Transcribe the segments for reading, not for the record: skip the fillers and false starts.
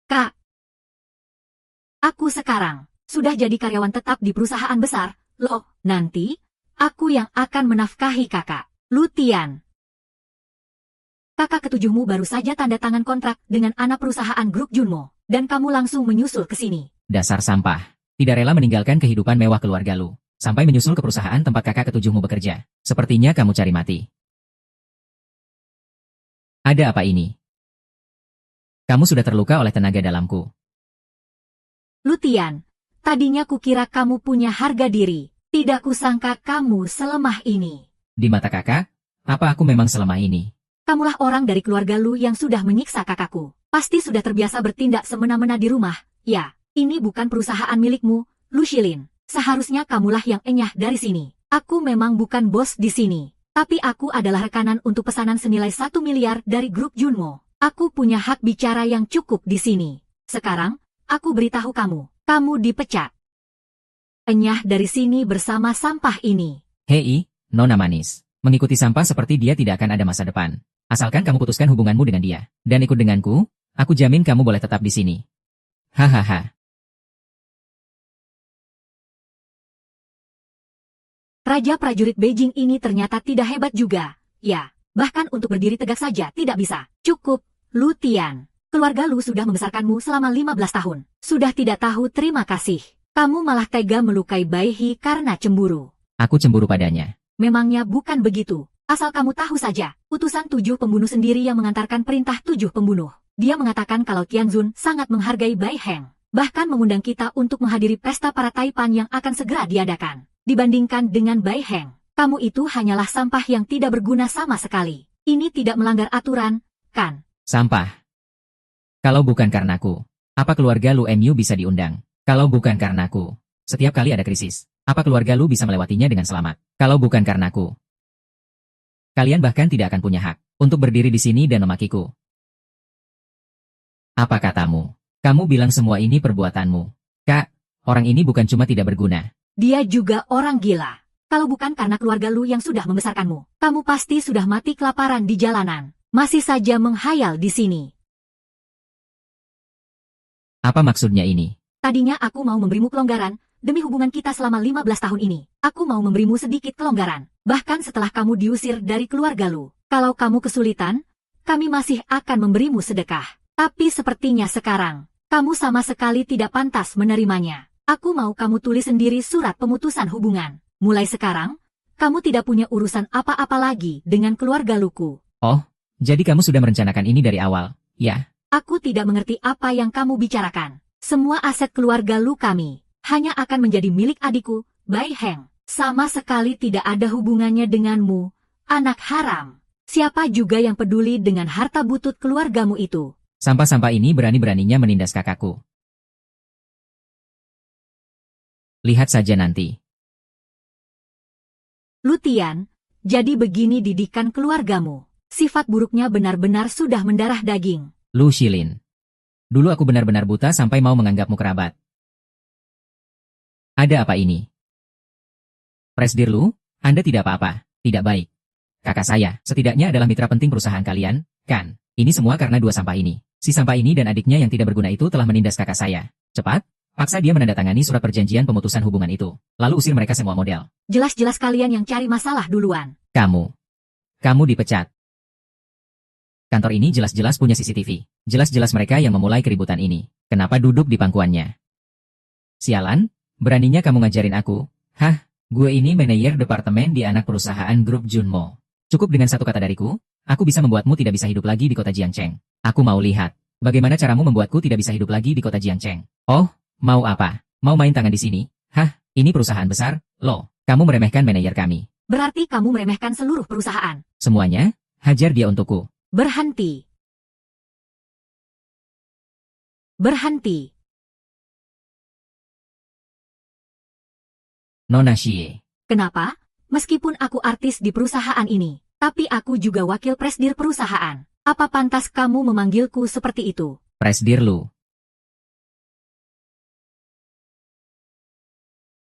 Kak, aku sekarang sudah jadi karyawan tetap di perusahaan besar, loh. Nanti, aku yang akan menafkahi kakak. Lutian. Kakak ketujuhmu baru saja tanda tangan kontrak dengan anak perusahaan grup Junmo, dan kamu langsung menyusul ke sini. Dasar sampah. Tidak rela meninggalkan kehidupan mewah keluarga lu, sampai menyusul ke perusahaan tempat kakak ketujuhmu bekerja. Sepertinya kamu cari mati. Ada apa ini? Kamu sudah terluka oleh tenaga dalamku. Lutian, tadinya kukira kamu punya harga diri. Tidak kusangka kamu selemah ini. Di mata kakak, apa aku memang selemah ini? Kamulah orang dari keluarga lu yang sudah menyiksa kakakku. Pasti sudah terbiasa bertindak semena-mena di rumah. Ya, ini bukan perusahaan milikmu, Lu Shilin. Seharusnya kamulah yang enyah dari sini. Aku memang bukan bos di sini. Tapi aku adalah rekanan untuk pesanan senilai 1 miliar dari grup Junmo. Aku punya hak bicara yang cukup di sini. Sekarang, aku beritahu kamu, kamu dipecat. Enyah dari sini bersama sampah ini. Hei, Nona manis. Mengikuti sampah seperti dia tidak akan ada masa depan. Asalkan kamu putuskan hubunganmu dengan dia, dan ikut denganku, aku jamin kamu boleh tetap di sini. Hahaha. Raja prajurit Beijing ini ternyata tidak hebat juga. Ya, bahkan untuk berdiri tegak saja tidak bisa. Cukup, Lutian. Keluarga lu sudah membesarkanmu selama 15 tahun. Sudah tidak tahu terima kasih. Kamu malah tega melukai Baihi karena cemburu. Aku cemburu padanya. Memangnya bukan begitu. Asal kamu tahu saja, utusan 7 pembunuh sendiri yang mengantarkan perintah 7 pembunuh. Dia mengatakan kalau Tianzun sangat menghargai Bai Heng. Bahkan mengundang kita untuk menghadiri pesta para Taipan yang akan segera diadakan. Dibandingkan dengan Bai Heng, kamu itu hanyalah sampah yang tidak berguna sama sekali. Ini tidak melanggar aturan, kan? Sampah. Kalau bukan karenaku, apa keluarga lu MU bisa diundang? Kalau bukan karenaku, setiap kali ada krisis, apa keluarga lu bisa melewatinya dengan selamat? Kalau bukan karenaku, kalian bahkan tidak akan punya hak untuk berdiri di sini dan memakiku. Apa katamu? Kamu bilang semua ini perbuatanmu. Kak, orang ini bukan cuma tidak berguna. Dia juga orang gila. Kalau bukan karena keluarga lu yang sudah membesarkanmu, kamu pasti sudah mati kelaparan di jalanan. Masih saja menghayal di sini. Apa maksudnya ini? Tadinya aku mau memberimu kelonggaran, demi hubungan kita selama 15 tahun ini. Aku mau memberimu sedikit kelonggaran, bahkan setelah kamu diusir dari keluarga lu. Kalau kamu kesulitan, kami masih akan memberimu sedekah. Tapi sepertinya sekarang, kamu sama sekali tidak pantas menerimanya. Aku mau kamu tulis sendiri surat pemutusan hubungan. Mulai sekarang, kamu tidak punya urusan apa-apa lagi dengan keluarga luku. Oh, jadi kamu sudah merencanakan ini dari awal, ya? Aku tidak mengerti apa yang kamu bicarakan. Semua aset keluarga lu kami hanya akan menjadi milik adikku, Bai Heng. Sama sekali tidak ada hubungannya denganmu, anak haram. Siapa juga yang peduli dengan harta butut keluargamu itu? Sampah-sampah ini berani-beraninya menindas kakakku. Lihat saja nanti. Lutian, jadi begini didikan keluargamu. Sifat buruknya benar-benar sudah mendarah daging. Lu Shilin. Dulu aku benar-benar buta sampai mau menganggapmu kerabat. Ada apa ini? Presdir Lu, Anda tidak apa-apa, tidak baik. Kakak saya, setidaknya adalah mitra penting perusahaan kalian, kan? Ini semua karena dua sampah ini. Si sampah ini dan adiknya yang tidak berguna itu telah menindas kakak saya. Cepat, paksa dia menandatangani surat perjanjian pemutusan hubungan itu. Lalu usir mereka semua model. Jelas-jelas kalian yang cari masalah duluan. Kamu dipecat. Kantor ini jelas-jelas punya CCTV. Jelas-jelas mereka yang memulai keributan ini. Kenapa duduk di pangkuannya? Sialan, beraninya kamu ngajarin aku? Hah, gue ini manajer departemen di anak perusahaan grup Junmo. Cukup dengan satu kata dariku, aku bisa membuatmu tidak bisa hidup lagi di kota Jiangcheng. Aku mau lihat, bagaimana caramu membuatku tidak bisa hidup lagi di kota Jiangcheng. Oh, mau apa? Mau main tangan di sini? Hah, ini perusahaan besar, loh. Kamu meremehkan manajer kami. Berarti kamu meremehkan seluruh perusahaan. Semuanya, hajar dia untukku. Berhenti. Berhenti. Nona Xie. Kenapa? Meskipun aku artis di perusahaan ini, tapi aku juga wakil presdir perusahaan. Apa pantas kamu memanggilku seperti itu? Presdir Lu.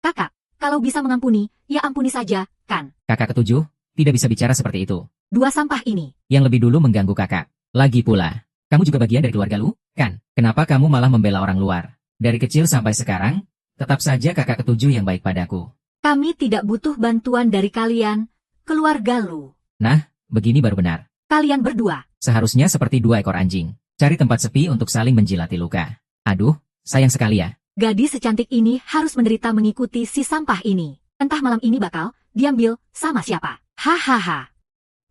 Kakak, kalau bisa mengampuni, ya ampuni saja, kan? Kakak ketujuh, tidak bisa bicara seperti itu. Dua sampah ini. Yang lebih dulu mengganggu kakak. Lagi pula, kamu juga bagian dari keluarga Lu? Kan, kenapa kamu malah membela orang luar? Dari kecil sampai sekarang, tetap saja kakak ketujuh yang baik padaku. Kami tidak butuh bantuan dari kalian, keluarga Lu. Nah, begini baru benar. Kalian berdua. Seharusnya seperti dua ekor anjing. Cari tempat sepi untuk saling menjilati luka. Aduh, sayang sekali ya. Gadis secantik ini harus menderita mengikuti si sampah ini. Entah malam ini bakal diambil sama siapa. Hahaha.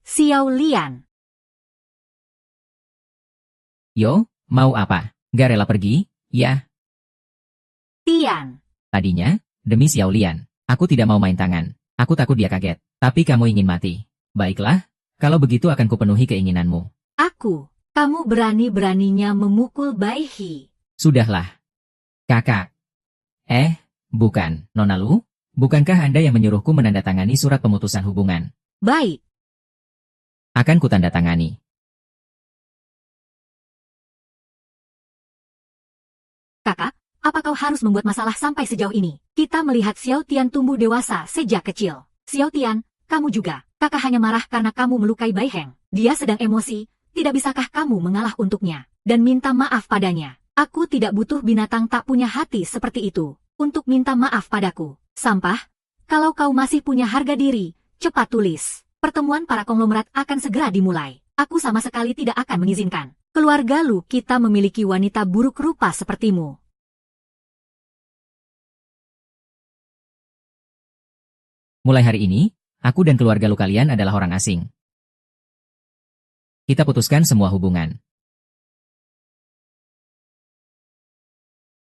Xiao Lian. Yo, mau apa? Gak rela pergi? Ya. Tian. Tadinya, demi Xiao Lian, aku tidak mau main tangan. Aku takut dia kaget. Tapi kamu ingin mati. Baiklah, kalau begitu akan kupenuhi keinginanmu. Kamu berani-beraninya memukul Bai He. Sudahlah. Kakak. Bukan, Nona Lu? Bukankah Anda yang menyuruhku menandatangani surat pemutusan hubungan? Baik. Akan kutandatangani. Kakak, apa kau harus membuat masalah sampai sejauh ini? Kita melihat Xiao Tian tumbuh dewasa sejak kecil. Xiao Tian, kamu juga. Kakak hanya marah karena kamu melukai Bai Heng. Dia sedang emosi. Tidak bisakah kamu mengalah untuknya dan minta maaf padanya? Aku tidak butuh binatang tak punya hati seperti itu untuk minta maaf padaku. Sampah, kalau kau masih punya harga diri, cepat tulis. Pertemuan para konglomerat akan segera dimulai. Aku sama sekali tidak akan mengizinkan. Keluarga Lu kita memiliki wanita buruk rupa sepertimu. Mulai hari ini, aku dan keluarga Lu kalian adalah orang asing. Kita putuskan semua hubungan.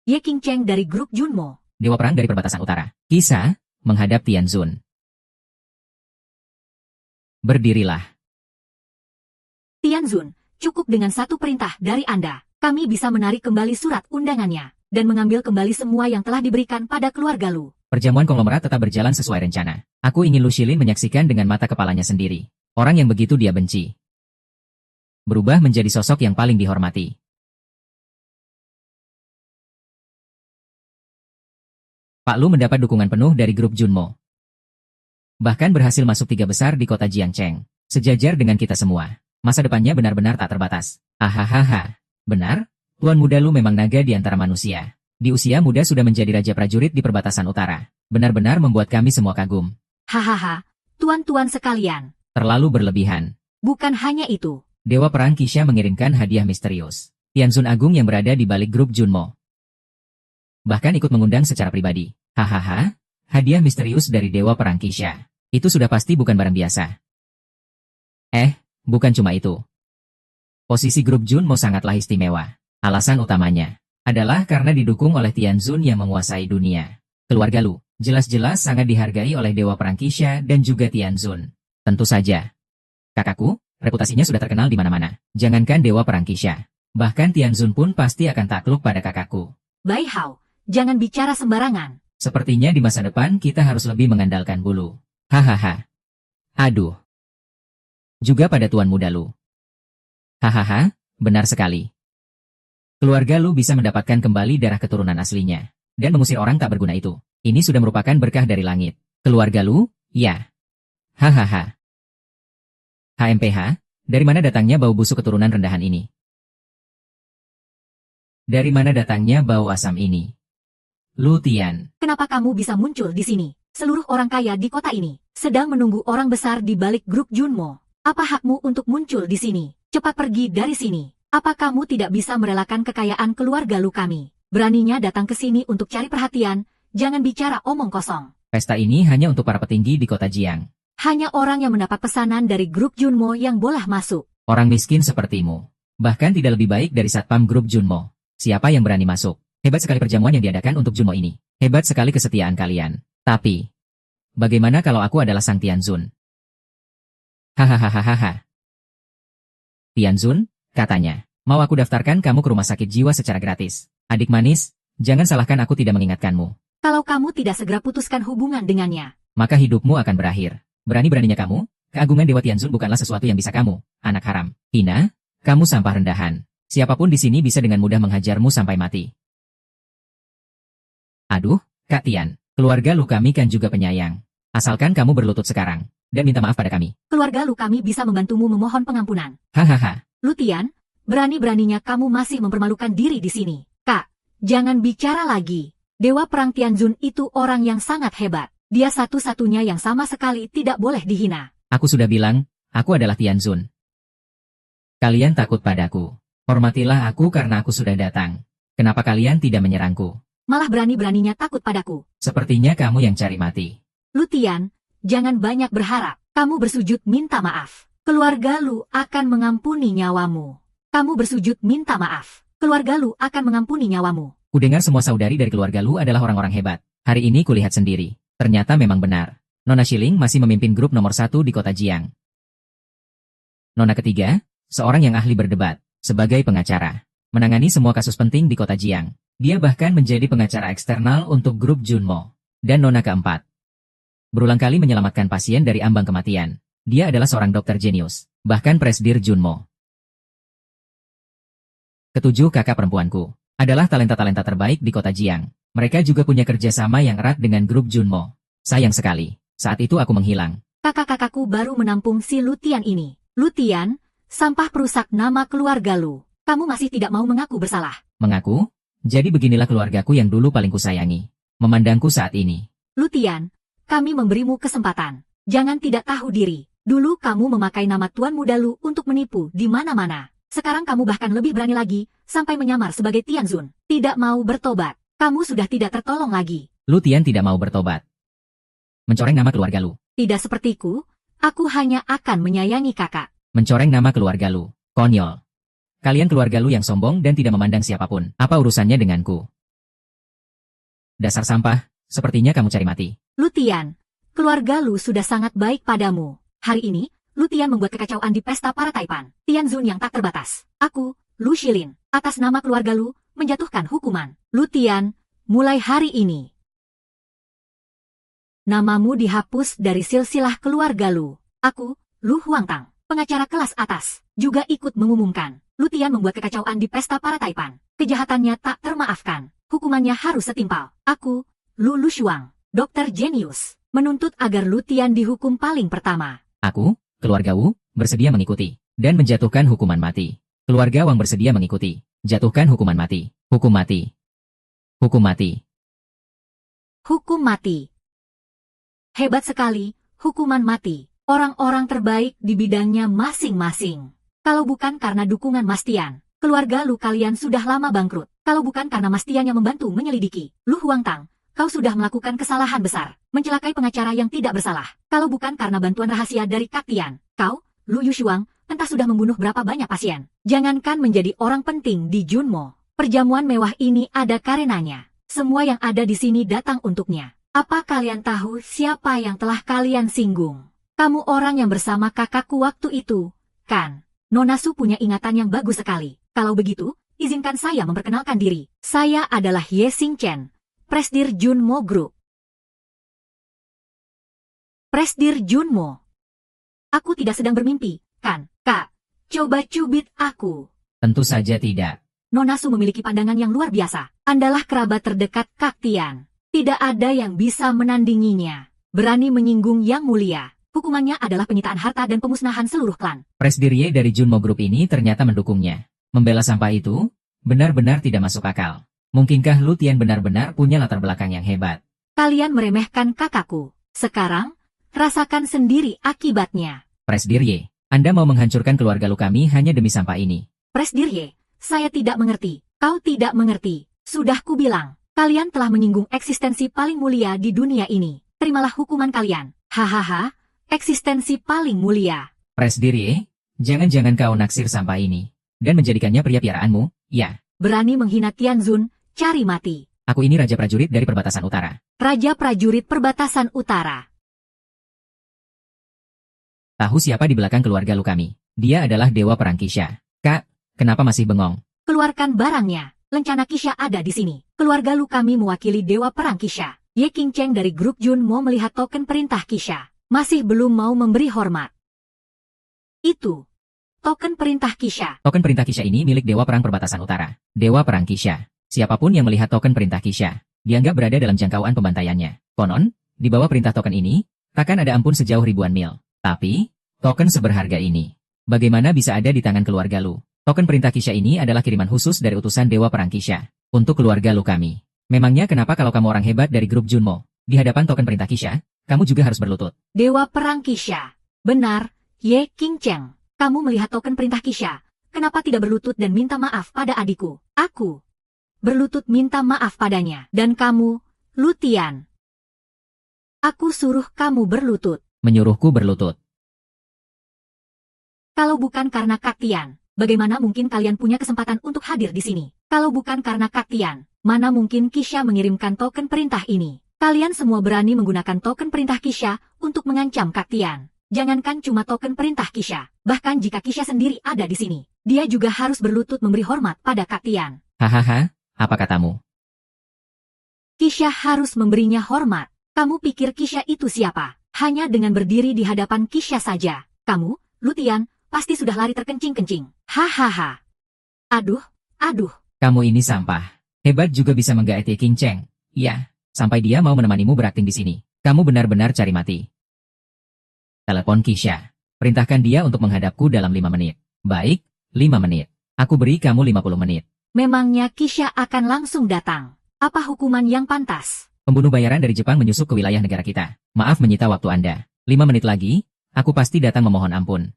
Ye Qingcheng dari grup Junmo. Dewa Perang dari Perbatasan Utara. Kisah, menghadap Tianzun. Berdirilah. Tianzun, cukup dengan satu perintah dari Anda. Kami bisa menarik kembali surat undangannya dan mengambil kembali semua yang telah diberikan pada keluarga Lu. Perjamuan konglomerat tetap berjalan sesuai rencana. Aku ingin Lu Xilin menyaksikan dengan mata kepalanya sendiri. Orang yang begitu dia benci berubah menjadi sosok yang paling dihormati. Pak Lu mendapat dukungan penuh dari grup Junmo. Bahkan berhasil masuk 3 besar di kota Jiangcheng. Sejajar dengan kita semua. Masa depannya benar-benar tak terbatas. Hahaha. Benar? Tuan muda Lu memang naga di antara manusia. Di usia muda sudah menjadi raja prajurit di perbatasan utara. Benar-benar membuat kami semua kagum. Hahaha. Tuan-tuan sekalian. Terlalu berlebihan. Bukan hanya itu. Dewa Perang Qixia mengirimkan hadiah misterius. Tianzun Agung yang berada di balik grup Junmo. Bahkan ikut mengundang secara pribadi. Hahaha, hadiah misterius dari Dewa Perang Qixia. Itu sudah pasti bukan barang biasa. Bukan cuma itu. Posisi grup Junmo sangatlah istimewa. Alasan utamanya adalah karena didukung oleh Tianzun yang menguasai dunia. Keluarga Lu, jelas-jelas sangat dihargai oleh Dewa Perang Qixia dan juga Tianzun. Tentu saja. Kakakku, reputasinya sudah terkenal di mana-mana. Jangankan Dewa Perang Qixia. Bahkan Tianzun pun pasti akan takluk pada kakakku. Bai Hao, jangan bicara sembarangan. Sepertinya di masa depan kita harus lebih mengandalkan bulu. Hahaha. Aduh. Juga pada tuan muda Lu. Hahaha, benar sekali. Keluarga Lu bisa mendapatkan kembali darah keturunan aslinya. Dan mengusir orang tak berguna itu. Ini sudah merupakan berkah dari langit. Keluarga Lu, ya. Hahaha. HMPH, dari mana datangnya bau busuk keturunan rendahan ini? Dari mana datangnya bau asam ini? Lu Tian. Kenapa kamu bisa muncul di sini? Seluruh orang kaya di kota ini sedang menunggu orang besar di balik grup Junmo. Apa hakmu untuk muncul di sini? Cepat pergi dari sini. Apa kamu tidak bisa merelakan kekayaan keluarga Lu kami? Beraninya datang ke sini untuk cari perhatian, jangan bicara omong kosong. Pesta ini hanya untuk para petinggi di kota Jiang. Hanya orang yang mendapat pesanan dari grup Junmo yang boleh masuk. Orang miskin sepertimu. Bahkan tidak lebih baik dari satpam grup Junmo. Siapa yang berani masuk? Hebat sekali perjamuan yang diadakan untuk Junmo ini. Hebat sekali kesetiaan kalian. Tapi, bagaimana kalau aku adalah sang Tianzun? Hahaha. Tianzun, katanya, mau aku daftarkan kamu ke rumah sakit jiwa secara gratis. Adik manis, jangan salahkan aku tidak mengingatkanmu. Kalau kamu tidak segera putuskan hubungan dengannya, maka hidupmu akan berakhir. Berani-beraninya kamu, keagungan Dewa Tianzun bukanlah sesuatu yang bisa kamu, anak haram. Hina, kamu sampah rendahan. Siapapun di sini bisa dengan mudah menghajarmu sampai mati. Aduh, Kak Tian, keluarga Lu kami kan juga penyayang. Asalkan kamu berlutut sekarang, dan minta maaf pada kami. Keluarga Lu kami bisa membantumu memohon pengampunan. Hahaha. Lu Tian, Berani-beraninya kamu masih mempermalukan diri di sini. Kak, jangan bicara lagi. Dewa Perang Tianzun itu orang yang sangat hebat. Dia satu-satunya yang sama sekali tidak boleh dihina. Aku sudah bilang, aku adalah Tianzun. Kalian takut padaku. Hormatilah aku karena aku sudah datang. Kenapa kalian tidak menyerangku? Malah berani-beraninya takut padaku. Sepertinya kamu yang cari mati. Lu Tian, jangan banyak berharap. Kamu bersujud minta maaf. Keluarga Lu akan mengampuni nyawamu. Kamu bersujud minta maaf. Keluarga Lu akan mengampuni nyawamu. Kudengar semua saudari dari keluarga Lu adalah orang-orang hebat. Hari ini kulihat sendiri. Ternyata memang benar. Nona Shilling masih memimpin grup nomor 1 di kota Jiang. Nona ketiga, seorang yang ahli berdebat, sebagai pengacara. Menangani semua kasus penting di kota Jiang. Dia bahkan menjadi pengacara eksternal untuk grup Junmo. Dan nona keempat. Berulang kali menyelamatkan pasien dari ambang kematian. Dia adalah seorang dokter jenius. Bahkan Presdir Junmo. Ketujuh kakak perempuanku adalah talenta-talenta terbaik di kota Jiang. Mereka juga punya kerjasama yang erat dengan grup Junmo. Sayang sekali, saat itu aku menghilang. Kakak-kakakku baru menampung si Lu Tian ini. Lu Tian, sampah perusak nama keluarga Lu. Kamu masih tidak mau mengaku bersalah. Mengaku? Jadi beginilah keluargaku yang dulu paling kusayangi. Memandangku saat ini. Lu Tian, kami memberimu kesempatan. Jangan tidak tahu diri. Dulu kamu memakai nama Tuan Muda Lu untuk menipu di mana-mana. Sekarang kamu bahkan lebih berani lagi, sampai menyamar sebagai Tianzun. Tidak mau bertobat. Kamu sudah tidak tertolong lagi. Lu Tian tidak mau bertobat. Mencoreng nama keluarga Lu. Tidak sepertiku, aku hanya akan menyayangi kakak. Mencoreng nama keluarga Lu. Konyol. Kalian keluarga Lu yang sombong dan tidak memandang siapapun. Apa urusannya denganku? Dasar sampah, sepertinya kamu cari mati. Lu Tian, keluarga Lu sudah sangat baik padamu. Hari ini, Lu Tian membuat kekacauan di pesta para Taipan. Tianzun yang tak terbatas. Aku, Lu Shilin, atas nama keluarga Lu, menjatuhkan hukuman. Lu Tian, mulai hari ini namamu dihapus dari silsilah keluarga Lu. Aku, Lu Huangtang, pengacara kelas atas, juga ikut mengumumkan. Lu Tian membuat kekacauan di pesta para Taipan. Kejahatannya tak termaafkan. Hukumannya harus setimpal. Aku, Lu Lushuang, dokter jenius, menuntut agar Lu Tian dihukum paling pertama. Aku, keluarga Wu, bersedia mengikuti, dan menjatuhkan hukuman mati. Keluarga Wang bersedia mengikuti, jatuhkan hukuman mati. Hukum mati. Hukum mati. Hukum mati. Hebat sekali, hukuman mati. Orang-orang terbaik di bidangnya masing-masing. Kalau bukan karena dukungan Mas Tian, keluarga Lu kalian sudah lama bangkrut. Kalau bukan karena Mas Tian yang membantu menyelidiki, Lu Huangtang, kau sudah melakukan kesalahan besar, mencelakai pengacara yang tidak bersalah. Kalau bukan karena bantuan rahasia dari Kak Tian, kau, Lu Yushuang, entah sudah membunuh berapa banyak pasien. Jangankan menjadi orang penting di Junmo, perjamuan mewah ini ada karenanya. Semua yang ada di sini datang untuknya. Apa kalian tahu siapa yang telah kalian singgung? Kamu orang yang bersama kakakku waktu itu, kan? Nona Su punya ingatan yang bagus sekali. Kalau begitu, izinkan saya memperkenalkan diri. Saya adalah Ye Xing Chen, Presdir Junmo Group. Presdir Junmo. Aku tidak sedang bermimpi, kan, Kak? Coba cubit aku. Tentu saja tidak. Nona Su memiliki pandangan yang luar biasa. Andalah kerabat terdekat Kak Tian. Tidak ada yang bisa menandinginya. Berani menyinggung yang mulia. Hukumannya adalah penyitaan harta dan pemusnahan seluruh klan. Presdir Ye dari Junmo Group ini ternyata mendukungnya. Membela sampah itu, benar-benar tidak masuk akal. Mungkinkah Lu Tian benar-benar punya latar belakang yang hebat? Kalian meremehkan kakakku. Sekarang, rasakan sendiri akibatnya. Presdir Ye, Anda mau menghancurkan keluarga Lu kami hanya demi sampah ini. Presdir Ye, saya tidak mengerti. Kau tidak mengerti. Sudah kubilang, kalian telah menyinggung eksistensi paling mulia di dunia ini. Terimalah hukuman kalian. Hahaha, eksistensi paling mulia. Presdir Ye, jangan-jangan kau naksir sampah ini dan menjadikannya pria piaraanmu, ya? Berani menghina Tianzun, cari mati. Aku ini Raja Prajurit dari Perbatasan Utara. Raja Prajurit Perbatasan Utara. Tahu siapa di belakang keluarga Lu kami? Dia adalah Dewa Perang Kisha. Kak, kenapa masih bengong? Keluarkan barangnya. Lencana Kisha ada di sini. Keluarga Lu kami mewakili Dewa Perang Kisha. Ye Qingcheng dari grup Junmo melihat token perintah Kisha. Masih belum mau memberi hormat. Itu. Token perintah Kisha. Token perintah Kisha ini milik Dewa Perang Perbatasan Utara. Dewa Perang Kisha. Siapapun yang melihat token perintah Kisha, dianggap berada dalam jangkauan pembantaiannya. Konon, di bawah perintah token ini, takkan ada ampun sejauh ribuan mil. Tapi, token seberharga ini, bagaimana bisa ada di tangan keluarga Lu? Token perintah Kisha ini adalah kiriman khusus dari utusan Dewa Perang Kisha untuk keluarga lu kami. Memangnya kenapa kalau kamu orang hebat dari grup Junmo, di hadapan token perintah Kisha, kamu juga harus berlutut? Dewa Perang Kisha. Benar, Ye King Cheng. Kamu melihat token perintah Kisha. Kenapa tidak berlutut dan minta maaf pada adikku? Aku berlutut minta maaf padanya. Dan kamu, Lutian. Aku suruh kamu berlutut. Menyuruhku berlutut. Kalau bukan karena Kak Tian, bagaimana mungkin kalian punya kesempatan untuk hadir di sini? Kalau bukan karena Kak Tian, mana mungkin Kisha mengirimkan token perintah ini? Kalian semua berani menggunakan token perintah Kisha untuk mengancam Kak Tian. Jangankan cuma token perintah Kisha, bahkan jika Kisha sendiri ada di sini, dia juga harus berlutut memberi hormat pada Kak Tian. Hahaha, apa katamu? Kisha harus memberinya hormat. Kamu pikir Kisha itu siapa? Hanya dengan berdiri di hadapan Kisha saja, kamu, Lutian, pasti sudah lari terkencing-kencing. Hahaha. Aduh. Kamu ini sampah. Hebat juga bisa menggaeti King Cheng. Ya, sampai dia mau menemanimu berakting di sini. Kamu benar-benar cari mati. Telepon Kisha. Perintahkan dia untuk menghadapku dalam 5 menit. Baik, 5 menit. Aku beri kamu 50 menit. Memangnya Kisha akan langsung datang? Apa hukuman yang pantas? Pembunuh bayaran dari Jepang menyusup ke wilayah negara kita. Maaf menyita waktu Anda. 5 menit lagi, aku pasti datang memohon ampun.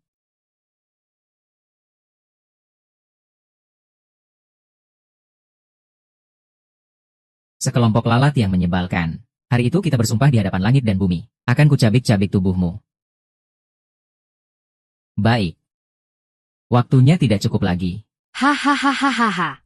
Sekelompok lalat yang menyebalkan. Hari itu kita bersumpah di hadapan langit dan bumi. Akan kucabik-cabik tubuhmu. Baik. Waktunya tidak cukup lagi. Hahaha.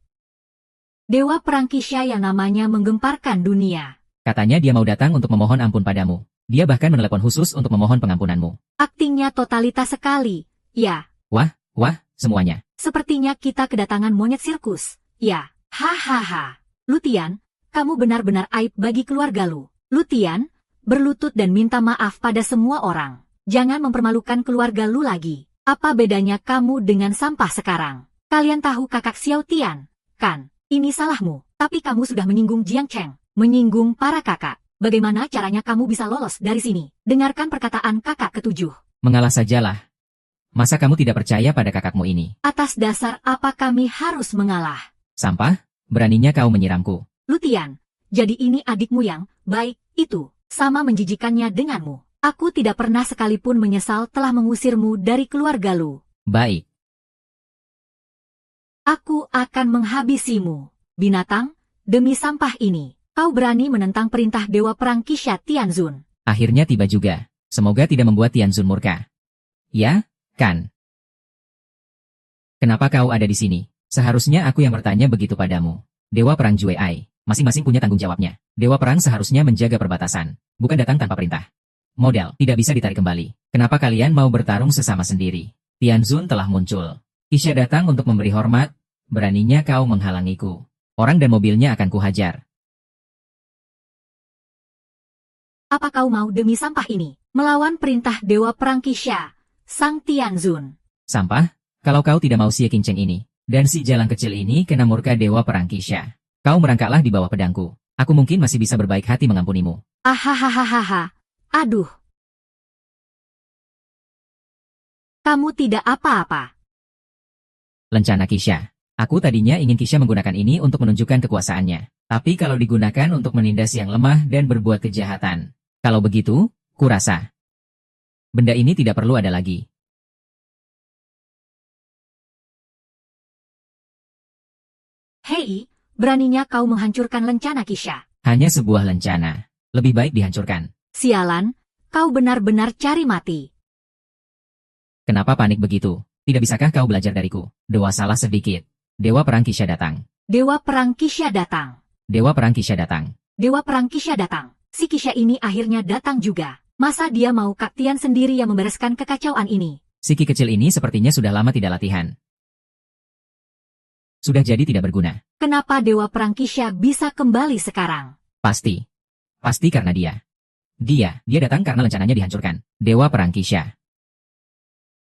Dewa Perang Kisha yang namanya menggemparkan dunia. Katanya dia mau datang untuk memohon ampun padamu. Dia bahkan menelepon khusus untuk memohon pengampunanmu. Aktingnya totalitas sekali. Ya. Wah, semuanya. Sepertinya kita kedatangan monyet sirkus. Ya. Hahaha. Lutian, kamu benar-benar aib bagi keluarga lu. Lutian, berlutut dan minta maaf pada semua orang. Jangan mempermalukan keluarga lu lagi. Apa bedanya kamu dengan sampah sekarang? Kalian tahu kakak Xiao Tian, kan? Ini salahmu. Tapi kamu sudah menyinggung Jiang Cheng. Menyinggung para kakak. Bagaimana caranya kamu bisa lolos dari sini? Dengarkan perkataan kakak ketujuh. Mengalah sajalah. Masa kamu tidak percaya pada kakakmu ini? Atas dasar apa kami harus mengalah? Sampah, beraninya kau menyiramku. Lutian, jadi ini adikmu yang baik itu. Sama menjijikannya denganmu. Aku tidak pernah sekalipun menyesal telah mengusirmu dari keluarga lu. Baik. Aku akan menghabisimu. Binatang, demi sampah ini. Kau berani menentang perintah Dewa Perang Kisha Tianzun. Akhirnya tiba juga. Semoga tidak membuat Tianzun murka. Ya, kan? Kenapa kau ada di sini? Seharusnya aku yang bertanya begitu padamu. Dewa Perang Jue Ai. Masing-masing punya tanggung jawabnya. Dewa Perang seharusnya menjaga perbatasan. Bukan datang tanpa perintah. Modal tidak bisa ditarik kembali. Kenapa kalian mau bertarung sesama sendiri? Tianzun telah muncul. Kisha datang untuk memberi hormat. Beraninya kau menghalangiku. Orang dan mobilnya akan kuhajar. Apa kau mau demi sampah ini melawan perintah Dewa Perang Kisha, Sang Tianzun? Sampah? Kalau kau tidak mau si King Cheng ini, dan si jalan kecil ini kena murka Dewa Perang Kisha, kau merangkaklah di bawah pedangku. Aku mungkin masih bisa berbaik hati mengampunimu. Ahahaha. Aduh. Kamu tidak apa-apa. Lencana Kisha. Aku tadinya ingin Kisha menggunakan ini untuk menunjukkan kekuasaannya. Tapi kalau digunakan untuk menindas yang lemah dan berbuat kejahatan. Kalau begitu, kurasa benda ini tidak perlu ada lagi. Hei, beraninya kau menghancurkan lencana Kisha. Hanya sebuah lencana. Lebih baik dihancurkan. Sialan, kau benar-benar cari mati. Kenapa panik begitu? Tidak bisakah kau belajar dariku? Dewa salah sedikit. Dewa Perang Kisha datang. Dewa Perang Kisha datang. Dewa Perang Kisha datang. Dewa Perang Kisha datang. Si Kisha ini akhirnya datang juga. Masa dia mau Kak Tian sendiri yang membereskan kekacauan ini? Siki kecil ini sepertinya sudah lama tidak latihan. Sudah jadi tidak berguna. Kenapa Dewa Perang Kisha bisa kembali sekarang? Pasti karena dia. Dia datang karena rencananya dihancurkan. Dewa Perang Kisha.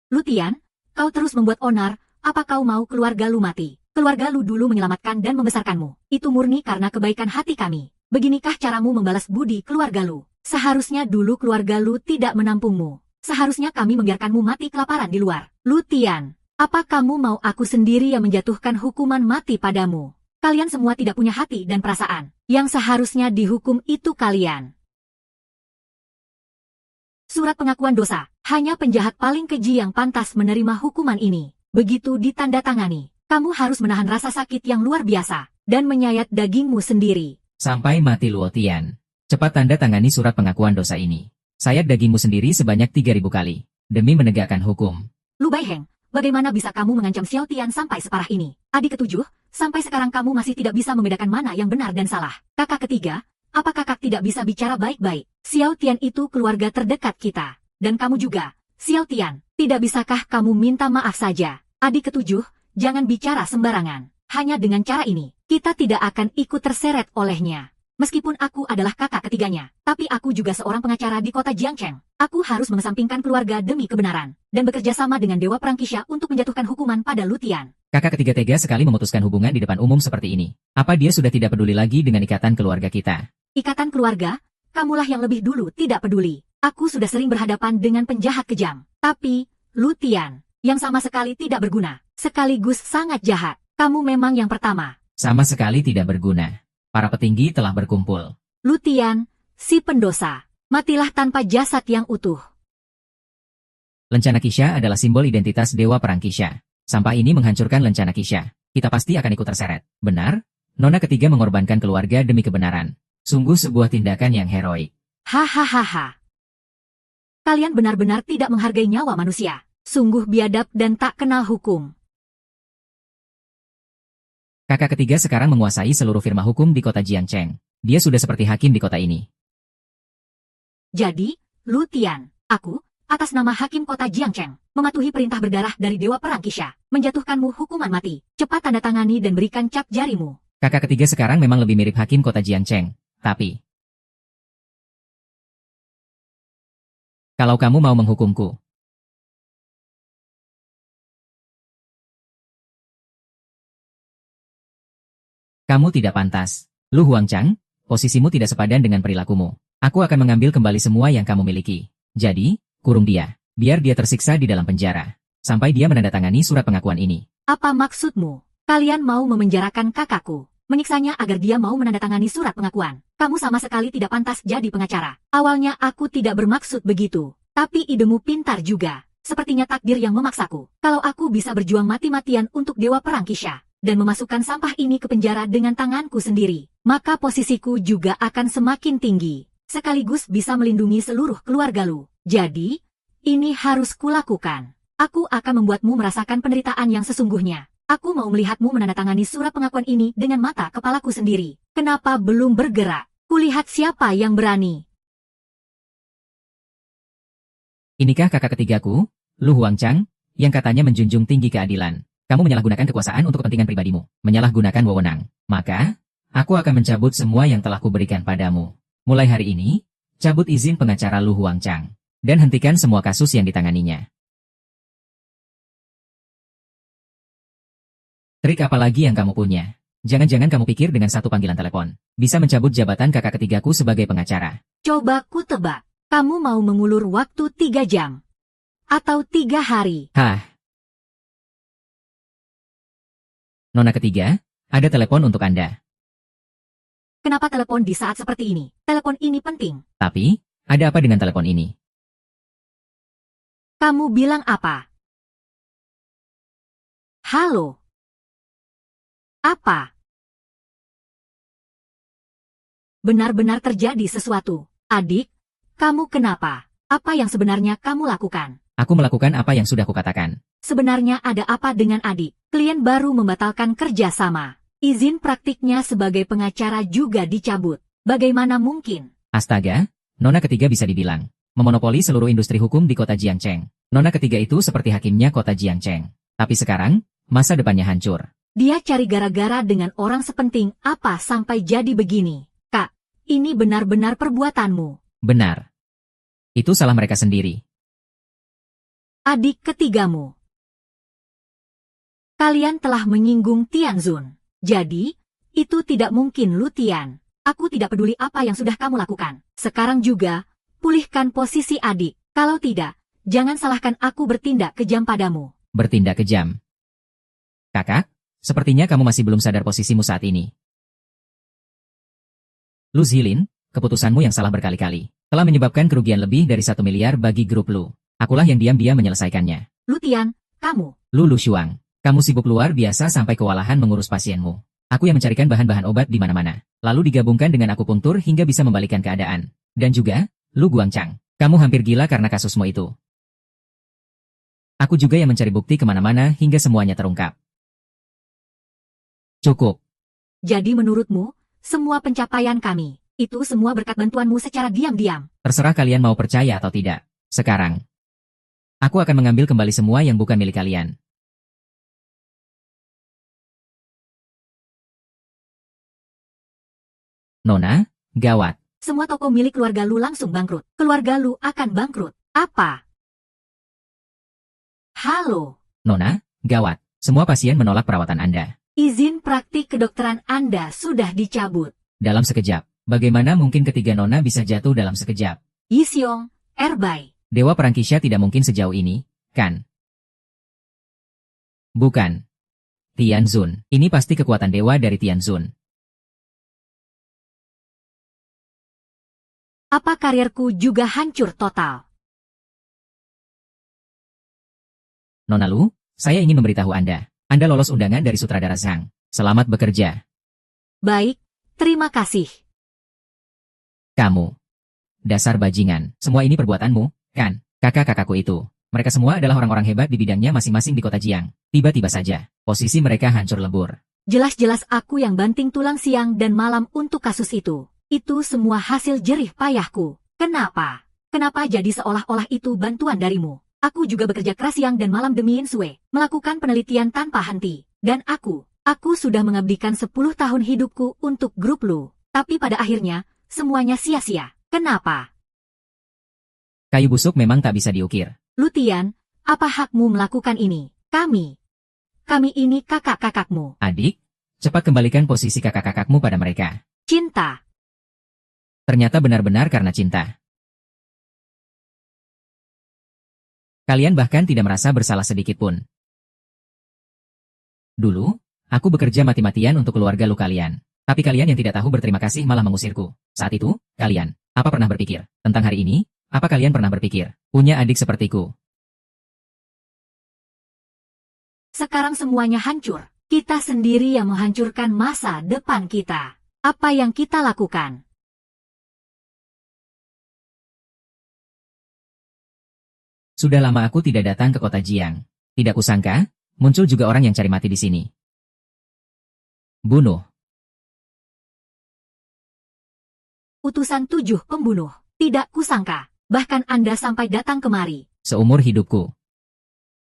Lutian, kau terus membuat onar. Apa kau mau keluarga lu mati? Keluarga lu dulu menyelamatkan dan membesarkanmu. Itu murni karena kebaikan hati kami. Beginikah caramu membalas budi keluarga lu? Seharusnya dulu keluarga lu tidak menampungmu. Seharusnya kami membiarkanmu mati kelaparan di luar. Lutian, Apa kamu mau aku sendiri yang menjatuhkan hukuman mati padamu? Kalian semua tidak punya hati dan perasaan. Yang seharusnya dihukum itu kalian. Surat pengakuan dosa. Hanya penjahat paling keji yang pantas menerima hukuman ini. Begitu ditandatangani, kamu harus menahan rasa sakit yang luar biasa dan menyayat dagingmu sendiri. Sampai mati Luotian. Cepat tanda tangani surat pengakuan dosa ini. Sayat dagingmu sendiri sebanyak 3.000 kali. Demi menegakkan hukum. Lu Baiheng, bagaimana bisa kamu mengancam Xiao Tian sampai separah ini? Adik ketujuh, sampai sekarang kamu masih tidak bisa membedakan mana yang benar dan salah. Kakak ketiga, apa kakak tidak bisa bicara baik-baik? Xiao Tian itu keluarga terdekat kita. Dan kamu juga, Xiao Tian. Tidak bisakah kamu minta maaf saja? Adik ketujuh, jangan bicara sembarangan. Hanya dengan cara ini, kita tidak akan ikut terseret olehnya. Meskipun aku adalah kakak ketiganya, tapi aku juga seorang pengacara di kota Jiangcheng. Aku harus mengesampingkan keluarga demi kebenaran, dan bekerja sama dengan Dewa Perang Qixia untuk menjatuhkan hukuman pada Lutian. Kakak ketiga tega sekali memutuskan hubungan di depan umum seperti ini. Apa dia sudah tidak peduli lagi dengan ikatan keluarga kita? Ikatan keluarga? Kamulah yang lebih dulu tidak peduli. Aku sudah sering berhadapan dengan penjahat kejam. Tapi, Lutian, yang sama sekali tidak berguna, sekaligus sangat jahat. Kamu memang yang pertama. Sama sekali tidak berguna. Para petinggi telah berkumpul. Lutian, si pendosa, matilah tanpa jasad yang utuh. Lencana Qixia adalah simbol identitas Dewa Perang Qixia. Sampah ini menghancurkan lencana Qixia. Kita pasti akan ikut terseret. Benar? Nona ketiga mengorbankan keluarga demi kebenaran. Sungguh sebuah tindakan yang heroik. Hahaha. Kalian benar-benar tidak menghargai nyawa manusia. Sungguh biadab dan tak kenal hukum. Kakak ketiga sekarang menguasai seluruh firma hukum di kota Jiangcheng. Dia sudah seperti hakim di kota ini. Jadi, Lutian, aku, atas nama hakim kota Jiangcheng, mematuhi perintah berdarah dari Dewa Perang Qixia, menjatuhkanmu hukuman mati. Cepat tanda tangani dan berikan cap jarimu. Kakak ketiga sekarang memang lebih mirip hakim kota Jiangcheng. Tapi, kalau kamu mau menghukumku, kamu tidak pantas. Lu Huangchang, posisimu tidak sepadan dengan perilakumu. Aku akan mengambil kembali semua yang kamu miliki. Jadi, kurung dia. Biar dia tersiksa di dalam penjara. Sampai dia menandatangani surat pengakuan ini. Apa maksudmu? Kalian mau memenjarakan kakakku, menyiksanya agar dia mau menandatangani surat pengakuan. Kamu sama sekali tidak pantas jadi pengacara. Awalnya aku tidak bermaksud begitu. Tapi idemu pintar juga. Sepertinya takdir yang memaksaku. Kalau aku bisa berjuang mati-matian untuk Dewa Perang Qixia dan memasukkan sampah ini ke penjara dengan tanganku sendiri, maka posisiku juga akan semakin tinggi, sekaligus bisa melindungi seluruh keluarga Lu. Jadi, ini harus kulakukan. Aku akan membuatmu merasakan penderitaan yang sesungguhnya. Aku mau melihatmu menandatangani surat pengakuan ini dengan mata kepalaku sendiri. Kenapa belum bergerak? Kulihat siapa yang berani. Inikah kakak ketigaku, Lu Huangchang, yang katanya menjunjung tinggi keadilan. Kamu menyalahgunakan kekuasaan untuk kepentingan pribadimu, menyalahgunakan wewenang. Maka, aku akan mencabut semua yang telah kuberikan padamu. Mulai hari ini, cabut izin pengacara Lu Huangchang, dan hentikan semua kasus yang ditanganinya. Trik apa lagi yang kamu punya? Jangan-jangan kamu pikir dengan satu panggilan telepon, bisa mencabut jabatan kakak ketigaku sebagai pengacara. Coba ku tebak, kamu mau mengulur waktu 3 jam. Atau 3 hari. Hah? Nona ketiga, ada telepon untuk Anda. Kenapa telepon di saat seperti ini? Telepon ini penting. Tapi, ada apa dengan telepon ini? Kamu bilang apa? Halo? Apa? Benar-benar terjadi sesuatu. Adik, kamu kenapa? Apa yang sebenarnya kamu lakukan? Aku melakukan apa yang sudah kukatakan. Sebenarnya ada apa dengan adik? Klien baru membatalkan kerja sama. Izin praktiknya sebagai pengacara juga dicabut. Bagaimana mungkin? Astaga, Nona ketiga bisa dibilang memonopoli seluruh industri hukum di kota Jiangcheng. Nona ketiga itu seperti hakimnya kota Jiangcheng. Tapi sekarang, masa depannya hancur. Dia cari gara-gara dengan orang sepenting apa sampai jadi begini. Kak, ini benar-benar perbuatanmu. Benar. Itu salah mereka sendiri. Adik ketigamu. Kalian telah menyinggung Tianzun. Jadi, itu tidak mungkin Lutian. Aku tidak peduli apa yang sudah kamu lakukan. Sekarang juga, pulihkan posisi adik. Kalau tidak, jangan salahkan aku bertindak kejam padamu. bertindak kejam. Kakak, sepertinya kamu masih belum sadar posisimu saat ini. Lu Zilin, keputusanmu yang salah berkali-kali telah menyebabkan kerugian lebih dari 1 miliar bagi grup Lu. Akulah yang diam-diam menyelesaikannya. Lu Tian, kamu. Lu Shuang, kamu sibuk luar biasa sampai kewalahan mengurus pasienmu. Aku yang mencarikan bahan-bahan obat di mana-mana, lalu digabungkan dengan akupunktur hingga bisa membalikkan keadaan. Dan juga, Lu Guangchang, kamu hampir gila karena kasusmu itu. Aku juga yang mencari bukti kemana-mana hingga semuanya terungkap. Cukup. Jadi menurutmu, semua pencapaian kami, itu semua berkat bantuanmu secara diam-diam. Terserah kalian mau percaya atau tidak. Sekarang, aku akan mengambil kembali semua yang bukan milik kalian. Nona, gawat. Semua toko milik keluarga Lu langsung bangkrut. Keluarga Lu akan bangkrut. Apa? Halo. Nona, gawat. Semua pasien menolak perawatan Anda. Izin praktik kedokteran Anda sudah dicabut. Dalam sekejap. Bagaimana mungkin ketiga Nona bisa jatuh dalam sekejap? Yixiong, Erbai. Dewa Perang Qixia tidak mungkin sejauh ini, kan? Bukan. Tianzun. Ini pasti kekuatan dewa dari Tianzun. Apa karirku juga hancur total? Nona Lu, saya ingin memberitahu Anda. Anda lolos undangan dari sutradara Zhang. Selamat bekerja. Baik, terima kasih. Kamu. Dasar bajingan. Semua ini perbuatanmu, kan? Kakak-kakakku itu. Mereka semua adalah orang-orang hebat di bidangnya masing-masing di kota Jiang. Tiba-tiba saja, posisi mereka hancur lebur. Jelas-jelas aku yang banting tulang siang dan malam untuk kasus itu. Itu semua hasil jerih payahku. Kenapa? Kenapa jadi seolah-olah itu bantuan darimu? Aku juga bekerja keras siang dan malam demi Insue, melakukan penelitian tanpa henti. Dan aku sudah mengabdikan 10 tahun hidupku untuk grup Lu. Tapi pada akhirnya, semuanya sia-sia. Kenapa? Kayu busuk memang tak bisa diukir. Lu Tian, apa hakmu melakukan ini? Kami ini kakak-kakakmu. Adik, cepat kembalikan posisi kakak-kakakmu pada mereka. Cinta. Ternyata benar-benar karena cinta. Kalian bahkan tidak merasa bersalah sedikit pun. Dulu, aku bekerja mati-matian untuk keluarga Lu kalian. Tapi kalian yang tidak tahu berterima kasih malah mengusirku. Saat itu, kalian, apa pernah berpikir tentang hari ini? Apa kalian pernah berpikir punya adik sepertiku? Sekarang semuanya hancur. Kita sendiri yang menghancurkan masa depan kita. Apa yang kita lakukan? Sudah lama aku tidak datang ke kota Jiang. Tidak kusangka, muncul juga orang yang cari mati di sini. Bunuh. Utusan 7 pembunuh. Tidak kusangka. Bahkan Anda sampai datang kemari. Seumur hidupku,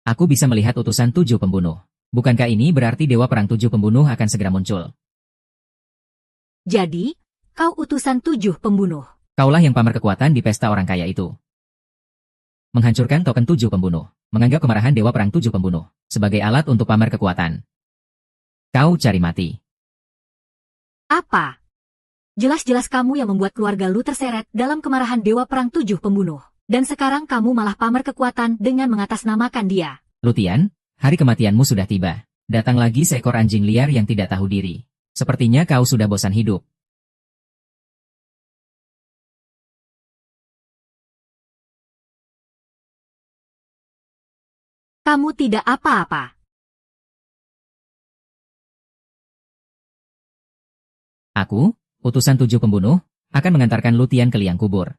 aku bisa melihat utusan 7 pembunuh. Bukankah ini berarti Dewa Perang 7 pembunuh akan segera muncul? Jadi, kau utusan 7 pembunuh. Kaulah yang pamer kekuatan di pesta orang kaya itu. Menghancurkan token 7 pembunuh. Menganggap kemarahan Dewa Perang 7 pembunuh sebagai alat untuk pamer kekuatan. Kau cari mati. Apa? Jelas-jelas kamu yang membuat keluarga Lu terseret dalam kemarahan Dewa Perang 7 pembunuh. Dan sekarang kamu malah pamer kekuatan dengan mengatasnamakan dia. Lu Tian, hari kematianmu sudah tiba. Datang lagi seekor anjing liar yang tidak tahu diri. Sepertinya kau sudah bosan hidup. Kamu tidak apa-apa. Aku, utusan 7 pembunuh, akan mengantarkan Lu Tian ke liang kubur.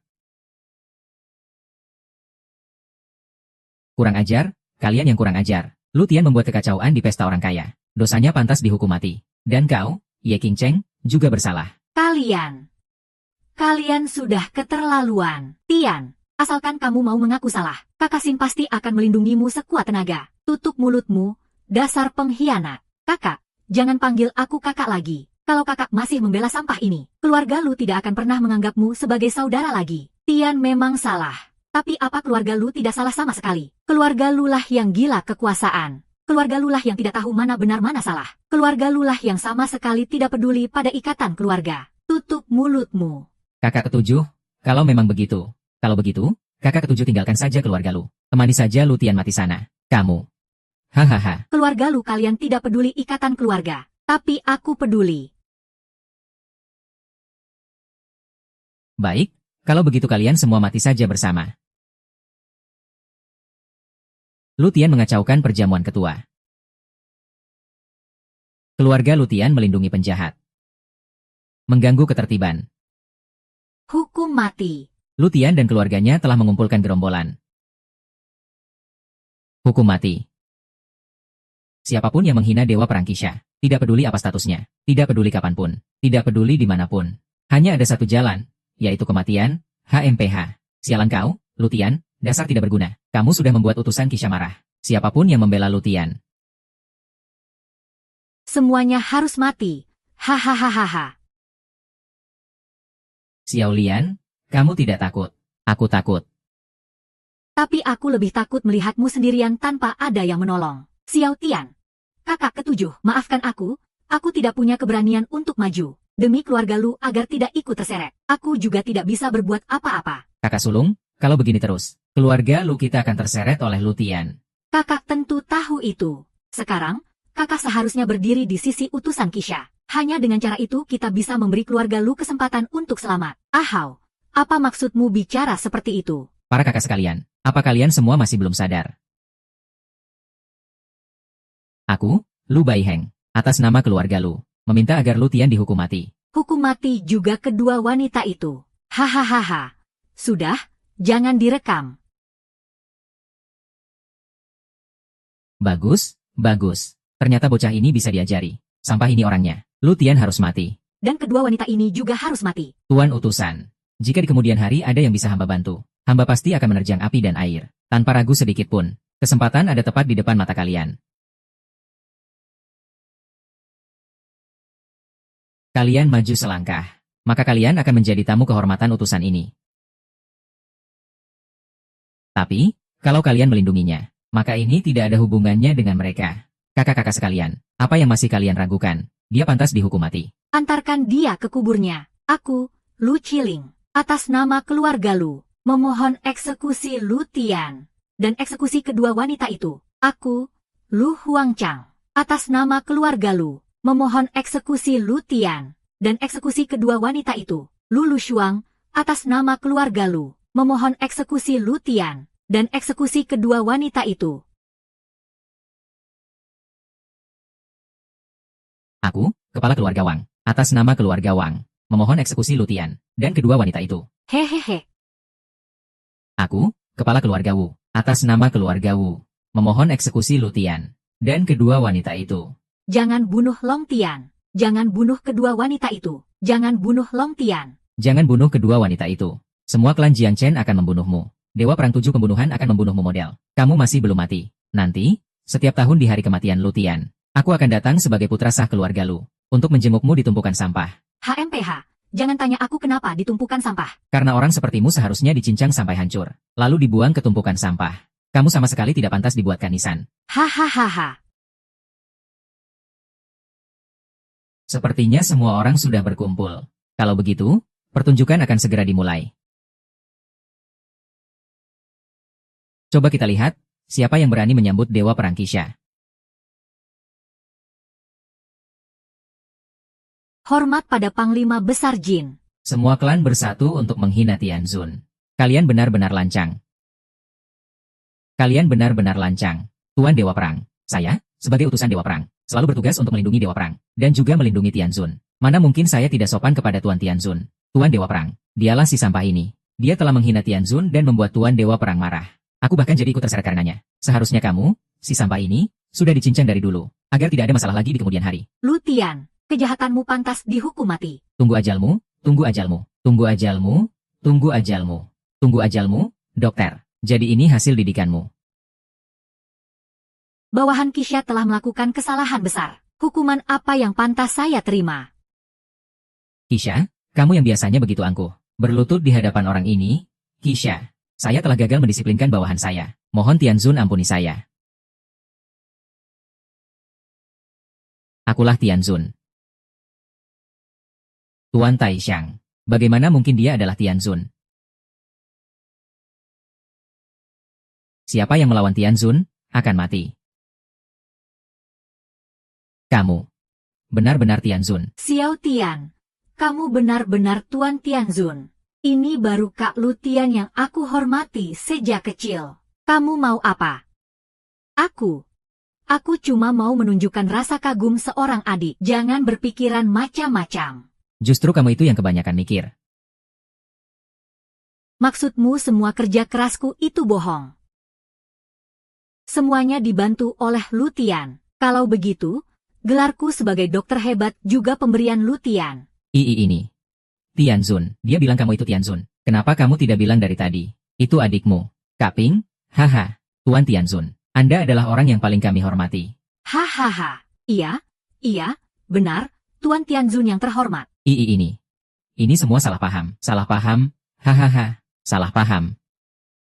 Kurang ajar, kalian yang kurang ajar. Lu Tian membuat kekacauan di pesta orang kaya. Dosanya pantas dihukum mati. Dan kau, Ye Qingcheng, juga bersalah. Kalian sudah keterlaluan. Tian, asalkan kamu mau mengaku salah, Kakak Sin pasti akan melindungimu sekuat tenaga. Tutup mulutmu, dasar pengkhianat. Kakak, jangan panggil aku kakak lagi. Kalau kakak masih membela sampah ini, keluarga Lu tidak akan pernah menganggapmu sebagai saudara lagi. Tian memang salah. Tapi apa keluarga Lu tidak salah sama sekali? Keluarga Lu lah yang gila kekuasaan. Keluarga Lu lah yang tidak tahu mana benar mana salah. Keluarga Lu lah yang sama sekali tidak peduli pada ikatan keluarga. Tutup mulutmu. Kakak ketujuh, kalau memang begitu. Kalau begitu, kakak ketujuh tinggalkan saja keluarga Lu. Temani saja Lu Tian mati sana. Hahaha. Keluarga Lu kalian tidak peduli ikatan keluarga. Tapi aku peduli. Baik, kalau begitu kalian semua mati saja bersama. Lu Tian mengacaukan perjamuan ketua. Keluarga Lu Tian melindungi penjahat. Mengganggu ketertiban. Hukum mati. Lu Tian dan keluarganya telah mengumpulkan gerombolan. Hukum mati. Siapapun yang menghina Dewa Perang Kisha, tidak peduli apa statusnya, tidak peduli kapanpun, tidak peduli dimanapun. Hanya ada satu jalan, yaitu kematian, HMPH. Sialan kau, Lu Tian, dasar tidak berguna. Kamu sudah membuat utusan Kisha marah. Siapapun yang membela Lu Tian. Semuanya harus mati. Hahaha. Xiao Lian, kamu tidak takut. Aku takut. Tapi aku lebih takut melihatmu sendirian tanpa ada yang menolong. Xiao Tian. Kakak ketujuh, maafkan aku tidak punya keberanian untuk maju. Demi keluarga Lu agar tidak ikut terseret. Aku juga tidak bisa berbuat apa-apa. Kakak sulung, kalau begini terus, keluarga Lu kita akan terseret oleh Lu Tian. Kakak tentu tahu itu. Sekarang, kakak seharusnya berdiri di sisi utusan Kisha. Hanya dengan cara itu kita bisa memberi keluarga Lu kesempatan untuk selamat. Ahau, apa maksudmu bicara seperti itu? Para kakak sekalian, apa kalian semua masih belum sadar? Aku, Lu Baiheng, atas nama keluarga Lu, meminta agar Lu Tian dihukum mati. Hukum mati juga kedua wanita itu. Hahaha. Sudah, jangan direkam. Bagus, bagus. Ternyata bocah ini bisa diajari. Sampah ini orangnya. Lu Tian harus mati. Dan kedua wanita ini juga harus mati. Tuan utusan. Jika di kemudian hari ada yang bisa hamba bantu, hamba pasti akan menerjang api dan air. Tanpa ragu sedikit pun. Kesempatan ada tepat di depan mata kalian. Kalian maju selangkah, maka kalian akan menjadi tamu kehormatan utusan ini. Tapi, kalau kalian melindunginya, maka ini tidak ada hubungannya dengan mereka. Kakak-kakak sekalian, apa yang masih kalian ragukan? Dia pantas dihukum mati. Antarkan dia ke kuburnya. Aku, Lu Qiling, atas nama keluarga Lu, memohon eksekusi Lu Tian. Dan eksekusi kedua wanita itu. Aku, Lu Huangchang, atas nama keluarga Lu, memohon eksekusi Lu Tian. Dan eksekusi kedua wanita itu. Lu Lushuang, atas nama keluarga Lu, memohon eksekusi Lu Tian. Dan eksekusi kedua wanita itu. Aku, kepala keluarga Wang, atas nama keluarga Wang, memohon eksekusi Lu Tian. Dan kedua wanita itu. Hehehe. Aku, kepala keluarga Wu, atas nama keluarga Wu, memohon eksekusi Lu Tian. Dan kedua wanita itu. Jangan bunuh Long Tian. Jangan bunuh kedua wanita itu. Jangan bunuh Long Tian. Jangan bunuh kedua wanita itu. Semua klan Jiang Chen akan membunuhmu. Dewa Perang 7 pembunuhan akan membunuhmu model. Kamu masih belum mati. Nanti, setiap tahun di hari kematian Lu Tian, aku akan datang sebagai putra sah keluarga Lu, untuk menjengukmu di tumpukan sampah. HMPH, jangan tanya aku kenapa di tumpukan sampah. Karena orang sepertimu seharusnya dicincang sampai hancur, lalu dibuang ke tumpukan sampah. Kamu sama sekali tidak pantas dibuatkan nisan. Hahaha. Sepertinya semua orang sudah berkumpul. Kalau begitu, pertunjukan akan segera dimulai. Coba kita lihat, siapa yang berani menyambut Dewa Perang Kisha. Hormat pada Panglima Besar Jin. Semua klan bersatu untuk menghina Tianzun. Kalian benar-benar lancang. Kalian benar-benar lancang. Tuan Dewa Perang, saya, sebagai utusan Dewa Perang, selalu bertugas untuk melindungi Dewa Perang, dan juga melindungi Tianzun. Mana mungkin saya tidak sopan kepada Tuan Tianzun. Tuan Dewa Perang, dialah si sampah ini. Dia telah menghina Tianzun dan membuat Tuan Dewa Perang marah. Aku bahkan jadi ikut terseret karenanya. Seharusnya kamu, si sampah ini, sudah dicincang dari dulu, agar tidak ada masalah lagi di kemudian hari. Lu Tian, kejahatanmu pantas dihukum mati. Tunggu ajalmu, tunggu ajalmu, tunggu ajalmu, tunggu ajalmu, tunggu ajalmu, dokter. Jadi ini hasil didikanmu. Bawahan Kisha telah melakukan kesalahan besar. Hukuman apa yang pantas saya terima? Kisha, kamu yang biasanya begitu angkuh, berlutut di hadapan orang ini. Kisha, saya telah gagal mendisiplinkan bawahan saya. Mohon Tianzun ampuni saya. Akulah Tianzun. Tuan Taishan, bagaimana mungkin dia adalah Tianzun? Siapa yang melawan Tianzun, akan mati. Kamu benar-benar Tianzun. Xiao Tian, kamu benar-benar Tuan Tianzun. Ini baru Kak Lu Tian yang aku hormati sejak kecil. Kamu mau apa? Aku cuma mau menunjukkan rasa kagum seorang adik. Jangan berpikiran macam-macam. Justru kamu itu yang kebanyakan mikir. Maksudmu semua kerja kerasku itu bohong. Semuanya dibantu oleh Lu Tian. Kalau begitu, gelarku sebagai dokter hebat juga pemberian Lu Tian. Ini. Tianzun, dia bilang kamu itu Tianzun. Kenapa kamu tidak bilang dari tadi? Itu adikmu. Kaping? Haha, Tuan Tianzun. Anda adalah orang yang paling kami hormati. Hahaha, iya, benar, Tuan Tianzun yang terhormat. Ini semua salah paham. Salah paham? Hahaha, salah paham.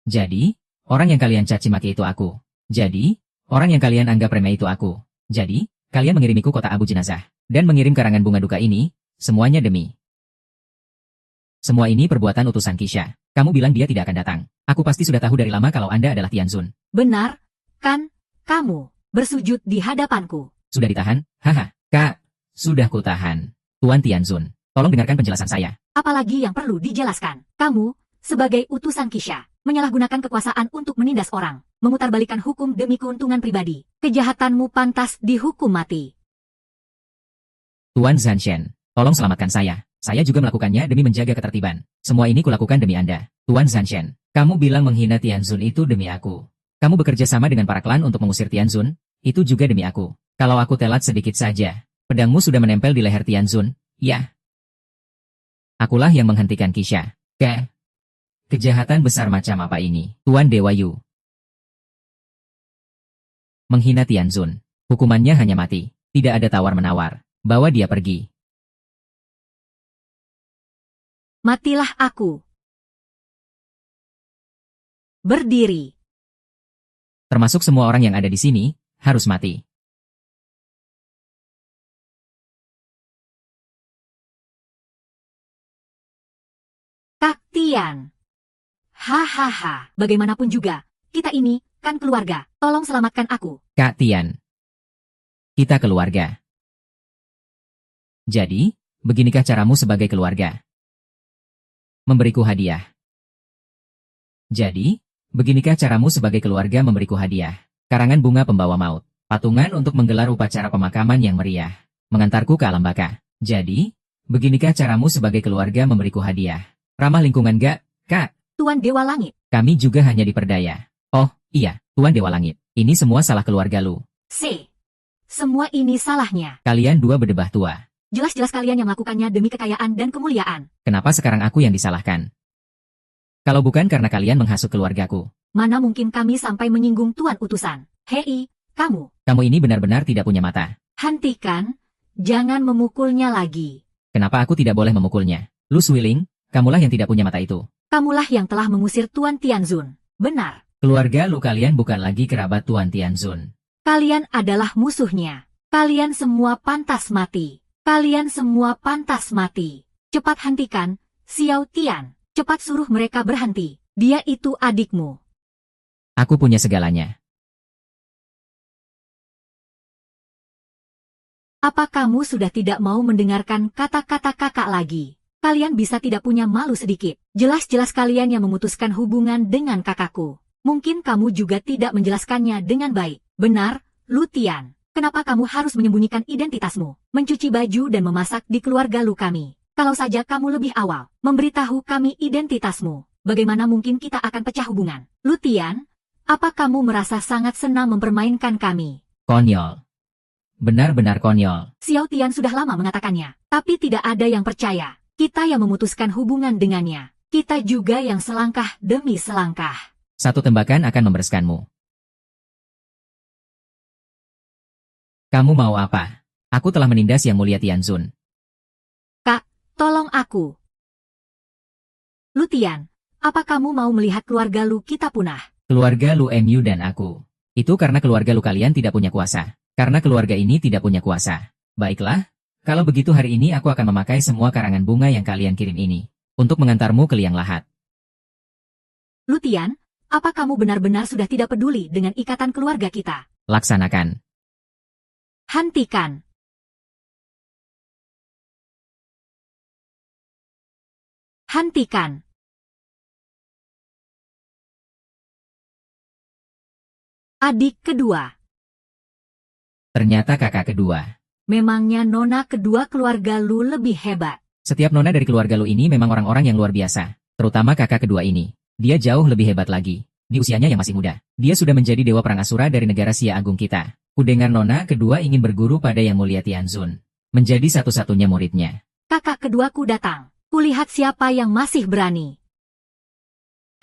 Jadi, orang yang kalian caci maki itu aku. Jadi, orang yang kalian anggap remeh itu aku. Jadi, kalian mengirimiku kotak abu jenazah. Dan mengirim karangan bunga duka ini, semuanya demi. Semua ini perbuatan utusan Kisha. Kamu bilang dia tidak akan datang. Aku pasti sudah tahu dari lama kalau Anda adalah Tianzun. Benar, kan? Kamu bersujud di hadapanku. Sudah ditahan? Haha, Kak. Sudah kutahan. Tuan Tianzun, tolong dengarkan penjelasan saya. Apalagi yang perlu dijelaskan? Kamu, sebagai utusan Kisha, menyalahgunakan kekuasaan untuk menindas orang, memutarbalikkan hukum demi keuntungan pribadi. Kejahatanmu pantas dihukum mati. Tuan Zanshen, tolong selamatkan saya. Saya juga melakukannya demi menjaga ketertiban. Semua ini kulakukan demi Anda. Tuan Zanshen, kamu bilang menghina Tianzun itu demi aku. Kamu bekerja sama dengan para klan untuk mengusir Tianzun, itu juga demi aku. Kalau aku telat sedikit saja, pedangmu sudah menempel di leher Tianzun, ya. Akulah yang menghentikan Kisha. Kejahatan besar macam apa ini? Tuan Dewa Yu. Menghina Tianzun. Hukumannya hanya mati. Tidak ada tawar-menawar. Bawa dia pergi. Matilah aku. Berdiri. Termasuk semua orang yang ada di sini, harus mati. Kak Tian. Hahaha, bagaimanapun juga, kita ini kan keluarga. Tolong selamatkan aku. Kak Tian. Kita keluarga. Jadi, beginikah caramu sebagai keluarga? Memberiku hadiah. Jadi, beginikah caramu sebagai keluarga memberiku hadiah? Karangan bunga pembawa maut. Patungan untuk menggelar upacara pemakaman yang meriah. Mengantarku ke alam baka. Jadi, beginikah caramu sebagai keluarga memberiku hadiah? Ramah lingkungan gak, Kak? Tuan Dewa Langit. Kami juga hanya diperdaya. Oh, iya, Tuan Dewa Langit. Ini semua salah keluarga lu. Semua ini salahnya. Kalian dua berdebah tua. Jelas-jelas kalian yang melakukannya demi kekayaan dan kemuliaan. Kenapa sekarang aku yang disalahkan? Kalau bukan karena kalian menghasut keluargaku. Mana mungkin kami sampai menyinggung Tuan Utusan. Hei, kamu. Kamu ini benar-benar tidak punya mata. Hentikan. Jangan memukulnya lagi. Kenapa aku tidak boleh memukulnya? Lu Swiling, kamulah yang tidak punya mata itu. Kamulah yang telah mengusir Tuan Tianzun. Benar. Keluarga lu kalian bukan lagi kerabat Tuan Tianzun. Kalian adalah musuhnya. Kalian semua pantas mati. Kalian semua pantas mati. Cepat hentikan, Xiao Tian. Cepat suruh mereka berhenti. Dia itu adikmu. Aku punya segalanya. Apa kamu sudah tidak mau mendengarkan kata-kata kakak lagi? Kalian bisa tidak punya malu sedikit. Jelas-jelas kalian yang memutuskan hubungan dengan kakakku. Mungkin kamu juga tidak menjelaskannya dengan baik. Benar, Lu Tian. Kenapa kamu harus menyembunyikan identitasmu, mencuci baju dan memasak di keluarga lu kami? Kalau saja kamu lebih awal memberitahu kami identitasmu, bagaimana mungkin kita akan pecah hubungan? Lu Tian, apa kamu merasa sangat senang mempermainkan kami? Konyol. Benar-benar konyol. Xiao Tian sudah lama mengatakannya, tapi tidak ada yang percaya. Kita yang memutuskan hubungan dengannya. Kita juga yang selangkah demi selangkah. Satu tembakan akan membereskanmu. Kamu mau apa? Aku telah menindas Yang Mulia Tianzun. Kak, tolong aku. Lu Tian, apa kamu mau melihat keluarga lu kita punah? Keluarga lu MU dan aku. Itu karena keluarga lu kalian tidak punya kuasa. Karena keluarga ini tidak punya kuasa. Baiklah, kalau begitu hari ini aku akan memakai semua karangan bunga yang kalian kirim ini. Untuk mengantarmu ke liang lahat. Lu Tian, apa kamu benar-benar sudah tidak peduli dengan ikatan keluarga kita? Laksanakan. Hentikan. Hentikan. Adik kedua. Ternyata kakak kedua. Memangnya nona kedua keluarga Lu lebih hebat. Setiap nona dari keluarga Lu ini memang orang-orang yang luar biasa. Terutama kakak kedua ini. Dia jauh lebih hebat lagi. Di usianya yang masih muda. Dia sudah menjadi dewa perang Asura dari negara Xia Agung kita. Kudengar nona kedua ingin berguru pada Yang Mulia Tianzun. Menjadi satu-satunya muridnya. Kakak keduaku datang. Kulihat siapa yang masih berani.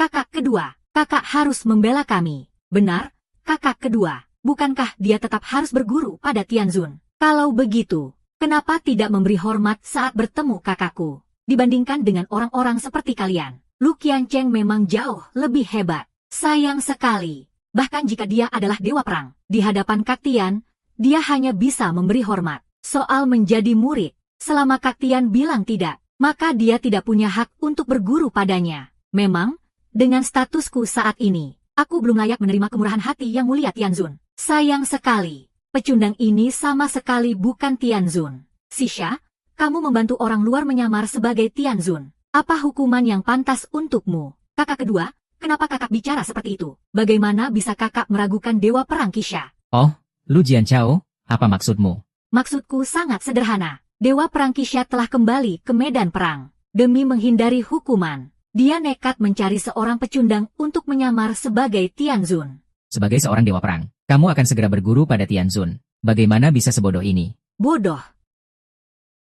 Kakak kedua, kakak harus membela kami. Benar, kakak kedua. Bukankah dia tetap harus berguru pada Tianzun? Kalau begitu, kenapa tidak memberi hormat saat bertemu kakakku? Dibandingkan dengan orang-orang seperti kalian, Lu Qiancheng memang jauh lebih hebat. Sayang sekali. Bahkan jika dia adalah dewa perang, di hadapan Kak Tian, dia hanya bisa memberi hormat. Soal menjadi murid, selama Kak Tian bilang tidak, maka dia tidak punya hak untuk berguru padanya. Memang, dengan statusku saat ini, aku belum layak menerima kemurahan hati Yang Mulia Tianzun. Sayang sekali, pecundang ini sama sekali bukan Tianzun. Xisha, kamu membantu orang luar menyamar sebagai Tianzun. Apa hukuman yang pantas untukmu? Kakak kedua, kenapa kakak bicara seperti itu? Bagaimana bisa kakak meragukan dewa perang Qixia? Oh, Lu Jianchao, apa maksudmu? Maksudku sangat sederhana. Dewa perang Qixia telah kembali ke medan perang. Demi menghindari hukuman, dia nekat mencari seorang pecundang untuk menyamar sebagai Tianzun. Sebagai seorang dewa perang, kamu akan segera berguru pada Tianzun. Bagaimana bisa sebodoh ini? Bodoh.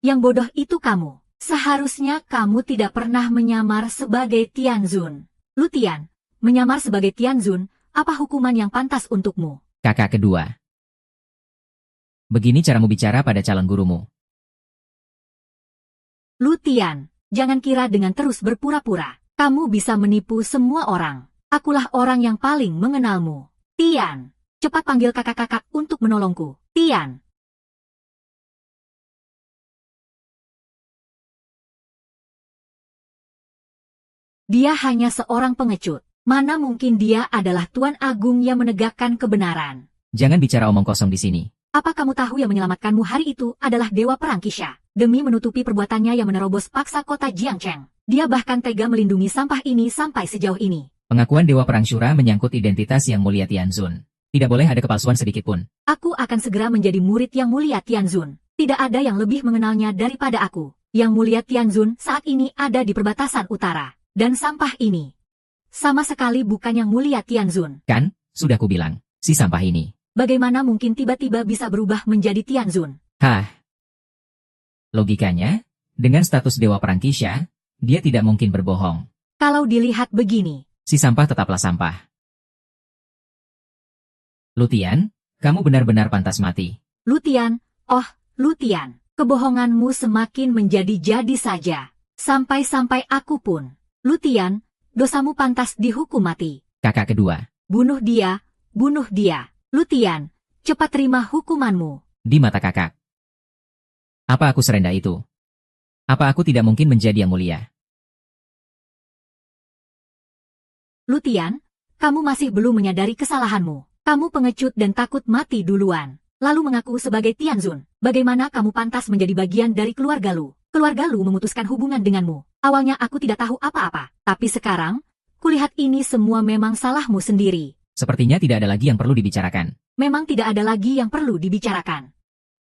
Yang bodoh itu kamu. Seharusnya kamu tidak pernah menyamar sebagai Tianzun. Lu Tian, menyamar sebagai Tianzun, apa hukuman yang pantas untukmu? Kakak kedua. Begini caramu bicara pada calon gurumu. Lu Tian, jangan kira dengan terus berpura-pura, kamu bisa menipu semua orang. Akulah orang yang paling mengenalmu. Tian, cepat panggil kakak-kakak untuk menolongku. Tian. Dia hanya seorang pengecut. Mana mungkin dia adalah Tuan Agung yang menegakkan kebenaran. Jangan bicara omong kosong di sini. Apa kamu tahu yang menyelamatkanmu hari itu adalah Dewa Perang Qixia? Demi menutupi perbuatannya yang menerobos paksa kota Jiangcheng. Dia bahkan tega melindungi sampah ini sampai sejauh ini. Pengakuan Dewa Perang Syura menyangkut identitas Yang Mulia Tianzun. Tidak boleh ada kepalsuan sedikitpun. Aku akan segera menjadi murid Yang Mulia Tianzun. Tidak ada yang lebih mengenalnya daripada aku. Yang Mulia Tianzun saat ini ada di perbatasan utara. Dan sampah ini sama sekali bukan Yang Mulia Tianzun. Kan, sudah kubilang, si sampah ini. Bagaimana mungkin tiba-tiba bisa berubah menjadi Tianzun? Hah? Logikanya, dengan status Dewa Perang Qixia, dia tidak mungkin berbohong. Kalau dilihat begini, Si sampah tetaplah sampah. Lu Tian, kamu benar-benar pantas mati. Lu Tian, oh, Lu Tian, kebohonganmu semakin menjadi-jadi saja. Sampai-sampai aku pun. Lu Tian, dosamu pantas dihukum mati. Kakak kedua. Bunuh dia, bunuh dia. Lu Tian, cepat terima hukumanmu. Di mata kakak. Apa aku serendah itu? Apa aku tidak mungkin menjadi yang mulia? Lu Tian, kamu masih belum menyadari kesalahanmu. Kamu pengecut dan takut mati duluan. Lalu mengaku sebagai Tianzun. Bagaimana kamu pantas menjadi bagian dari keluarga Lu? Keluarga Lu memutuskan hubungan denganmu. Awalnya aku tidak tahu apa-apa. Tapi sekarang, kulihat ini semua memang salahmu sendiri. Sepertinya tidak ada lagi yang perlu dibicarakan. Memang tidak ada lagi yang perlu dibicarakan.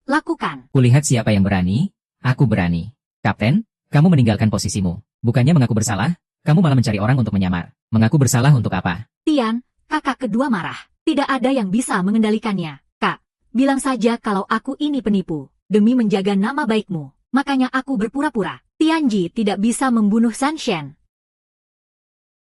Lakukan. Kulihat siapa yang berani, aku berani. Kapten, kamu meninggalkan posisimu. Bukannya mengaku bersalah, kamu malah mencari orang untuk menyamar. Mengaku bersalah untuk apa? Tian, kakak kedua marah. Tidak ada yang bisa mengendalikannya. Kak, bilang saja kalau aku ini penipu. Demi menjaga nama baikmu, makanya aku berpura-pura. Tianji tidak bisa membunuh Zanshen.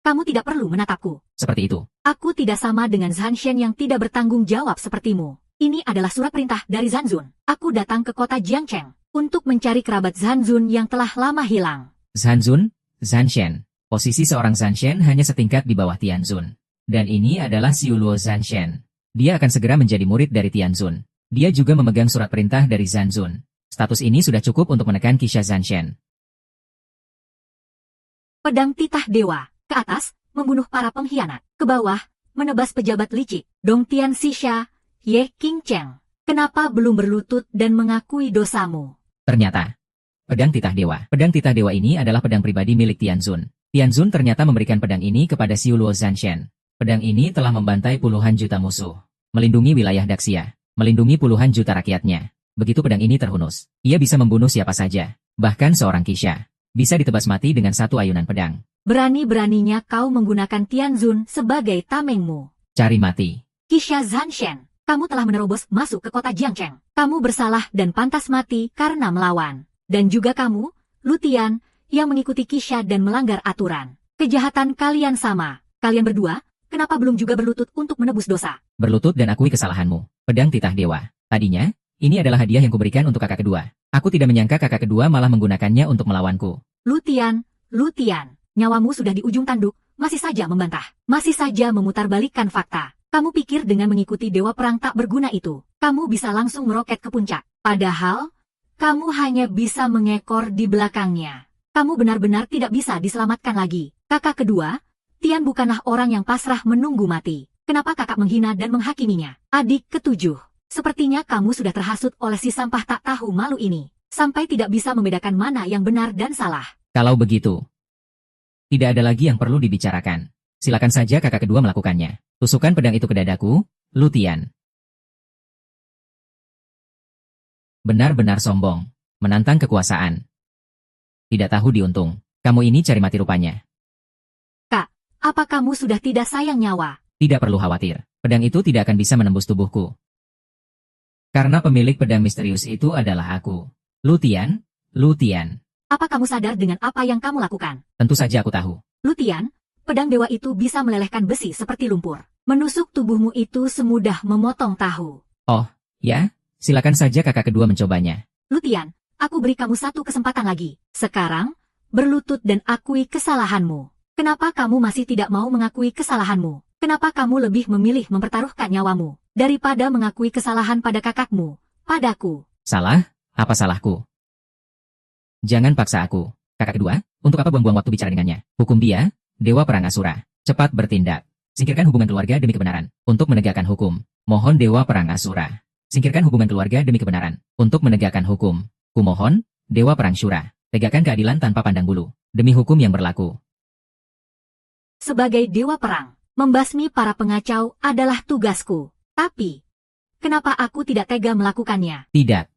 Kamu tidak perlu menatapku. Seperti itu. Aku tidak sama dengan Zanshen yang tidak bertanggung jawab sepertimu. Ini adalah surat perintah dari Zanzun. Aku datang ke kota Jiangcheng untuk mencari kerabat Zanzun yang telah lama hilang. Zanzun, Zanshen. Posisi seorang Zanshen hanya setingkat di bawah Tianzun. Dan ini adalah Xiuluo Zanshen. Dia akan segera menjadi murid dari Tianzun. Dia juga memegang surat perintah dari Zanzun. Status ini sudah cukup untuk menekan Qixia Zanshen. Pedang titah dewa, ke atas, membunuh para pengkhianat. Ke bawah, menebas pejabat licik. Dongtian Xisha, Ye Qingcheng. Kenapa belum berlutut dan mengakui dosamu? Ternyata, Pedang Titah Dewa. Pedang Titah Dewa ini adalah pedang pribadi milik Tianzun. Tianzun ternyata memberikan pedang ini kepada Xiu Luo Zanshen. Pedang ini telah membantai puluhan juta musuh, melindungi wilayah Daxia, melindungi puluhan juta rakyatnya. Begitu pedang ini terhunus, ia bisa membunuh siapa saja, bahkan seorang Qixia. Bisa ditebas mati dengan satu ayunan pedang. Berani-beraninya kau menggunakan Tianzun sebagai tamengmu. Cari mati. Qixia Zanshen, kamu telah menerobos masuk ke kota Jiangcheng. Kamu bersalah dan pantas mati karena melawan. Dan juga kamu, Lutian, yang mengikuti Qixia dan melanggar aturan. Kejahatan kalian sama. Kalian berdua, kenapa belum juga berlutut untuk menebus dosa? Berlutut dan akui kesalahanmu. Pedang Titah Dewa. Tadinya, ini adalah hadiah yang kuberikan untuk kakak kedua. Aku tidak menyangka kakak kedua malah menggunakannya untuk melawanku. Lutian, nyawamu sudah di ujung tanduk, masih saja membantah. Masih saja memutarbalikkan fakta. Kamu pikir dengan mengikuti dewa perang tak berguna itu, kamu bisa langsung meroket ke puncak. Padahal, kamu hanya bisa mengekor di belakangnya. Kamu benar-benar tidak bisa diselamatkan lagi. Kakak kedua, Tian bukanlah orang yang pasrah menunggu mati. Kenapa kakak menghina dan menghakiminya? Adik ketujuh, sepertinya kamu sudah terhasut oleh si sampah tak tahu malu ini. Sampai tidak bisa membedakan mana yang benar dan salah. Kalau begitu, tidak ada lagi yang perlu dibicarakan. Silakan saja kakak kedua melakukannya. Tusukkan pedang itu ke dadaku, Lutian. Benar-benar sombong, menantang kekuasaan. Tidak tahu diuntung, kamu ini cari mati rupanya. Kak, apa kamu sudah tidak sayang nyawa? Tidak perlu khawatir, pedang itu tidak akan bisa menembus tubuhku. Karena pemilik pedang misterius itu adalah aku. Lutian. Apa kamu sadar dengan apa yang kamu lakukan? Tentu saja aku tahu. Lutian, pedang dewa itu bisa melelehkan besi seperti lumpur. Menusuk tubuhmu itu semudah memotong tahu. Oh, ya? Silakan saja kakak kedua mencobanya. Lutian, aku beri kamu satu kesempatan lagi. Sekarang, berlutut dan akui kesalahanmu. Kenapa kamu masih tidak mau mengakui kesalahanmu? Kenapa kamu lebih memilih mempertaruhkan nyawamu daripada mengakui kesalahan pada kakakmu, padaku? Salah? Apa salahku? Jangan paksa aku. Kakak kedua, untuk apa buang-buang waktu bicara dengannya? Hukum dia, Dewa Perang Asura. Cepat bertindak. Singkirkan hubungan keluarga demi kebenaran. Untuk menegakkan hukum. Mohon Dewa Perang Asura. Singkirkan hubungan keluarga demi kebenaran. Untuk menegakkan hukum. Kumohon, Dewa Perang Syura. Tegakkan keadilan tanpa pandang bulu. Demi hukum yang berlaku. Sebagai Dewa Perang, membasmi para pengacau adalah tugasku. Tapi, kenapa aku tidak tega melakukannya? Tidak.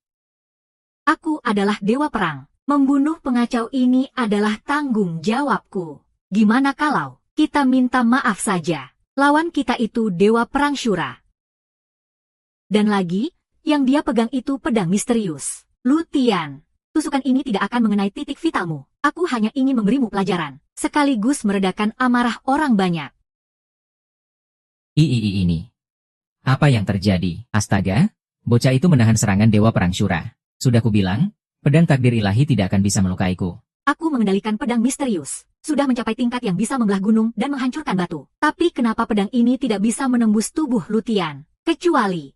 Aku adalah Dewa Perang. Membunuh pengacau ini adalah tanggung jawabku. Gimana kalau kita minta maaf saja? Lawan kita itu Dewa Perang Syura. Dan lagi, yang dia pegang itu pedang misterius. Lutian, tusukan ini tidak akan mengenai titik vitalmu. Aku hanya ingin memberimu pelajaran, sekaligus meredakan amarah orang banyak. Ini. Apa yang terjadi? Astaga, bocah itu menahan serangan Dewa Perang Syura. Sudah kubilang, pedang takdir ilahi tidak akan bisa melukaiku. Aku mengendalikan pedang misterius. Sudah mencapai tingkat yang bisa membelah gunung dan menghancurkan batu. Tapi kenapa pedang ini tidak bisa menembus tubuh Lutian? Kecuali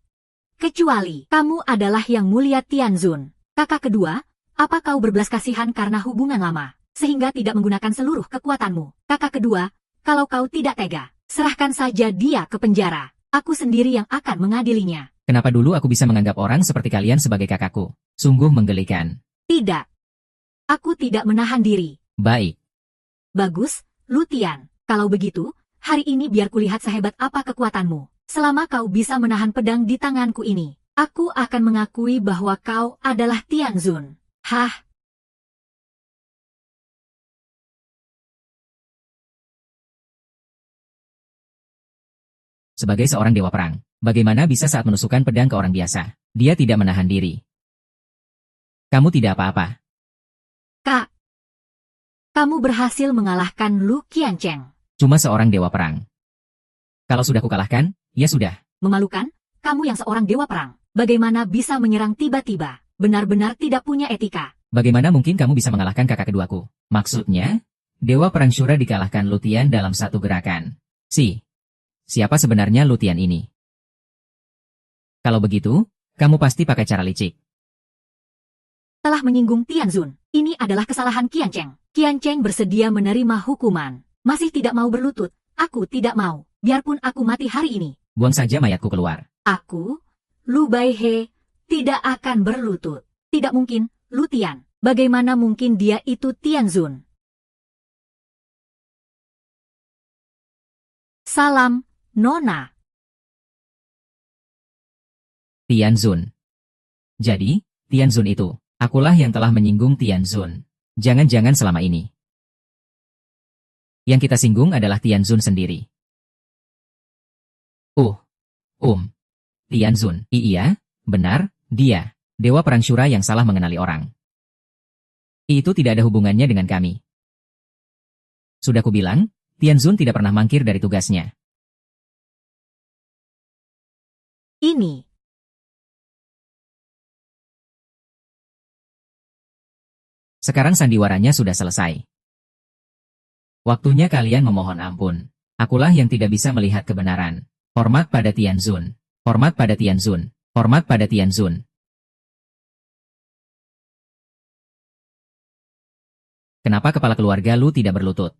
kamu adalah yang mulia Tianzun. Kakak kedua, apa kau berbelas kasihan karena hubungan lama, sehingga tidak menggunakan seluruh kekuatanmu? Kakak kedua, kalau kau tidak tega, serahkan saja dia ke penjara. Aku sendiri yang akan mengadilinya. Kenapa dulu aku bisa menganggap orang seperti kalian sebagai kakakku? Sungguh menggelikan. Tidak. Aku tidak menahan diri. Baik. Bagus, Lutian. Kalau begitu, hari ini biar kulihat sehebat apa kekuatanmu. Selama kau bisa menahan pedang di tanganku ini, aku akan mengakui bahwa kau adalah Tianzun. Hah? Sebagai seorang dewa perang, bagaimana bisa saat menusukkan pedang ke orang biasa? Dia tidak menahan diri. Kamu tidak apa-apa. Kak, kamu berhasil mengalahkan Lu Qiancheng. Cuma seorang dewa perang. Kalau sudah kukalahkan, ya sudah. Memalukan, kamu yang seorang dewa perang. Bagaimana bisa menyerang tiba-tiba? Benar-benar tidak punya etika. Bagaimana mungkin kamu bisa mengalahkan kakak keduaku? Maksudnya, Dewa Perang Syura dikalahkan Lutian dalam satu gerakan. Siapa sebenarnya Lutian ini? Kalau begitu, kamu pasti pakai cara licik. Telah menyinggung Tianzun. Ini adalah kesalahan Qiancheng. Qiancheng bersedia menerima hukuman. Masih tidak mau berlutut. Aku tidak mau. Biarpun aku mati hari ini. Buang saja mayatku keluar. Aku, Lu Baihe, tidak akan berlutut. Tidak mungkin, Lutian. Bagaimana mungkin dia itu Tianzun? Salam, Nona. Tianzun. Jadi, Tianzun itu, akulah yang telah menyinggung Tianzun. Jangan-jangan selama ini. Yang kita singgung adalah Tianzun sendiri. Tianzun. Iya, benar, dia. Dewa perang Shura yang salah mengenali orang. Itu tidak ada hubungannya dengan kami. Sudah kubilang, Tianzun tidak pernah mangkir dari tugasnya. Ini. Sekarang sandiwaranya sudah selesai. Waktunya kalian memohon ampun. Akulah yang tidak bisa melihat kebenaran. Hormat pada Tianzun. Hormat pada Tianzun. Hormat pada Tianzun. Kenapa kepala keluarga lu tidak berlutut?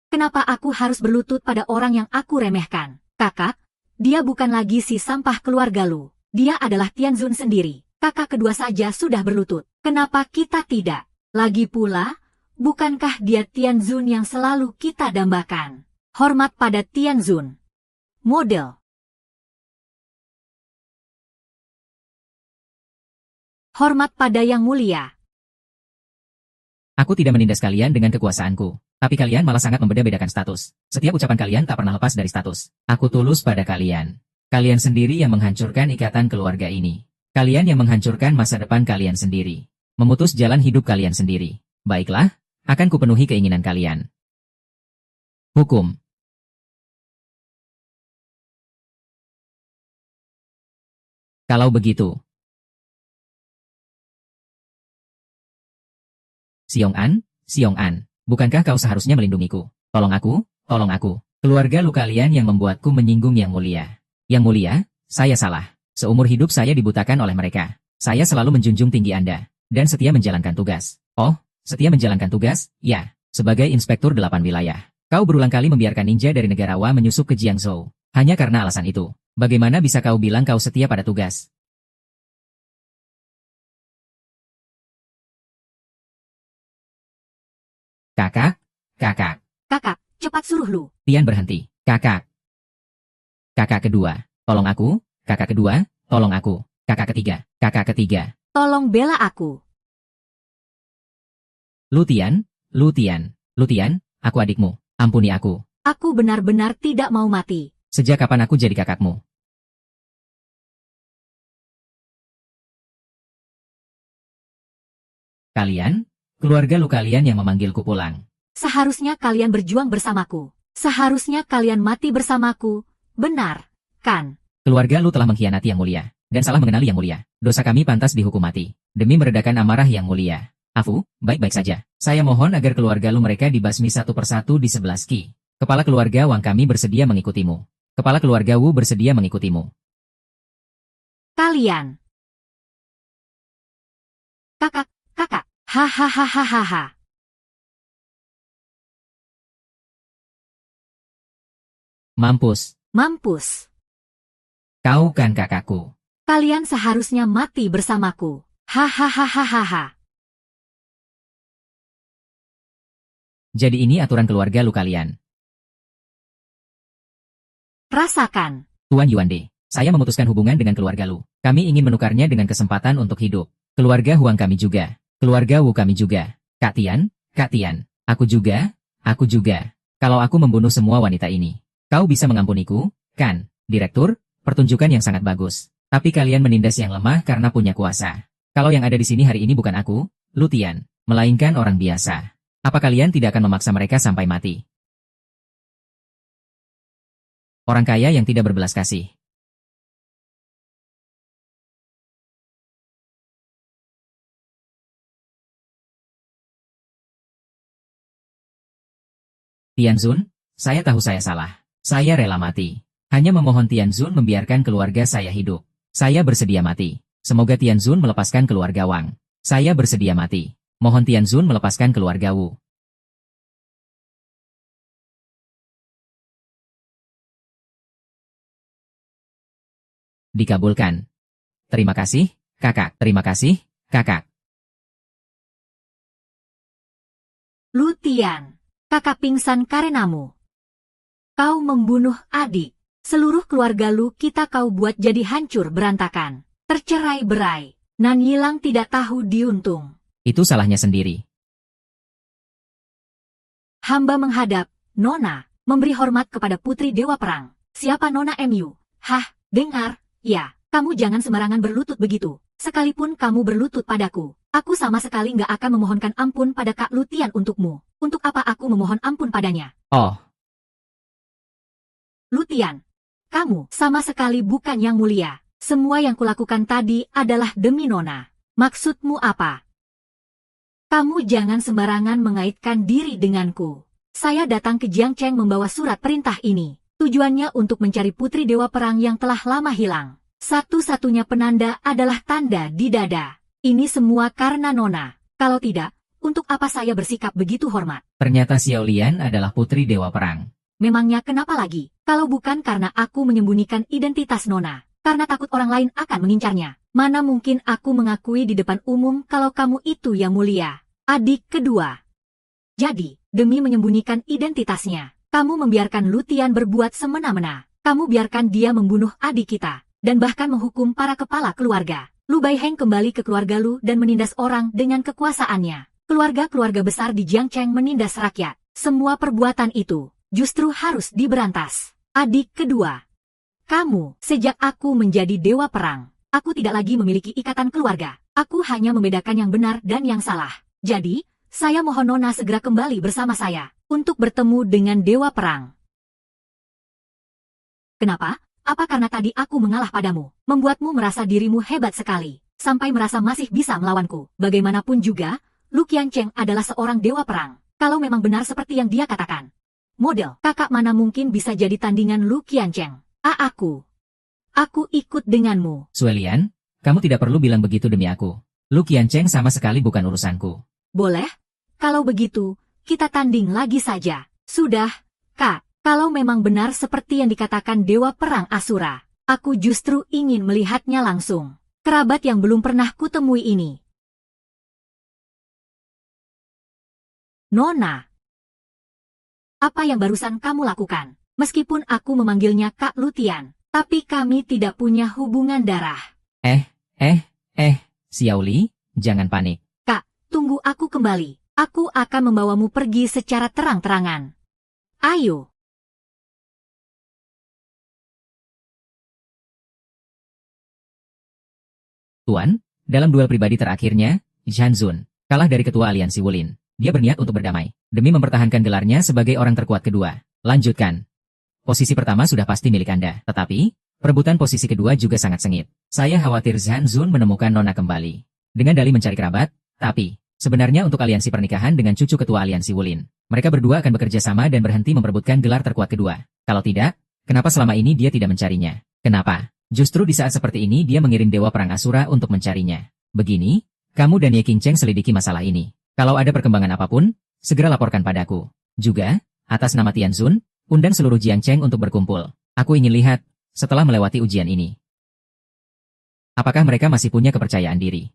Kenapa aku harus berlutut pada orang yang aku remehkan? Kakak, dia bukan lagi si sampah keluarga lu. Dia adalah Tianzun sendiri. Kakak kedua saja sudah berlutut. Kenapa kita tidak? Lagi pula, bukankah dia Tianzun yang selalu kita dambakan? Hormat pada Tianzun. Model. Hormat pada Yang Mulia. Aku tidak menindas kalian dengan kekuasaanku, tapi kalian malah sangat membeda-bedakan status. Setiap ucapan kalian tak pernah lepas dari status. Aku tulus pada kalian. Kalian sendiri yang menghancurkan ikatan keluarga ini. Kalian yang menghancurkan masa depan kalian sendiri. Memutus jalan hidup kalian sendiri. Baiklah, akan kupenuhi keinginan kalian. Hukum. Kalau begitu. Xiong-an, bukankah kau seharusnya melindungiku? Tolong aku. Keluarga lu kalian yang membuatku menyinggung Yang Mulia. Yang Mulia, saya salah. Seumur hidup saya dibutakan oleh mereka. Saya selalu menjunjung tinggi Anda, dan setia menjalankan tugas. Oh, setia menjalankan tugas? Ya, sebagai Inspektur 8 wilayah. Kau berulang kali membiarkan ninja dari negarawa menyusup ke Jiangzhou. Hanya karena alasan itu. Bagaimana bisa kau bilang kau setia pada tugas? Kakak. Kakak, cepat suruh lu. Tian berhenti. Kakak kedua, tolong aku. Kakak kedua, tolong aku. Kakak ketiga. Tolong bela aku. Lutian, aku adikmu. Ampuni aku. Aku benar-benar tidak mau mati. Sejak kapan aku jadi kakakmu? Kalian? Keluarga lu kalian yang memanggilku pulang. Seharusnya kalian berjuang bersamaku. Seharusnya kalian mati bersamaku. Benar, kan? Keluarga lu telah mengkhianati Yang Mulia, dan salah mengenali Yang Mulia. Dosa kami pantas dihukum mati, demi meredakan amarah Yang Mulia. Afu, baik-baik saja. Saya mohon agar keluarga lu mereka dibasmi satu persatu di 11 ki. Kepala keluarga Wang kami bersedia mengikutimu. Kepala keluarga Wu bersedia mengikutimu. Kalian. Kakak. Hahaha. Mampus. Kau kan kakakku. Kalian seharusnya mati bersamaku. Hahaha. Jadi ini aturan keluarga lu kalian. Rasakan. Tuan Yuande, saya memutuskan hubungan dengan keluarga lu. Kami ingin menukarnya dengan kesempatan untuk hidup. Keluarga Huang kami juga. Keluarga Wu kami juga. Kak Tian. Aku juga. Kalau aku membunuh semua wanita ini, kau bisa mengampuniku, kan? Direktur, pertunjukan yang sangat bagus. Tapi kalian menindas yang lemah karena punya kuasa. Kalau yang ada di sini hari ini bukan aku, Lu Tian, melainkan orang biasa. Apa kalian tidak akan memaksa mereka sampai mati? Orang kaya yang tidak berbelas kasih. Tianzun, saya tahu saya salah. Saya rela mati. Hanya memohon Tianzun membiarkan keluarga saya hidup. Saya bersedia mati. Semoga Tianzun melepaskan keluarga Wang. Saya bersedia mati. Mohon Tianzun melepaskan keluarga Wu. Dikabulkan. Terima kasih, kakak. Lu Tian, kakak pingsan karenamu. Kau membunuh adik. Seluruh keluarga Lu kita kau buat jadi hancur berantakan. Tercerai-berai. Nan Yilang tidak tahu diuntung. Itu salahnya sendiri. Hamba menghadap, Nona, memberi hormat kepada Putri Dewa Perang. Siapa Nona MU? Hah, dengar, ya, kamu jangan sembarangan berlutut begitu. Sekalipun kamu berlutut padaku, aku sama sekali nggak akan memohonkan ampun pada Kak Lu Tian untukmu. Untuk apa aku memohon ampun padanya? Oh, Lu Tian, kamu sama sekali bukan yang mulia. Semua yang kulakukan tadi adalah demi Nona. Maksudmu apa? Kamu jangan sembarangan mengaitkan diri denganku. Saya datang ke Jiangcheng membawa surat perintah ini. Tujuannya untuk mencari Putri Dewa Perang yang telah lama hilang. Satu-satunya penanda adalah tanda di dada. Ini semua karena Nona. Kalau tidak, untuk apa saya bersikap begitu hormat? ternyata Xiao Lian adalah Putri Dewa Perang. Memangnya kenapa lagi? Kalau bukan karena aku menyembunyikan identitas Nona. Karena takut orang lain akan mengincarnya. Mana mungkin aku mengakui di depan umum kalau kamu itu yang mulia. Adik kedua. Jadi, demi menyembunyikan identitasnya, kamu membiarkan Lu Tian berbuat semena-mena. Kamu biarkan dia membunuh adik kita, dan bahkan menghukum para kepala keluarga. Lu Baiheng kembali ke keluarga Lu dan menindas orang dengan kekuasaannya. Keluarga-keluarga besar di Jiangcheng menindas rakyat. Semua perbuatan itu justru harus diberantas. Adik kedua. Kamu, sejak aku menjadi Dewa Perang, aku tidak lagi memiliki ikatan keluarga. Aku hanya membedakan yang benar dan yang salah. Jadi, saya mohon Nona segera kembali bersama saya, untuk bertemu dengan Dewa Perang. Kenapa? Apa karena tadi aku mengalah padamu, membuatmu merasa dirimu hebat sekali, sampai merasa masih bisa melawanku? Bagaimanapun juga, Lu Qiancheng adalah seorang Dewa Perang, kalau memang benar seperti yang dia katakan. Model, kakak mana mungkin bisa jadi tandingan Lu Qiancheng? Aku ikut denganmu. Sue Lian, kamu tidak perlu bilang begitu demi aku. Lu Qiancheng sama sekali bukan urusanku. Boleh? Kalau begitu, kita tanding lagi saja. Sudah, Kak. Kalau memang benar seperti yang dikatakan Dewa Perang Asura, aku justru ingin melihatnya langsung. Kerabat yang belum pernah kutemui ini. Nona. Apa yang barusan kamu lakukan? Meskipun aku memanggilnya Kak Lu Tian, tapi kami tidak punya hubungan darah. Xiao Li, jangan panik. Kak, tunggu aku kembali. Aku akan membawamu pergi secara terang-terangan. Ayo. Tuan, dalam duel pribadi terakhirnya, Zhan Zun kalah dari ketua aliansi Wulin. Dia berniat untuk berdamai, demi mempertahankan gelarnya sebagai orang terkuat kedua. Lanjutkan. Posisi pertama sudah pasti milik Anda, tetapi, perebutan posisi kedua juga sangat sengit. Saya khawatir Zhan Zun menemukan Nona kembali. Dengan dalih mencari kerabat, tapi, sebenarnya untuk aliansi pernikahan dengan cucu ketua aliansi Wulin. Mereka berdua akan bekerja sama dan berhenti memperebutkan gelar terkuat kedua. Kalau tidak, kenapa selama ini dia tidak mencarinya? Kenapa? Justru di saat seperti ini dia mengirim Dewa Perang Asura untuk mencarinya. Begini, kamu dan Ye Qingcheng selidiki masalah ini. Kalau ada perkembangan apapun, segera laporkan padaku. Juga, atas nama Tianzun, undang seluruh Jiangcheng untuk berkumpul. Aku ingin lihat, setelah melewati ujian ini, apakah mereka masih punya kepercayaan diri.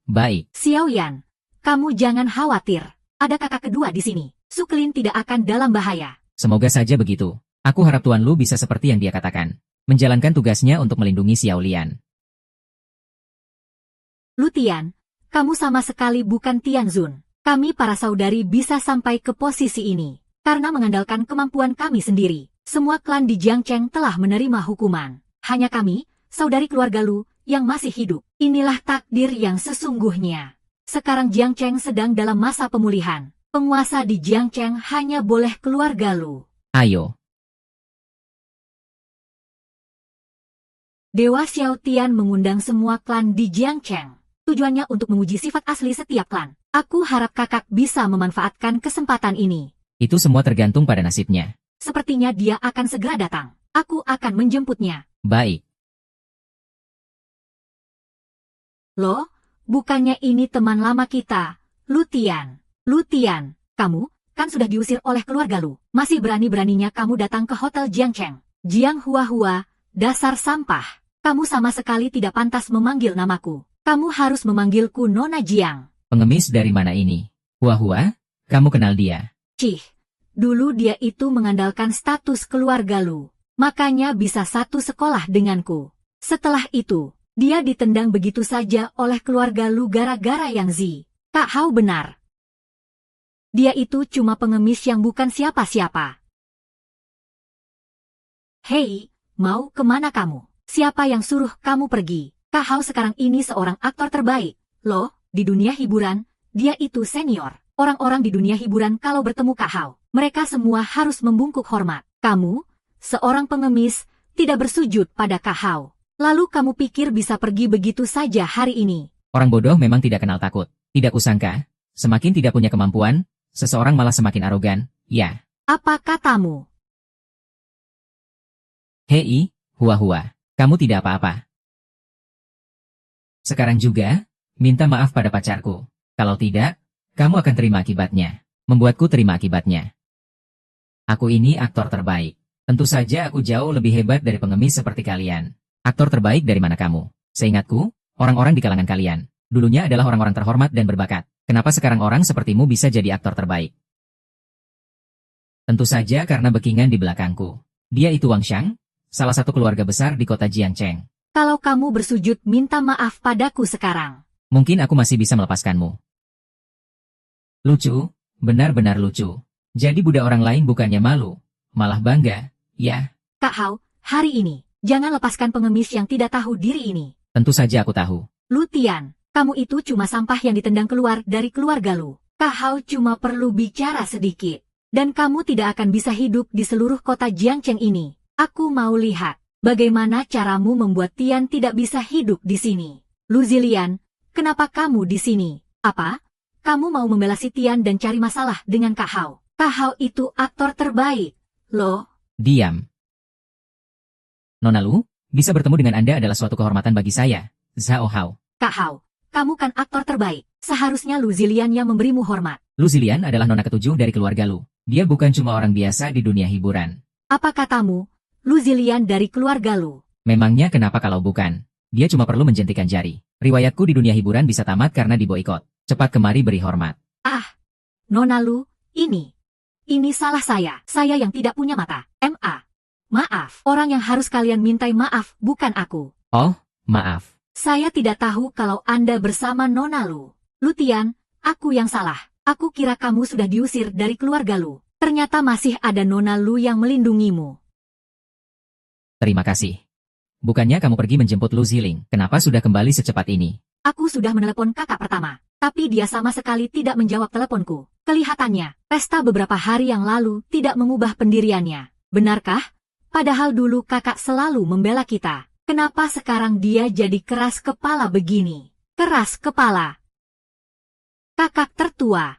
Baik. Xiao Yan, kamu jangan khawatir. Ada kakak kedua di sini. Suklin tidak akan dalam bahaya. Semoga saja begitu. Aku harap Tuan Lu bisa seperti yang dia katakan. Menjalankan tugasnya untuk melindungi Xiao Lian. Lu Tian, kamu sama sekali bukan Tianzun. Kami para saudari bisa sampai ke posisi ini karena mengandalkan kemampuan kami sendiri. Semua klan di Jiangcheng telah menerima hukuman. Hanya kami, saudari keluarga Lu, yang masih hidup. Inilah takdir yang sesungguhnya. Sekarang Jiangcheng sedang dalam masa pemulihan. Penguasa di Jiangcheng hanya boleh keluarga Lu. Ayo. Dewa Xiao Tian mengundang semua klan di Jiangcheng. Tujuannya untuk menguji sifat asli setiap klan. Aku harap kakak bisa memanfaatkan kesempatan ini. Itu semua tergantung pada nasibnya. Sepertinya dia akan segera datang. Aku akan menjemputnya. Baik. Loh, bukannya ini teman lama kita, Lu Tian. Lu Tian, kamu kan sudah diusir oleh keluarga Lu. Masih berani-beraninya kamu datang ke Hotel Jiangcheng. Jiang Hua, dasar sampah. Kamu sama sekali tidak pantas memanggil namaku. Kamu harus memanggilku Nona Jiang. Pengemis dari mana ini? Hua, Kamu kenal dia? Cih, dulu dia itu mengandalkan status keluarga Lu. Makanya bisa satu sekolah denganku. Setelah itu, dia ditendang begitu saja oleh keluarga Lu gara-gara Yang Zi. Kak Hao benar. Dia itu cuma pengemis yang bukan siapa-siapa. Hei, mau kemana kamu? Siapa yang suruh kamu pergi? Kak Hao sekarang ini seorang aktor terbaik. Loh, di dunia hiburan, dia itu senior. Orang-orang di dunia hiburan kalau bertemu Kak Hao, mereka semua harus membungkuk hormat. Kamu, seorang pengemis, tidak bersujud pada Kak Hao. Lalu kamu pikir bisa pergi begitu saja hari ini? Orang bodoh memang tidak kenal takut. Tidak kusangka, semakin tidak punya kemampuan, seseorang malah semakin arogan, ya. Apa katamu? Hei, hua-hua, kamu tidak apa-apa. Sekarang juga, minta maaf pada pacarku. Kalau tidak, kamu akan terima akibatnya. Membuatku terima akibatnya. Aku ini aktor terbaik. Tentu saja aku jauh lebih hebat dari pengemis seperti kalian. Aktor terbaik dari mana kamu? Seingatku, orang-orang di kalangan kalian, dulunya adalah orang-orang terhormat dan berbakat. Kenapa sekarang orang sepertimu bisa jadi aktor terbaik? Tentu saja karena backingan di belakangku. Dia itu Wang Xiang, salah satu keluarga besar di kota Jiangcheng. Kalau kamu bersujud minta maaf padaku sekarang. Mungkin aku masih bisa melepaskanmu. Lucu, benar-benar lucu. Jadi budak orang lain bukannya malu, malah bangga, ya. Kak Hao, hari ini, jangan lepaskan pengemis yang tidak tahu diri ini. Tentu saja aku tahu. Lu Tian, kamu itu cuma sampah yang ditendang keluar dari keluarga Lu. Kak Hao cuma perlu bicara sedikit. Dan kamu tidak akan bisa hidup di seluruh kota Jiangcheng ini. Aku mau lihat, bagaimana caramu membuat Tian tidak bisa hidup di sini. Lu Zilian, kenapa kamu di sini? Apa? Kamu mau membela si Tian dan cari masalah dengan Kak Hao? Kak Hao itu aktor terbaik. Loh? Diam. Nona Lu, bisa bertemu dengan Anda adalah suatu kehormatan bagi saya, Zhao Hao. Kak Hao, kamu kan aktor terbaik. Seharusnya Lu Zilian yang memberimu hormat. Lu Zilian adalah nona ketujuh dari keluarga Lu. Dia bukan cuma orang biasa di dunia hiburan. Apa katamu? Lu Zilian dari keluarga Lu. Memangnya kenapa kalau bukan? Dia cuma perlu menjentikan jari. Riwayatku di dunia hiburan bisa tamat karena diboikot. Cepat kemari beri hormat. Ah, Nona Lu, ini salah saya. Saya yang tidak punya mata. Maaf, orang yang harus kalian mintai maaf bukan aku. Oh, maaf. Saya tidak tahu kalau Anda bersama Nona Lu. Lu Tian, aku yang salah. Aku kira kamu sudah diusir dari keluarga Lu. Ternyata masih ada Nona Lu yang melindungimu. Terima kasih. Bukannya kamu pergi menjemput Lu Ziling, kenapa sudah kembali secepat ini? Aku sudah menelepon kakak pertama, tapi dia sama sekali tidak menjawab teleponku. Kelihatannya, pesta beberapa hari yang lalu tidak mengubah pendiriannya. Benarkah? Padahal dulu kakak selalu membela kita. Kenapa sekarang dia jadi keras kepala begini? Keras kepala. Kakak tertua.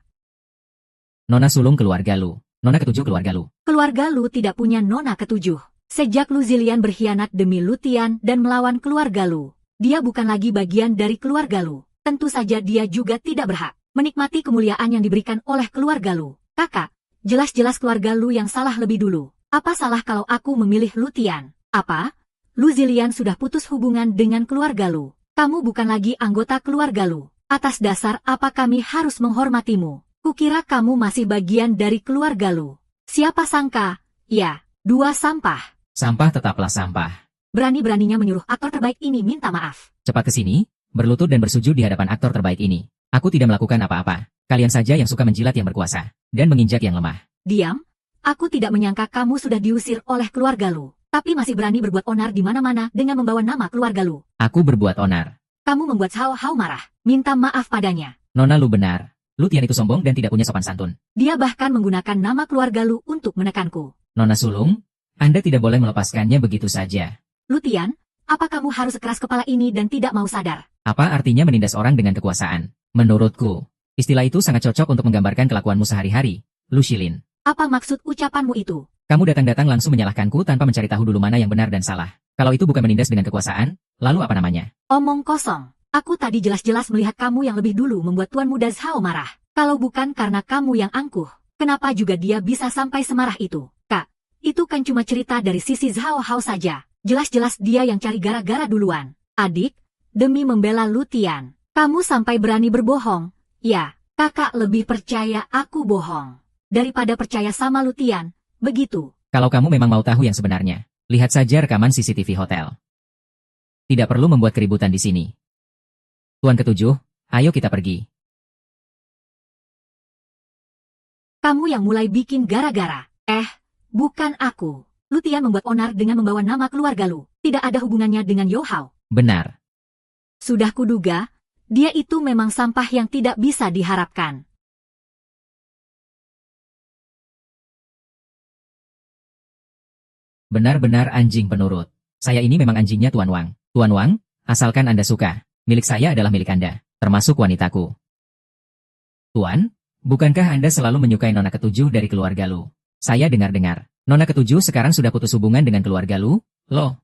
Nona sulung keluarga Lu. Nona ketujuh keluarga Lu. Keluarga Lu tidak punya nona ketujuh. Sejak Lu Zilian berkhianat demi Lu Tian dan melawan keluarga Lu, dia bukan lagi bagian dari keluarga Lu. Tentu saja dia juga tidak berhak menikmati kemuliaan yang diberikan oleh keluarga Lu. Kakak, jelas-jelas keluarga Lu yang salah lebih dulu. Apa salah kalau aku memilih Lu Tian? Apa? Lu Zilian sudah putus hubungan dengan keluarga Lu. Kamu bukan lagi anggota keluarga Lu. Atas dasar apa kami harus menghormatimu? Kukira kamu masih bagian dari keluarga Lu. Siapa sangka? Ya, dua sampah. Sampah tetaplah sampah. Berani-beraninya menyuruh aktor terbaik ini minta maaf. Cepat ke sini, berlutut dan bersujud di hadapan aktor terbaik ini. Aku tidak melakukan apa-apa. Kalian saja yang suka menjilat yang berkuasa dan menginjak yang lemah. Diam. Aku tidak menyangka kamu sudah diusir oleh keluarga Lu, tapi masih berani berbuat onar di mana-mana dengan membawa nama keluarga Lu. Aku berbuat onar. Kamu membuat Zhao Hao marah. Minta maaf padanya. Nona Lu benar. Lu Tian itu sombong dan tidak punya sopan santun. Dia bahkan menggunakan nama keluarga Lu untuk menekanku. Nona sulung, Anda tidak boleh melepaskannya begitu saja. Lu Tian, apa kamu harus keras kepala ini dan tidak mau sadar? Apa artinya menindas orang dengan kekuasaan? Menurutku, istilah itu sangat cocok untuk menggambarkan kelakuanmu sehari-hari, Lu Shilin. Apa maksud ucapanmu itu? Kamu datang-datang langsung menyalahkanku tanpa mencari tahu dulu mana yang benar dan salah. Kalau itu bukan menindas dengan kekuasaan, lalu apa namanya? Omong kosong. Aku tadi jelas-jelas melihat kamu yang lebih dulu membuat Tuan Muda Zhao marah. Kalau bukan karena kamu yang angkuh, kenapa juga dia bisa sampai semarah itu? Kak, itu kan cuma cerita dari sisi Zhao Hao saja. Jelas-jelas dia yang cari gara-gara duluan. Adik, demi membela Lu Tian, kamu sampai berani berbohong. Ya, Kakak lebih percaya aku bohong daripada percaya sama Lutian, begitu. Kalau kamu memang mau tahu yang sebenarnya, lihat saja rekaman CCTV hotel. Tidak perlu membuat keributan di sini. Tuan ketujuh, ayo kita pergi. Kamu yang mulai bikin gara-gara. Bukan aku. Lutian membuat onar dengan membawa nama keluarga Lu. Tidak ada hubungannya dengan Yo Hao. Benar. Sudah kuduga, dia itu memang sampah yang tidak bisa diharapkan. Benar-benar anjing penurut. Saya ini memang anjingnya Tuan Wang. Tuan Wang, asalkan Anda suka, milik saya adalah milik Anda, termasuk wanitaku. Tuan, bukankah Anda selalu menyukai nona ketujuh dari keluarga Lu? Saya dengar-dengar, nona ketujuh sekarang sudah putus hubungan dengan keluarga Lu, loh.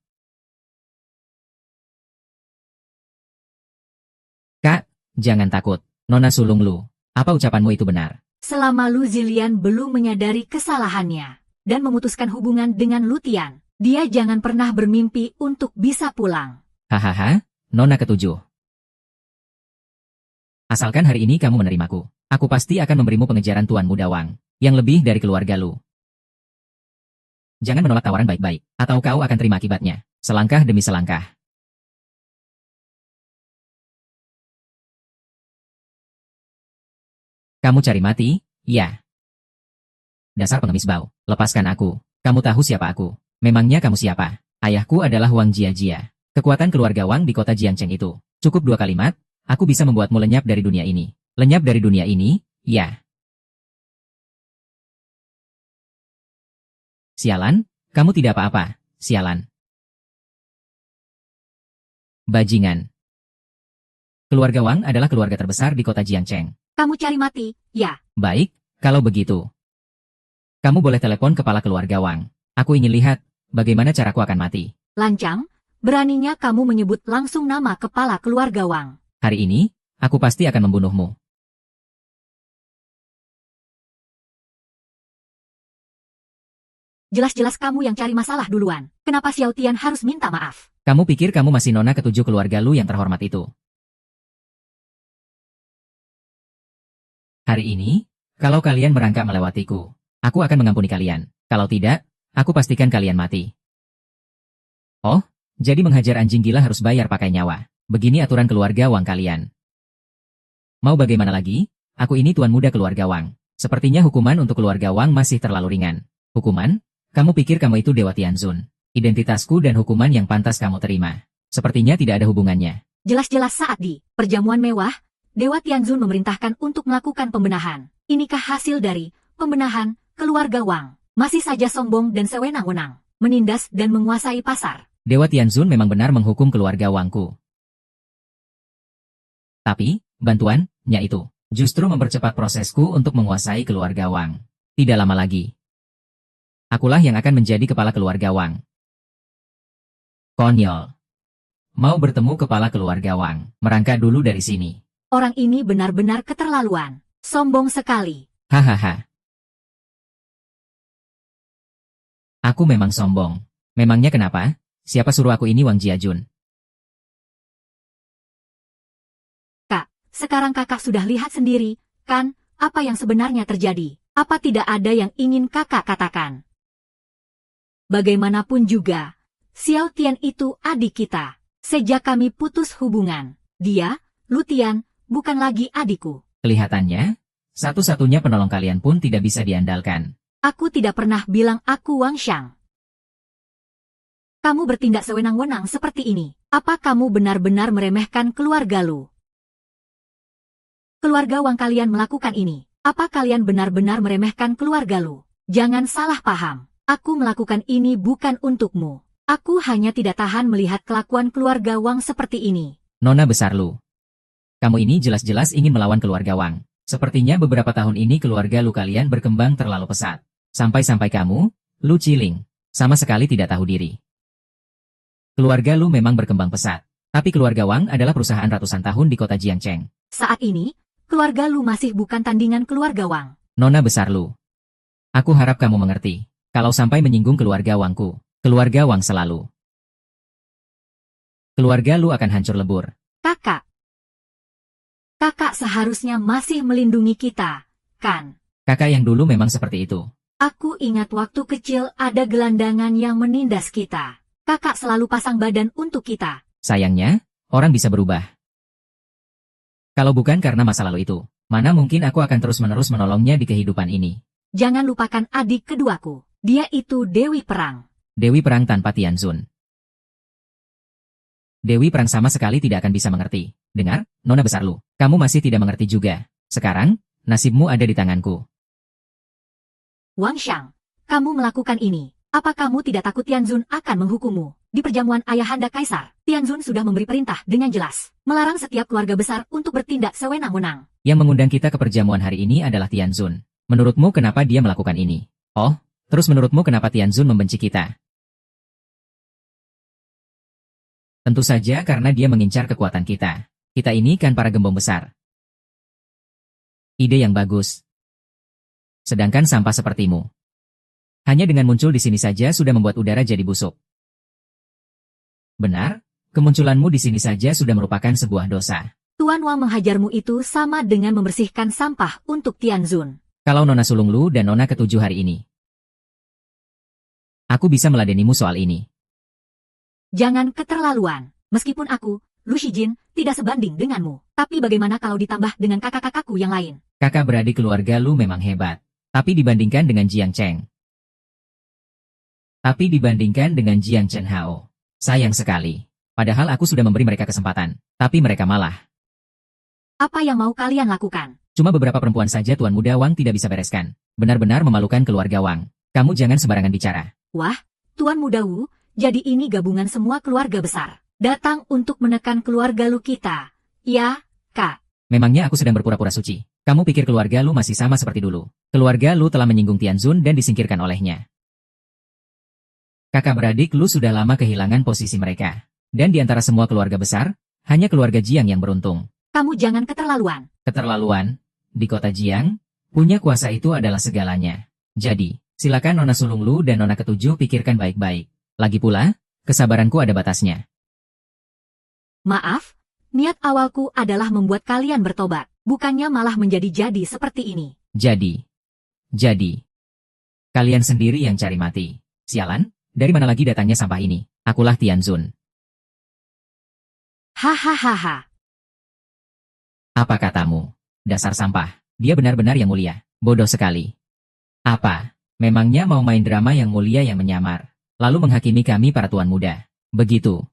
Kak, jangan takut, nona sulung Lu. Apa ucapanmu itu benar? Selama Lu Zilian belum menyadari kesalahannya dan memutuskan hubungan dengan Lutian, dia jangan pernah bermimpi untuk bisa pulang. Hahaha, nona ketujuh. Asalkan hari ini kamu menerimaku, aku pasti akan memberimu pengejaran Tuan Muda Wang, yang lebih dari keluarga Lu. Jangan menolak tawaran baik-baik, atau kau akan terima akibatnya, selangkah demi selangkah. Kamu cari mati? Ya. Dasar pengemis bau, lepaskan aku. Kamu tahu siapa aku? Memangnya kamu siapa? Ayahku adalah Wang Jia. Kekuatan keluarga Wang di kota Jiangcheng itu. Cukup 2 kalimat, aku bisa membuatmu lenyap dari dunia ini. Lenyap dari dunia ini? Ya. Sialan, kamu tidak apa-apa, sialan. Bajingan. Keluarga Wang adalah keluarga terbesar di kota Jiangcheng. Kamu cari mati, ya? Baik, kalau begitu. Kamu boleh telepon kepala keluarga Wang. Aku ingin lihat, bagaimana caraku akan mati. Lancang, beraninya kamu menyebut langsung nama kepala keluarga Wang. Hari ini, aku pasti akan membunuhmu. Jelas-jelas kamu yang cari masalah duluan. Kenapa Xiao Tian harus minta maaf? Kamu pikir kamu masih nona ketujuh keluarga Lu yang terhormat itu? Hari ini, kalau kalian merangkak melewatiku, aku akan mengampuni kalian. Kalau tidak, aku pastikan kalian mati. Oh, jadi menghajar anjing gila harus bayar pakai nyawa. Begini aturan keluarga Wang kalian. Mau bagaimana lagi? Aku ini tuan muda keluarga Wang. Sepertinya hukuman untuk keluarga Wang masih terlalu ringan. Hukuman? Kamu pikir kamu itu Dewa Tianzun? Identitasku dan hukuman yang pantas kamu terima. Sepertinya tidak ada hubungannya. Jelas-jelas saat di perjamuan mewah, Dewa Tianzun memerintahkan untuk melakukan pembenahan. Inikah hasil dari pembenahan keluarga Wang? Masih saja sombong dan sewenang-wenang, menindas dan menguasai pasar. Dewa Tianzun memang benar menghukum keluarga Wangku. Tapi, bantuannya itu justru mempercepat prosesku untuk menguasai keluarga Wang. Tidak lama lagi, akulah yang akan menjadi kepala keluarga Wang. Konyol. Mau bertemu kepala keluarga Wang, merangkak dulu dari sini. Orang ini benar-benar keterlaluan. Sombong sekali. Hahaha. Aku memang sombong. Memangnya kenapa? Siapa suruh aku ini Wang Jiajun? Kak, sekarang kakak sudah lihat sendiri, kan, apa yang sebenarnya terjadi? Apa tidak ada yang ingin kakak katakan? Bagaimanapun juga, Xiao Tian itu adik kita. Sejak kami putus hubungan, dia, Lutian, bukan lagi adikku. Kelihatannya, satu-satunya penolong kalian pun tidak bisa diandalkan. Aku tidak pernah bilang aku Wang Xiang. Kamu bertindak sewenang-wenang seperti ini. Apa kamu benar-benar meremehkan keluarga Lu? Keluarga Wang kalian melakukan ini. Apa kalian benar-benar meremehkan keluarga Lu? Jangan salah paham. Aku melakukan ini bukan untukmu. Aku hanya tidak tahan melihat kelakuan keluarga Wang seperti ini. Nona besar Lu. Kamu ini jelas-jelas ingin melawan keluarga Wang. Sepertinya beberapa tahun ini keluarga Lu kalian berkembang terlalu pesat. Sampai-sampai kamu, Lu Ciling, sama sekali tidak tahu diri. Keluarga Lu memang berkembang pesat. Tapi keluarga Wang adalah perusahaan ratusan tahun di kota Jiangcheng. Saat ini, keluarga Lu masih bukan tandingan keluarga Wang. Nona besar Lu. Aku harap kamu mengerti. Kalau sampai menyinggung keluarga Wangku, keluarga Wang selalu. Keluarga Lu akan hancur lebur. Kakak. Kakak seharusnya masih melindungi kita, kan? Kakak yang dulu memang seperti itu. Aku ingat waktu kecil ada gelandangan yang menindas kita. Kakak selalu pasang badan untuk kita. Sayangnya, orang bisa berubah. Kalau bukan karena masa lalu itu, mana mungkin aku akan terus-menerus menolongnya di kehidupan ini. Jangan lupakan adik keduaku. Dia itu Dewi Perang. Dewi Perang tanpa Tianzun. Dewi Perang sama sekali tidak akan bisa mengerti. Dengar, nona besar lu, kamu masih tidak mengerti juga. Sekarang, nasibmu ada di tanganku. Wang Xiang, kamu melakukan ini. Apa kamu tidak takut Tianzun akan menghukummu? Di perjamuan ayahanda kaisar, Tianzun sudah memberi perintah dengan jelas, melarang setiap keluarga besar untuk bertindak sewenang-wenang. Yang mengundang kita ke perjamuan hari ini adalah Tianzun. Menurutmu kenapa dia melakukan ini? Oh, terus menurutmu kenapa Tianzun membenci kita? Tentu saja karena dia mengincar kekuatan kita. Kita ini kan para gembong besar. Ide yang bagus. Sedangkan sampah sepertimu. Hanya dengan muncul di sini saja sudah membuat udara jadi busuk. Benar, kemunculanmu di sini saja sudah merupakan sebuah dosa. Tuan Wang menghajarmu itu sama dengan membersihkan sampah untuk Tianzun. Kalau Nona Sulunglu dan Nona ketujuh hari ini. Aku bisa meladenimu soal ini. Jangan keterlaluan. Meskipun aku, Lu Shijin, tidak sebanding denganmu. Tapi bagaimana kalau ditambah dengan kakak-kakakku yang lain? Kakak beradik keluarga lu memang hebat. Tapi dibandingkan dengan Jiang Cheng. Tapi dibandingkan dengan Jiang Chen Hao. Sayang sekali. Padahal aku sudah memberi mereka kesempatan. Tapi mereka malah. Apa yang mau kalian lakukan? Cuma beberapa perempuan saja Tuan Muda Wang tidak bisa bereskan. Benar-benar memalukan keluarga Wang. Kamu jangan sembarangan bicara. Wah, Tuan Muda Wu, jadi ini gabungan semua keluarga besar. Datang untuk menekan keluarga lu kita. Ya, Kak. Memangnya aku sedang berpura-pura suci? Kamu pikir keluarga lu masih sama seperti dulu? Keluarga lu telah menyinggung Tianzun dan disingkirkan olehnya. Kakak beradik lu sudah lama kehilangan posisi mereka. Dan di antara semua keluarga besar, hanya keluarga Jiang yang beruntung. Kamu jangan keterlaluan. Keterlaluan? Di kota Jiang, punya kuasa itu adalah segalanya. Jadi, silakan Nona Sulunglu dan Nona ketujuh pikirkan baik-baik. Lagi pula, kesabaranku ada batasnya. Maaf, niat awalku adalah membuat kalian bertobat. Bukannya malah menjadi-jadi seperti ini. Jadi. Kalian sendiri yang cari mati. Sialan, dari mana lagi datangnya sampah ini? Akulah Tianzun. Hahaha. Apa katamu? Dasar sampah. Dia benar-benar yang mulia. Bodoh sekali. Apa? Memangnya mau main drama yang mulia yang menyamar? Lalu menghakimi kami para tuan muda. Begitu.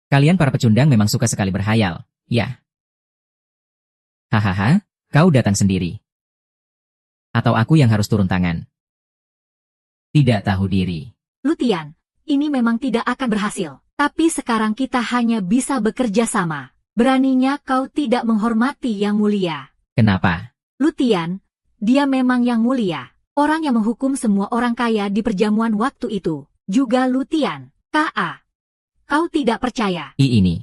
Kalian para pecundang memang suka sekali berhayal. Ya. Hahaha, kau datang sendiri. Atau aku yang harus turun tangan? Tidak tahu diri. Lutian, ini memang tidak akan berhasil. Tapi sekarang kita hanya bisa bekerja sama. Beraninya kau tidak menghormati yang mulia. Kenapa? Lutian, dia memang yang mulia. Orang yang menghukum semua orang kaya di perjamuan waktu itu. Juga Lutian, K.A. Kau tidak percaya? Ini.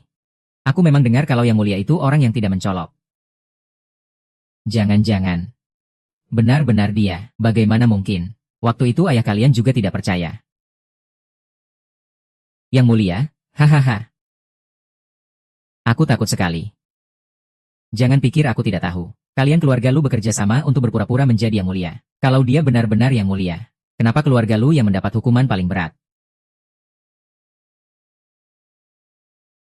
Aku memang dengar kalau yang mulia itu orang yang tidak mencolok. Jangan-jangan. Benar-benar dia, bagaimana mungkin? Waktu itu ayah kalian juga tidak percaya. Yang mulia? Hahaha. Aku takut sekali. Jangan pikir aku tidak tahu. Kalian keluarga lu bekerja sama untuk berpura-pura menjadi yang mulia. Kalau dia benar-benar yang mulia, kenapa keluarga lu yang mendapat hukuman paling berat?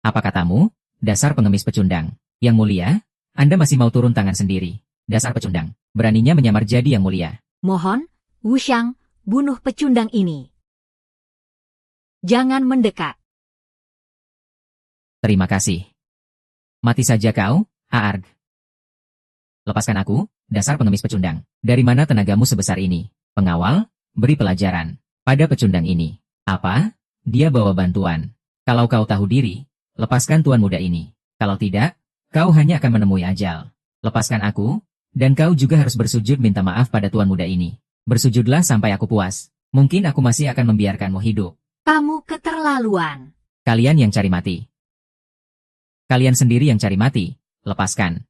Apa katamu? Dasar pengemis pecundang. Yang mulia, Anda masih mau turun tangan sendiri. Dasar pecundang. Beraninya menyamar jadi yang mulia. Mohon, Wu Xiang, bunuh pecundang ini. Jangan mendekat. Terima kasih. Mati saja kau, Aarg. Lepaskan aku, dasar pengemis pecundang. Dari mana tenagamu sebesar ini? Pengawal, beri pelajaran. Pada pecundang ini. Apa? Dia bawa bantuan. Kalau kau tahu diri, lepaskan tuan muda ini. Kalau tidak, kau hanya akan menemui ajal. Lepaskan aku, dan kau juga harus bersujud minta maaf pada tuan muda ini. Bersujudlah sampai aku puas. Mungkin aku masih akan membiarkanmu hidup. Kamu keterlaluan. Kalian yang cari mati. Kalian sendiri yang cari mati. Lepaskan.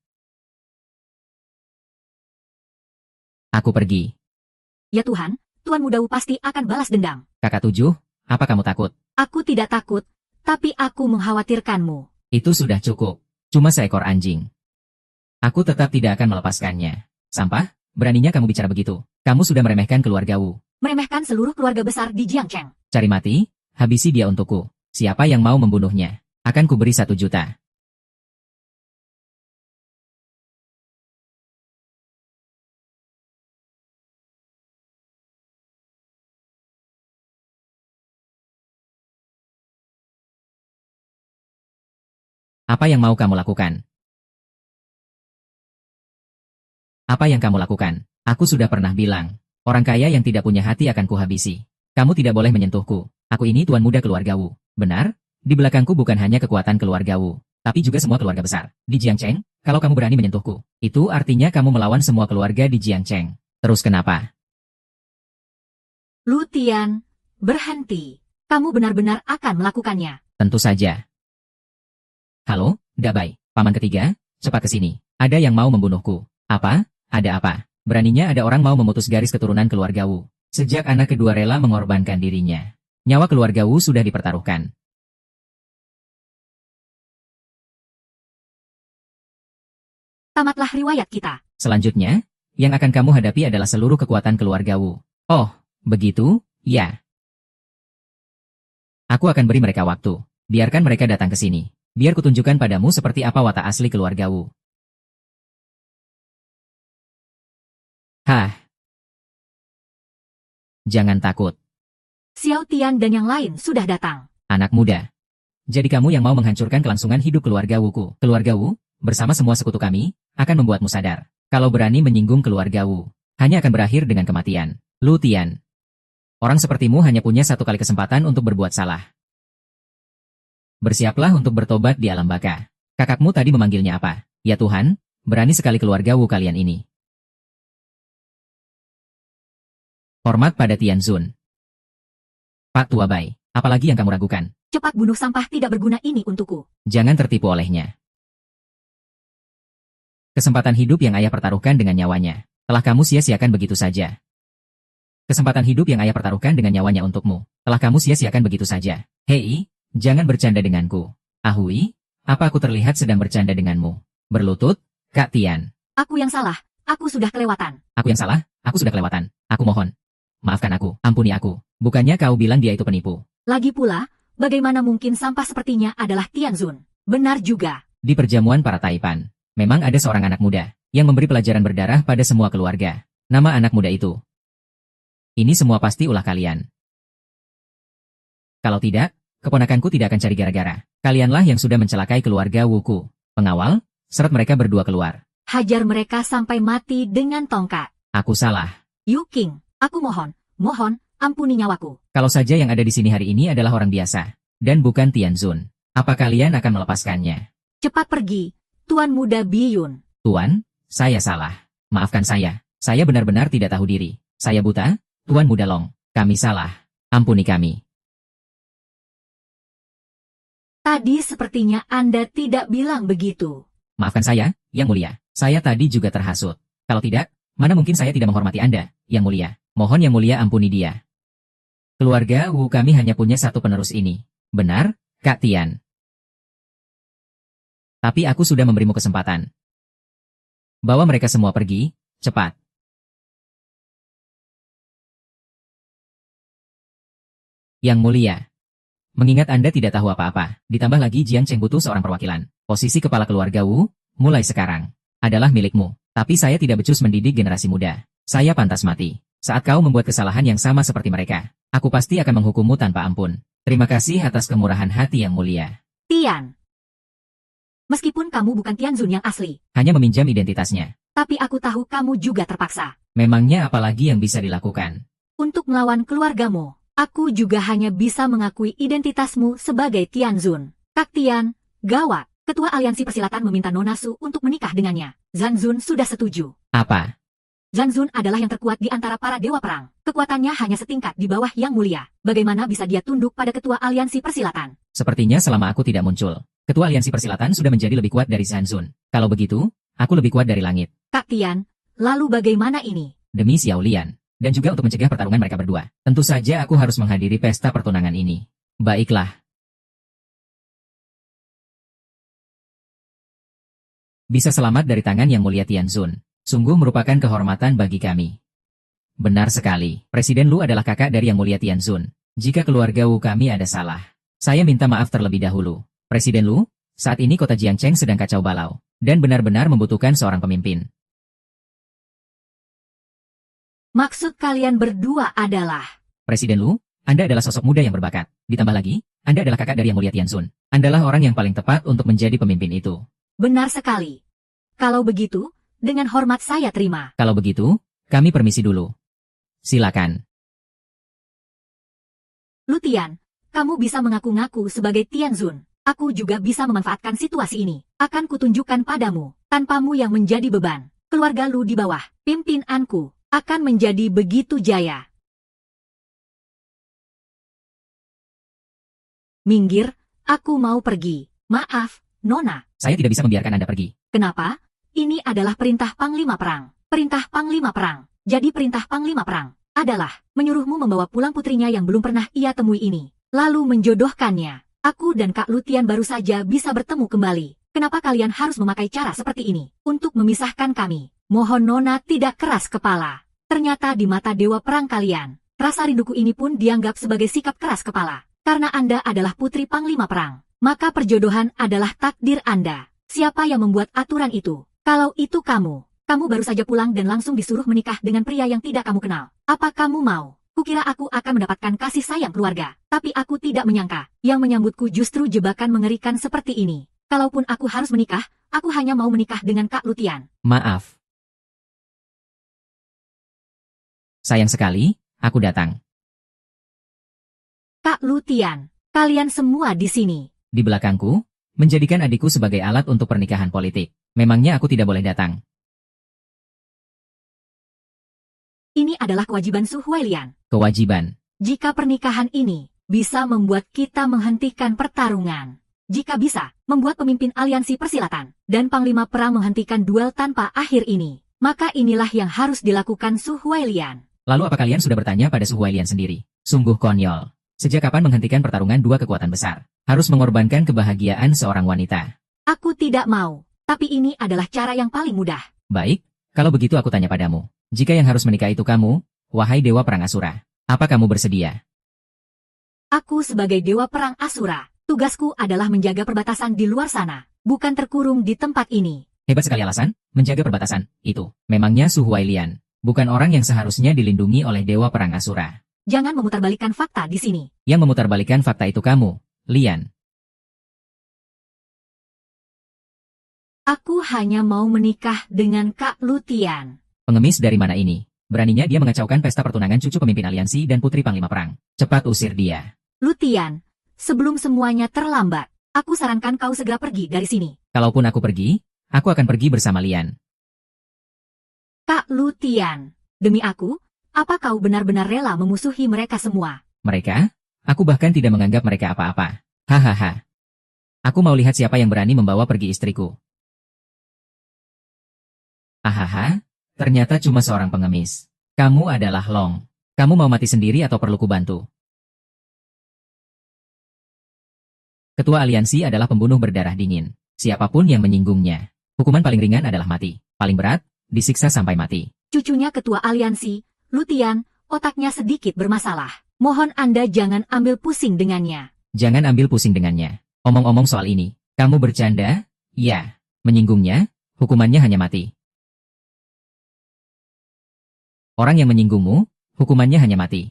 Aku pergi. Ya Tuhan, Tuan Muda Wu pasti akan balas dendam. Kakak tujuh, apa kamu takut? Aku tidak takut, tapi aku mengkhawatirkanmu. Itu sudah cukup. Cuma seekor anjing. Aku tetap tidak akan melepaskannya. Sampah, beraninya kamu bicara begitu. Kamu sudah meremehkan keluarga Wu. Meremehkan seluruh keluarga besar di Jiangcheng. Cari mati, habisi dia untukku. Siapa yang mau membunuhnya? Akan kuberi 1 juta. Apa yang mau kamu lakukan? Apa yang kamu lakukan? Aku sudah pernah bilang. Orang kaya yang tidak punya hati akan kuhabisi. Kamu tidak boleh menyentuhku. Aku ini tuan muda keluarga Wu. Benar? Di belakangku bukan hanya kekuatan keluarga Wu, tapi juga semua keluarga besar. Di Jiangcheng, kalau kamu berani menyentuhku, itu artinya kamu melawan semua keluarga di Jiangcheng. Terus kenapa? Lu Tian, berhenti. Kamu benar-benar akan melakukannya. Tentu saja. Halo, Dabai, paman ketiga, cepat ke sini. Ada yang mau membunuhku. Apa? Ada apa? Beraninya ada orang mau memutus garis keturunan keluarga Wu. Sejak anak kedua rela mengorbankan dirinya. Nyawa keluarga Wu sudah dipertaruhkan. Tamatlah riwayat kita. Selanjutnya, yang akan kamu hadapi adalah seluruh kekuatan keluarga Wu. Oh, begitu? Ya. Aku akan beri mereka waktu. Biarkan mereka datang ke sini. Biar kutunjukkan padamu seperti apa watak asli keluarga Wu. Hah. Jangan takut. Xiao Tian dan yang lain sudah datang. Anak muda. Jadi kamu yang mau menghancurkan kelangsungan hidup keluarga Wuku. Keluarga Wu, bersama semua sekutu kami, akan membuatmu sadar. Kalau berani menyinggung keluarga Wu, hanya akan berakhir dengan kematian. Lu Tian. Orang sepertimu hanya punya 1 kali kesempatan untuk berbuat salah. Bersiaplah untuk bertobat di alam baka. Kakakmu tadi memanggilnya apa? Ya Tuhan, berani sekali keluarga Wu kalian ini. Hormat pada Tianzun. Pak Tua Bai, apalagi yang kamu ragukan? Cepat bunuh sampah tidak berguna ini untukku. Jangan tertipu olehnya. Kesempatan hidup yang ayah pertaruhkan dengan nyawanya, telah kamu sia-siakan begitu saja. Kesempatan hidup yang ayah pertaruhkan dengan nyawanya untukmu, telah kamu sia-siakan begitu saja. Hei, jangan bercanda denganku. Ahui, apa aku terlihat sedang bercanda denganmu? Berlutut, Kak Tian. Aku yang salah, aku sudah kelewatan. Aku yang salah, aku sudah kelewatan. Aku mohon. Maafkan aku, ampuni aku. Bukannya kau bilang dia itu penipu. Lagi pula, bagaimana mungkin sampah sepertinya adalah Tianzun? Benar juga. Di perjamuan para Taipan, memang ada seorang anak muda yang memberi pelajaran berdarah pada semua keluarga. Nama anak muda itu. Ini semua pasti ulah kalian. Kalau tidak, keponakanku tidak akan cari gara-gara. Kalianlah yang sudah mencelakai keluarga Wuku. Pengawal, seret mereka berdua keluar. Hajar mereka sampai mati dengan tongkat. Aku salah. Yu King, aku mohon, ampuni nyawaku. Kalau saja yang ada di sini hari ini adalah orang biasa, dan bukan Tianzun, apa kalian akan melepaskannya? Cepat pergi, Tuan Muda Biyun. Tuan, saya salah. Maafkan saya benar-benar tidak tahu diri. Saya buta, Tuan Muda Long. Kami salah. Ampuni kami. Tadi sepertinya Anda tidak bilang begitu. Maafkan saya, Yang Mulia. Saya tadi juga terhasut. Kalau tidak, mana mungkin saya tidak menghormati Anda, Yang Mulia. Mohon Yang Mulia ampuni dia. Keluarga Wu kami hanya punya 1 penerus ini. Benar, Kak Tian. Tapi aku sudah memberimu kesempatan. Bawa mereka semua pergi, cepat. Yang Mulia. Mengingat Anda tidak tahu apa-apa, ditambah lagi Jiangcheng butuh seorang perwakilan. Posisi kepala keluarga Wu, mulai sekarang, adalah milikmu. Tapi saya tidak becus mendidik generasi muda. Saya pantas mati. Saat kau membuat kesalahan yang sama seperti mereka, aku pasti akan menghukummu tanpa ampun. Terima kasih atas kemurahan hati Yang Mulia. Tian. Meskipun kamu bukan Tianzun yang asli, Hanya meminjam identitasnya. tapi aku tahu kamu juga terpaksa. Memangnya apalagi yang bisa dilakukan? Untuk melawan keluargamu, aku juga hanya bisa mengakui identitasmu sebagai Tianzun. Kak Tian, gawat. Ketua Aliansi Persilatan meminta Nona Su untuk menikah dengannya. Zanzun sudah setuju. Apa? Zanzun adalah yang terkuat di antara para dewa perang. Kekuatannya hanya setingkat di bawah Yang Mulia. Bagaimana bisa dia tunduk pada Ketua Aliansi Persilatan? Sepertinya selama aku tidak muncul, Ketua Aliansi Persilatan sudah menjadi lebih kuat dari Zanzun. Kalau begitu, aku lebih kuat dari langit. Kak Tian, lalu bagaimana ini? Demi Xiao Lian, dan juga untuk mencegah pertarungan mereka berdua. Tentu saja aku harus menghadiri pesta pertunangan ini. Baiklah. Bisa selamat dari tangan Yang Mulia Tianzun. Sungguh merupakan kehormatan bagi kami. Benar sekali. Presiden Lu adalah kakak dari Yang Mulia Tianzun. Jika keluarga Wu kami ada salah, saya minta maaf terlebih dahulu. Presiden Lu, saat ini kota Jiangcheng sedang kacau balau, dan benar-benar membutuhkan seorang pemimpin. Maksud kalian berdua adalah... Presiden Lu, Anda adalah sosok muda yang berbakat. Ditambah lagi, Anda adalah kakak dari Yang Mulia Tianzun. Andalah orang yang paling tepat untuk menjadi pemimpin itu. Benar sekali. Kalau begitu, dengan hormat saya terima. Kalau begitu, kami permisi dulu. Silakan. Lutian, kamu bisa mengaku-ngaku sebagai Tianzun. Aku juga bisa memanfaatkan situasi ini. Akan kutunjukkan padamu, tanpamu yang menjadi beban. Keluarga Lu di bawah pimpinanku akan menjadi begitu jaya. Minggir, aku mau pergi. Maaf, Nona. Saya tidak bisa membiarkan Anda pergi. Kenapa? Ini adalah perintah Panglima Perang. Perintah Panglima Perang. Jadi perintah Panglima Perang adalah menyuruhmu membawa pulang putrinya yang belum pernah ia temui ini, lalu menjodohkannya. Aku dan Kak Lutian baru saja bisa bertemu kembali. Kenapa kalian harus memakai cara seperti ini untuk memisahkan kami? Mohon Nona tidak keras kepala. Ternyata di mata dewa perang kalian, rasa rinduku ini pun dianggap sebagai sikap keras kepala. Karena Anda adalah putri Panglima Perang, maka perjodohan adalah takdir Anda. Siapa yang membuat aturan itu? Kalau itu kamu baru saja pulang dan langsung disuruh menikah dengan pria yang tidak kamu kenal. Apa kamu mau? Kukira aku akan mendapatkan kasih sayang keluarga, tapi aku tidak menyangka. Yang menyambutku justru jebakan mengerikan seperti ini. Kalaupun aku harus menikah, aku hanya mau menikah dengan Kak Lutian. Maaf. Sayang sekali, aku datang. Kak Lutian, kalian semua di sini. Di belakangku, menjadikan adikku sebagai alat untuk pernikahan politik. Memangnya aku tidak boleh datang? Ini adalah kewajiban Su Huailian. Kewajiban. Jika pernikahan ini bisa membuat kita menghentikan pertarungan, jika bisa membuat pemimpin aliansi persilatan dan panglima perang menghentikan duel tanpa akhir ini, maka inilah yang harus dilakukan Su Huailian. Lalu apa kalian sudah bertanya pada Su Huailian sendiri? Sungguh konyol. Sejak kapan menghentikan pertarungan dua kekuatan besar? Harus mengorbankan kebahagiaan seorang wanita. Aku tidak mau, tapi ini adalah cara yang paling mudah. Baik, kalau begitu aku tanya padamu. Jika yang harus menikah itu kamu, wahai Dewa Perang Asura, apa kamu bersedia? Aku sebagai Dewa Perang Asura, tugasku adalah menjaga perbatasan di luar sana, bukan terkurung di tempat ini. Hebat sekali alasan, menjaga perbatasan, itu. Memangnya Su Huailian, bukan orang yang seharusnya dilindungi oleh Dewa Perang Asura. Jangan memutarbalikkan fakta di sini. Yang memutarbalikkan fakta itu kamu, Lian. Aku hanya mau menikah dengan Kak Lutian. Pengemis dari mana ini? Beraninya dia mengacaukan pesta pertunangan cucu pemimpin aliansi dan putri panglima perang. Cepat usir dia. Lutian, sebelum semuanya terlambat, aku sarankan kau segera pergi dari sini. Kalaupun aku pergi, aku akan pergi bersama Lian. Kak Lutian, demi aku, apa kau benar-benar rela memusuhi mereka semua? Mereka? Aku bahkan tidak menganggap mereka apa-apa. Hahaha. Aku mau lihat siapa yang berani membawa pergi istriku. Ahaha. Ternyata cuma seorang pengemis. Kamu adalah Long. Kamu mau mati sendiri atau perlu kubantu? Ketua aliansi adalah pembunuh berdarah dingin. Siapapun yang menyinggungnya. Hukuman paling ringan adalah mati. Paling berat, disiksa sampai mati. Cucunya ketua aliansi, Lutian, otaknya sedikit bermasalah. Mohon Anda jangan ambil pusing dengannya. Jangan ambil pusing dengannya. Omong-omong soal ini, kamu bercanda? Ya. Menyinggungnya, hukumannya hanya mati. Orang yang menyinggungmu, hukumannya hanya mati.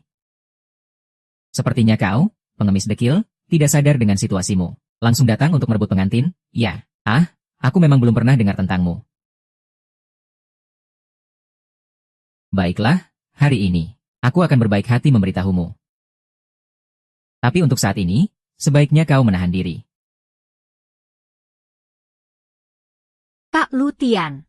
Sepertinya kau, pengemis dekil, tidak sadar dengan situasimu. Langsung datang untuk merebut pengantin? Ya. Aku memang belum pernah dengar tentangmu. Baiklah, hari ini, aku akan berbaik hati memberitahumu. Tapi untuk saat ini, sebaiknya kau menahan diri. Kak Lutian,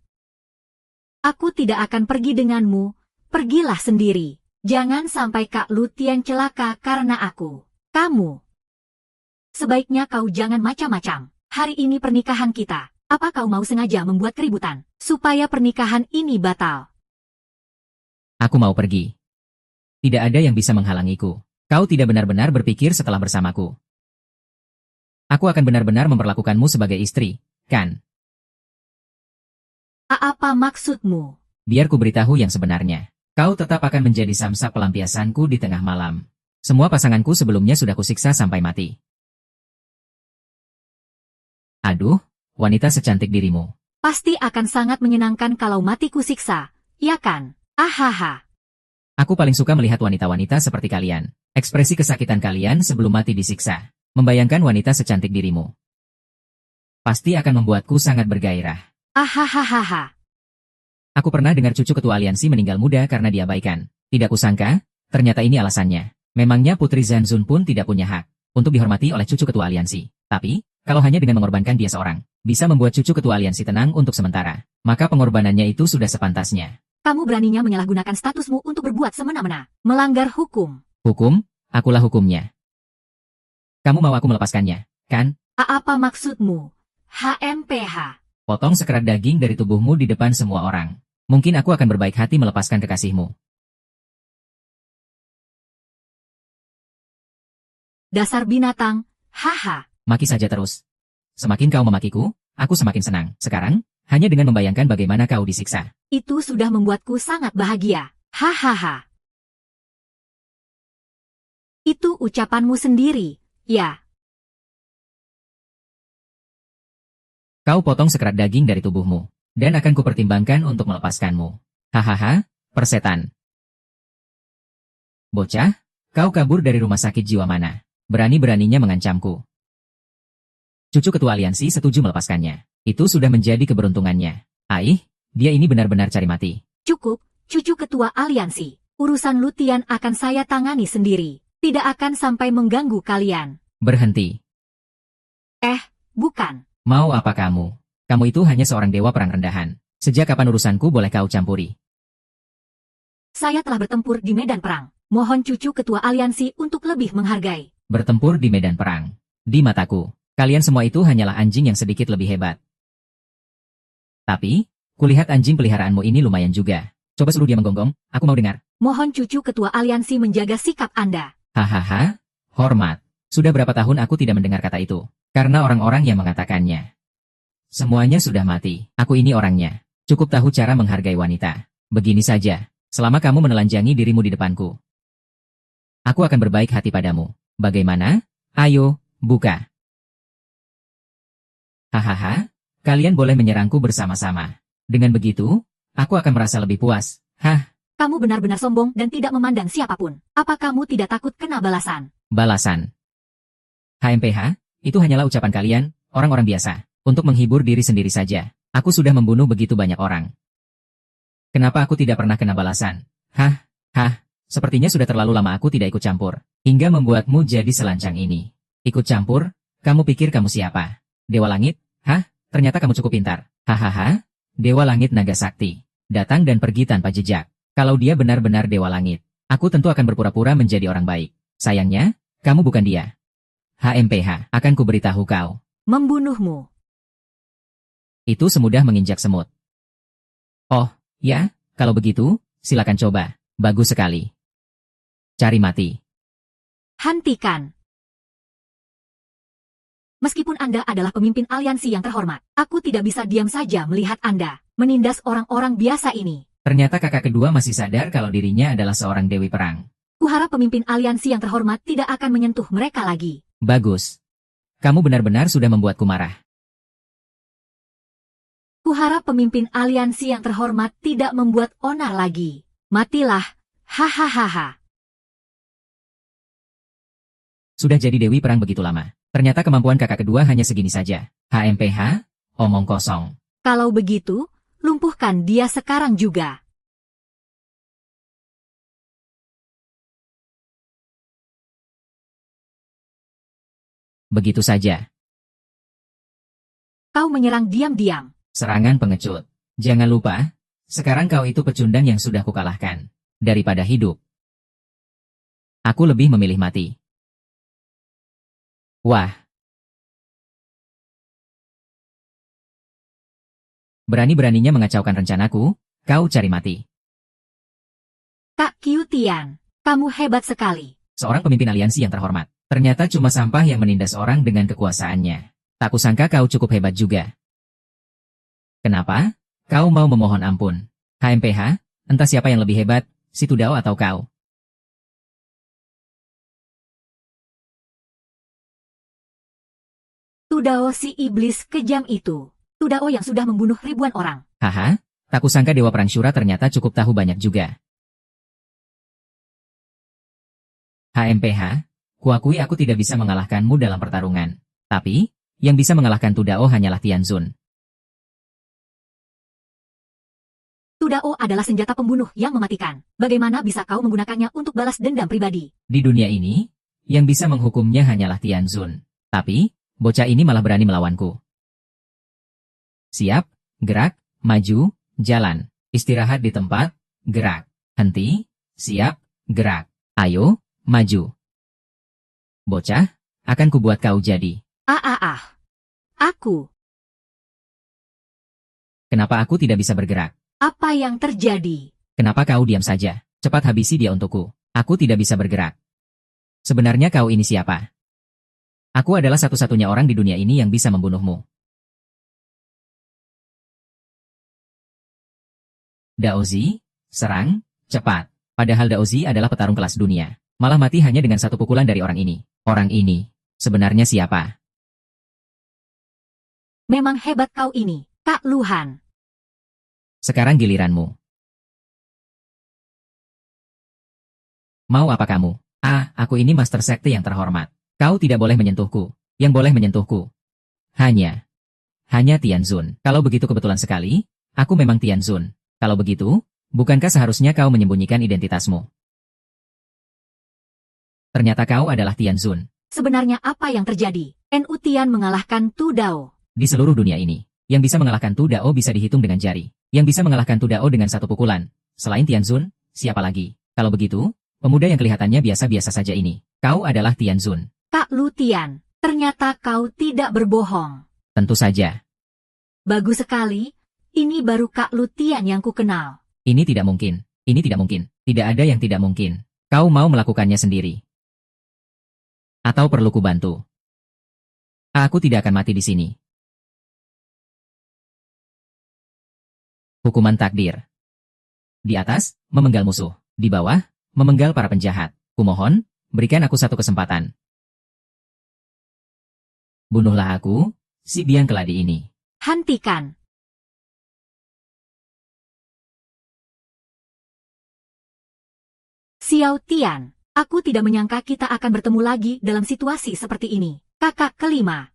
aku tidak akan pergi denganmu. Pergilah sendiri. Jangan sampai Kak Lutian celaka karena aku. Kamu. Sebaiknya kau jangan macam-macam. Hari ini pernikahan kita. Apa kau mau sengaja membuat keributan, supaya pernikahan ini batal? Aku mau pergi. Tidak ada yang bisa menghalangiku. Kau tidak benar-benar berpikir setelah bersamaku. Aku akan benar-benar memperlakukanmu sebagai istri, kan? Apa maksudmu? Biar ku beritahu yang sebenarnya. Kau tetap akan menjadi samsak pelampiasanku di tengah malam. Semua pasanganku sebelumnya sudah kusiksa sampai mati. Aduh, wanita secantik dirimu. Pasti akan sangat menyenangkan kalau mati kusiksa, ya kan? Ahaha. Aku paling suka melihat wanita-wanita seperti kalian. Ekspresi kesakitan kalian sebelum mati disiksa. Membayangkan wanita secantik dirimu. Pasti akan membuatku sangat bergairah. Ahahaha. Aku pernah dengar cucu ketua aliansi meninggal muda karena diabaikan. Tidak kusangka, ternyata ini alasannya. Memangnya Putri Zanzun pun tidak punya hak untuk dihormati oleh cucu ketua aliansi. Tapi, kalau hanya dengan mengorbankan dia seorang, bisa membuat cucu ketua aliansi tenang untuk sementara, maka pengorbanannya itu sudah sepantasnya. Kamu beraninya menyalahgunakan statusmu untuk berbuat semena-mena, melanggar hukum. Hukum? Akulah hukumnya. Kamu mau aku melepaskannya, kan? Apa maksudmu? HMPH. Potong sekerat daging dari tubuhmu di depan semua orang. Mungkin aku akan berbaik hati melepaskan kekasihmu. Dasar binatang, haha. Maki saja terus. Semakin kau memakiku, aku semakin senang. Sekarang, hanya dengan membayangkan bagaimana kau disiksa. Itu sudah membuatku sangat bahagia. Hahaha. Itu ucapanmu sendiri, ya. Kau potong sekerat daging dari tubuhmu, dan akan kupertimbangkan untuk melepaskanmu. Hahaha, persetan. Bocah, kau kabur dari rumah sakit jiwa mana? Berani-beraninya mengancamku. Cucu ketua aliansi setuju melepaskannya. Itu sudah menjadi keberuntungannya. Aih, dia ini benar-benar cari mati. Cukup, cucu ketua aliansi. Urusan Lutian akan saya tangani sendiri. Tidak akan sampai mengganggu kalian. Berhenti. Bukan. Mau apa kamu? Kamu itu hanya seorang dewa perang rendahan. Sejak kapan urusanku boleh kau campuri? Saya telah bertempur di medan perang. Mohon cucu ketua aliansi untuk lebih menghargai. Bertempur di medan perang. Di mataku, kalian semua itu hanyalah anjing yang sedikit lebih hebat. Tapi, kulihat anjing peliharaanmu ini lumayan juga. Coba suruh dia menggonggong, aku mau dengar. Mohon cucu ketua aliansi menjaga sikap Anda. Hahaha, hormat. Sudah berapa tahun aku tidak mendengar kata itu. Karena orang-orang yang mengatakannya. Semuanya sudah mati. Aku ini orangnya. Cukup tahu cara menghargai wanita. Begini saja, selama kamu menelanjangi dirimu di depanku. Aku akan berbaik hati padamu. Bagaimana? Ayo, buka. Hahaha, kalian boleh menyerangku bersama-sama. Dengan begitu, aku akan merasa lebih puas. Hah? Kamu benar-benar sombong dan tidak memandang siapapun. Apa kamu tidak takut kena balasan? Balasan. HMPH, itu hanyalah ucapan kalian, orang-orang biasa, untuk menghibur diri sendiri saja. Aku sudah membunuh begitu banyak orang. Kenapa aku tidak pernah kena balasan? Hah? Sepertinya sudah terlalu lama aku tidak ikut campur, hingga membuatmu jadi selancang ini. Ikut campur? Kamu pikir kamu siapa? Dewa Langit? Hah? Ternyata kamu cukup pintar. Hahaha. Dewa Langit Naga Sakti. Datang dan pergi tanpa jejak. Kalau dia benar-benar Dewa Langit, aku tentu akan berpura-pura menjadi orang baik. Sayangnya, kamu bukan dia. HMPH, akan kuberitahu kau. Membunuhmu. Itu semudah menginjak semut. Oh, ya, kalau begitu, silakan coba. Bagus sekali. Cari mati. Hentikan. Meskipun Anda adalah pemimpin aliansi yang terhormat, aku tidak bisa diam saja melihat Anda menindas orang-orang biasa ini. Ternyata kakak kedua masih sadar kalau dirinya adalah seorang dewi perang. Kuharap pemimpin aliansi yang terhormat tidak akan menyentuh mereka lagi. Bagus. Kamu benar-benar sudah membuatku marah. Kuharap pemimpin aliansi yang terhormat tidak membuat onar lagi. Matilah. Hahaha. Sudah jadi dewi perang begitu lama. Ternyata kemampuan kakak kedua hanya segini saja. HMPH, omong kosong. Kalau begitu, lumpuhkan dia sekarang juga. Begitu saja. Kau menyerang diam-diam. Serangan pengecut. Jangan lupa, sekarang kau itu pecundang yang sudah kukalahkan. Daripada hidup, aku lebih memilih mati. Wah. Berani-beraninya mengacaukan rencanaku, kau cari mati. Kak Qiutian, kamu hebat sekali. Seorang pemimpin aliansi yang terhormat. Ternyata cuma sampah yang menindas orang dengan kekuasaannya. Tak kusangka kau cukup hebat juga. Kenapa? Kau mau memohon ampun. HMPH, entah siapa yang lebih hebat, si Tudao atau kau. Tudao si iblis kejam itu. Tudao yang sudah membunuh ribuan orang. Haha, tak kusangka Dewa Perang Syura ternyata cukup tahu banyak juga. HMPH, kuakui aku tidak bisa mengalahkanmu dalam pertarungan. Tapi, yang bisa mengalahkan Tudao hanyalah Tianzun. Tudao adalah senjata pembunuh yang mematikan. Bagaimana bisa kau menggunakannya untuk balas dendam pribadi? Di dunia ini, yang bisa menghukumnya hanyalah Tianzun. Tapi, bocah ini malah berani melawanku. Siap, gerak, maju, jalan. Istirahat di tempat, gerak. Henti, siap, gerak. Ayo, maju. Bocah, akan kubuat kau jadi. Aku. Kenapa aku tidak bisa bergerak? Apa yang terjadi? Kenapa kau diam saja? Cepat habisi dia untukku. Aku tidak bisa bergerak. Sebenarnya kau ini siapa? Aku adalah satu-satunya orang di dunia ini yang bisa membunuhmu. Daozi, serang, cepat. Padahal Daozi adalah petarung kelas dunia. Malah mati hanya dengan satu pukulan dari orang ini. Orang ini, sebenarnya siapa? Memang hebat kau ini, Kak Luhan. Sekarang giliranmu. Mau apa kamu? Aku ini Master Sekte yang terhormat. Kau tidak boleh menyentuhku. Yang boleh menyentuhku hanya Tianzun. Kalau begitu kebetulan sekali, aku memang Tianzun. Kalau begitu, bukankah seharusnya kau menyembunyikan identitasmu? Ternyata kau adalah Tianzun. Sebenarnya apa yang terjadi? NU Tian mengalahkan Tudao. Di seluruh dunia ini, yang bisa mengalahkan Tudao bisa dihitung dengan jari. Yang bisa mengalahkan Tudao dengan satu pukulan. Selain Tianzun, siapa lagi? Kalau begitu, pemuda yang kelihatannya biasa-biasa saja ini. Kau adalah Tianzun. Kak Lu Tian, ternyata kau tidak berbohong. Tentu saja. Bagus sekali. Ini baru Kak Lu Tian yang ku kenal. Ini tidak mungkin. Ini tidak mungkin. Tidak ada yang tidak mungkin. Kau mau melakukannya sendiri? Atau perlu ku bantu? Aku tidak akan mati di sini. Hukuman takdir. Di atas, memenggal musuh. Di bawah, memenggal para penjahat. Kumohon, berikan aku satu kesempatan. Bunuhlah aku, si biang keladi ini. Hentikan. Xiao Tian, aku tidak menyangka kita akan bertemu lagi dalam situasi seperti ini. Kakak kelima.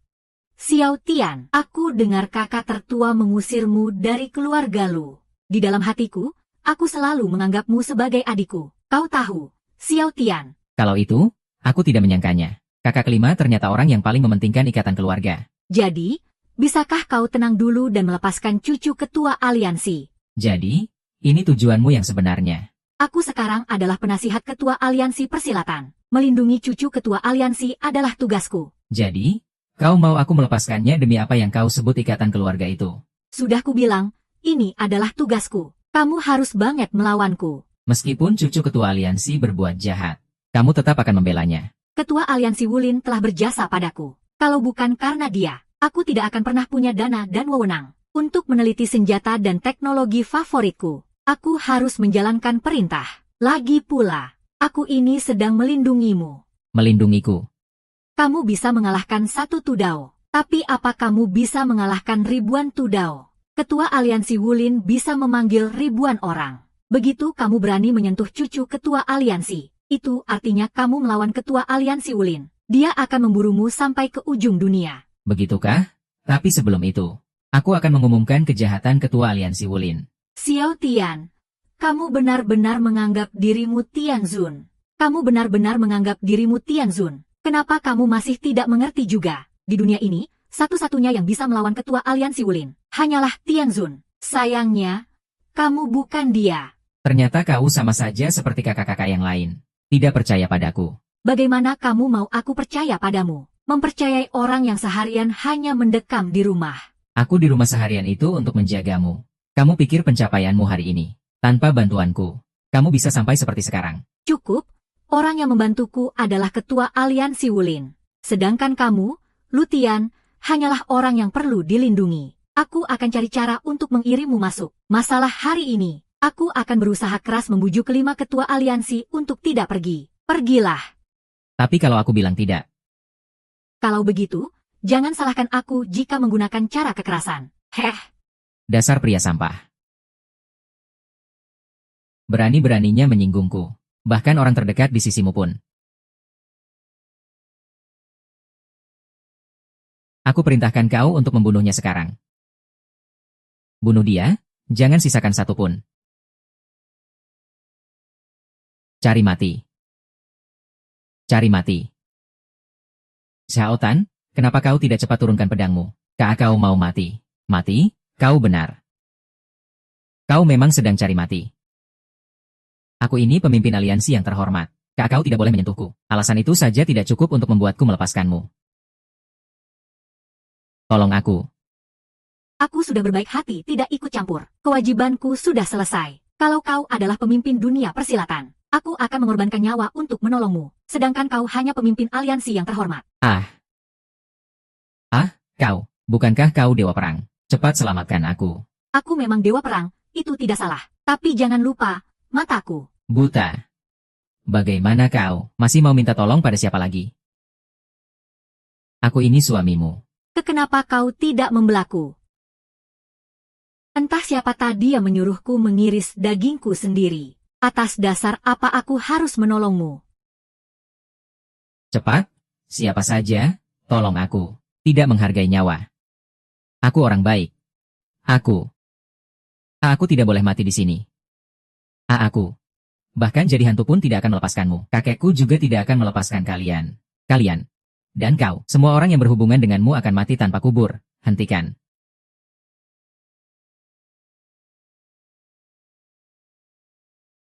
Xiao Tian, aku dengar kakak tertua mengusirmu dari keluarga Lu. Di dalam hatiku, aku selalu menganggapmu sebagai adikku. Kau tahu, Xiao Tian. Kalau itu, aku tidak menyangkanya. Kakak kelima ternyata orang yang paling mementingkan ikatan keluarga. Jadi, bisakah kau tenang dulu dan melepaskan cucu ketua aliansi? Jadi, ini tujuanmu yang sebenarnya. Aku sekarang adalah penasihat ketua aliansi persilatan. Melindungi cucu ketua aliansi adalah tugasku. Jadi, kau mau aku melepaskannya demi apa yang kau sebut ikatan keluarga itu? Sudah kubilang, ini adalah tugasku. Kamu harus banget melawanku. Meskipun cucu ketua aliansi berbuat jahat, kamu tetap akan membelanya. Ketua aliansi Wulin telah berjasa padaku. Kalau bukan karena dia, aku tidak akan pernah punya dana dan wewenang untuk meneliti senjata dan teknologi favoritku. Aku harus menjalankan perintah. Lagi pula, aku ini sedang melindungimu. Melindungiku. Kamu bisa mengalahkan satu Tudao, tapi apa kamu bisa mengalahkan ribuan Tudao? Ketua aliansi Wulin bisa memanggil ribuan orang. Begitu kamu berani menyentuh cucu ketua aliansi, itu artinya kamu melawan ketua aliansi Wulin. Dia akan memburumu sampai ke ujung dunia. Begitukah? Tapi sebelum itu, aku akan mengumumkan kejahatan ketua aliansi Wulin. Xiao Tian, kamu benar-benar menganggap dirimu Tianzun. Kamu benar-benar menganggap dirimu Tianzun. Kenapa kamu masih tidak mengerti juga? Di dunia ini, satu-satunya yang bisa melawan ketua aliansi Wulin hanyalah Tianzun. Sayangnya, kamu bukan dia. Ternyata kau sama saja seperti kakak-kakak yang lain. Tidak percaya padaku. Bagaimana kamu mau aku percaya padamu? Mempercayai orang yang seharian hanya mendekam di rumah. Aku di rumah seharian itu untuk menjagamu. Kamu pikir pencapaianmu hari ini, tanpa bantuanku, kamu bisa sampai seperti sekarang? Cukup, orang yang membantuku adalah ketua aliansi Wulin. Sedangkan kamu, Lu Tian, hanyalah orang yang perlu dilindungi. Aku akan cari cara untuk mengirimmu masuk. Masalah hari ini, aku akan berusaha keras membujuk kelima ketua aliansi untuk tidak pergi. Pergilah. Tapi kalau aku bilang tidak, Kalau begitu, jangan salahkan aku jika menggunakan cara kekerasan. Heh, dasar pria sampah. Berani-beraninya menyinggungku. Bahkan orang terdekat di sisimu pun. Aku perintahkan kau untuk membunuhnya sekarang. Bunuh dia, jangan sisakan satu pun. Cari mati. Cari mati. Xiao Tan, kenapa kau tidak cepat turunkan pedangmu? Kau mau mati? Mati? Kau benar. Kau memang sedang cari mati. Aku ini pemimpin aliansi yang terhormat. Kau tidak boleh menyentuhku. Alasan itu saja tidak cukup untuk membuatku melepaskanmu. Tolong aku. aku sudah berbaik hati tidak ikut campur. Kewajibanku sudah selesai. Kalau kau adalah pemimpin dunia persilatan, aku akan mengorbankan nyawa untuk menolongmu. Sedangkan kau hanya pemimpin aliansi yang terhormat. Kau. Bukankah kau dewa perang? Cepat selamatkan aku. Aku memang dewa perang, itu tidak salah. Tapi jangan lupa, mataku. Buta. Bagaimana kau? Masih mau minta tolong pada siapa lagi? Aku ini suamimu. Kenapa kau tidak membelaku? Entah siapa tadi yang menyuruhku mengiris dagingku sendiri. Atas dasar apa aku harus menolongmu? Cepat. Siapa saja, tolong aku. Tidak menghargai nyawa. Aku orang baik. Aku tidak boleh mati di sini. Aku. Bahkan jadi hantu pun tidak akan melepaskanmu. Kakekku juga tidak akan melepaskan kalian. Kalian. Dan kau. Semua orang yang berhubungan denganmu akan mati tanpa kubur. Hentikan.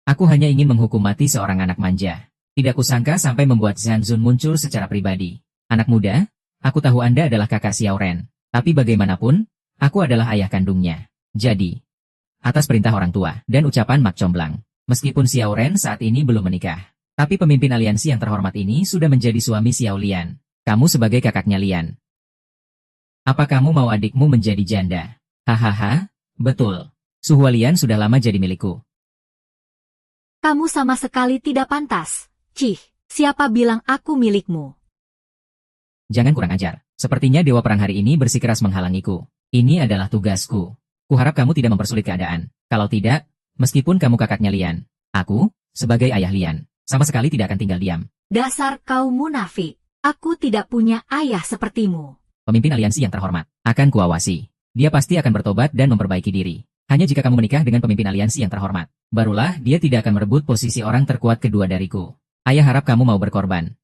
Aku hanya ingin menghukum mati seorang anak manja. Tidak kusangka sampai membuat Zhanzun muncul secara pribadi. Anak muda, aku tahu Anda adalah kakak Xiao Ren. Tapi bagaimanapun, aku adalah ayah kandungnya. Jadi, atas perintah orang tua dan ucapan Mak Comblang, meskipun Xiao Ren saat ini belum menikah, tapi pemimpin aliansi yang terhormat ini sudah menjadi suami Xiao Lian. Kamu sebagai kakaknya Lian. Apa kamu mau adikmu menjadi janda? Hahaha, betul. Suhua Lian sudah lama jadi milikku. Kamu sama sekali tidak pantas. Cih, siapa bilang aku milikmu? Jangan kurang ajar. Sepertinya Dewa Perang hari ini bersikeras menghalangiku. Ini adalah tugasku. Kuharap kamu tidak mempersulit keadaan. Kalau tidak, meskipun kamu kakaknya Lian, aku, sebagai ayah Lian, sama sekali tidak akan tinggal diam. Dasar kau munafik. Aku tidak punya ayah sepertimu. Pemimpin aliansi yang terhormat. Akan kuawasi. Dia pasti akan bertobat dan memperbaiki diri. Hanya jika kamu menikah dengan pemimpin aliansi yang terhormat, barulah dia tidak akan merebut posisi orang terkuat kedua dariku. Ayah harap kamu mau berkorban.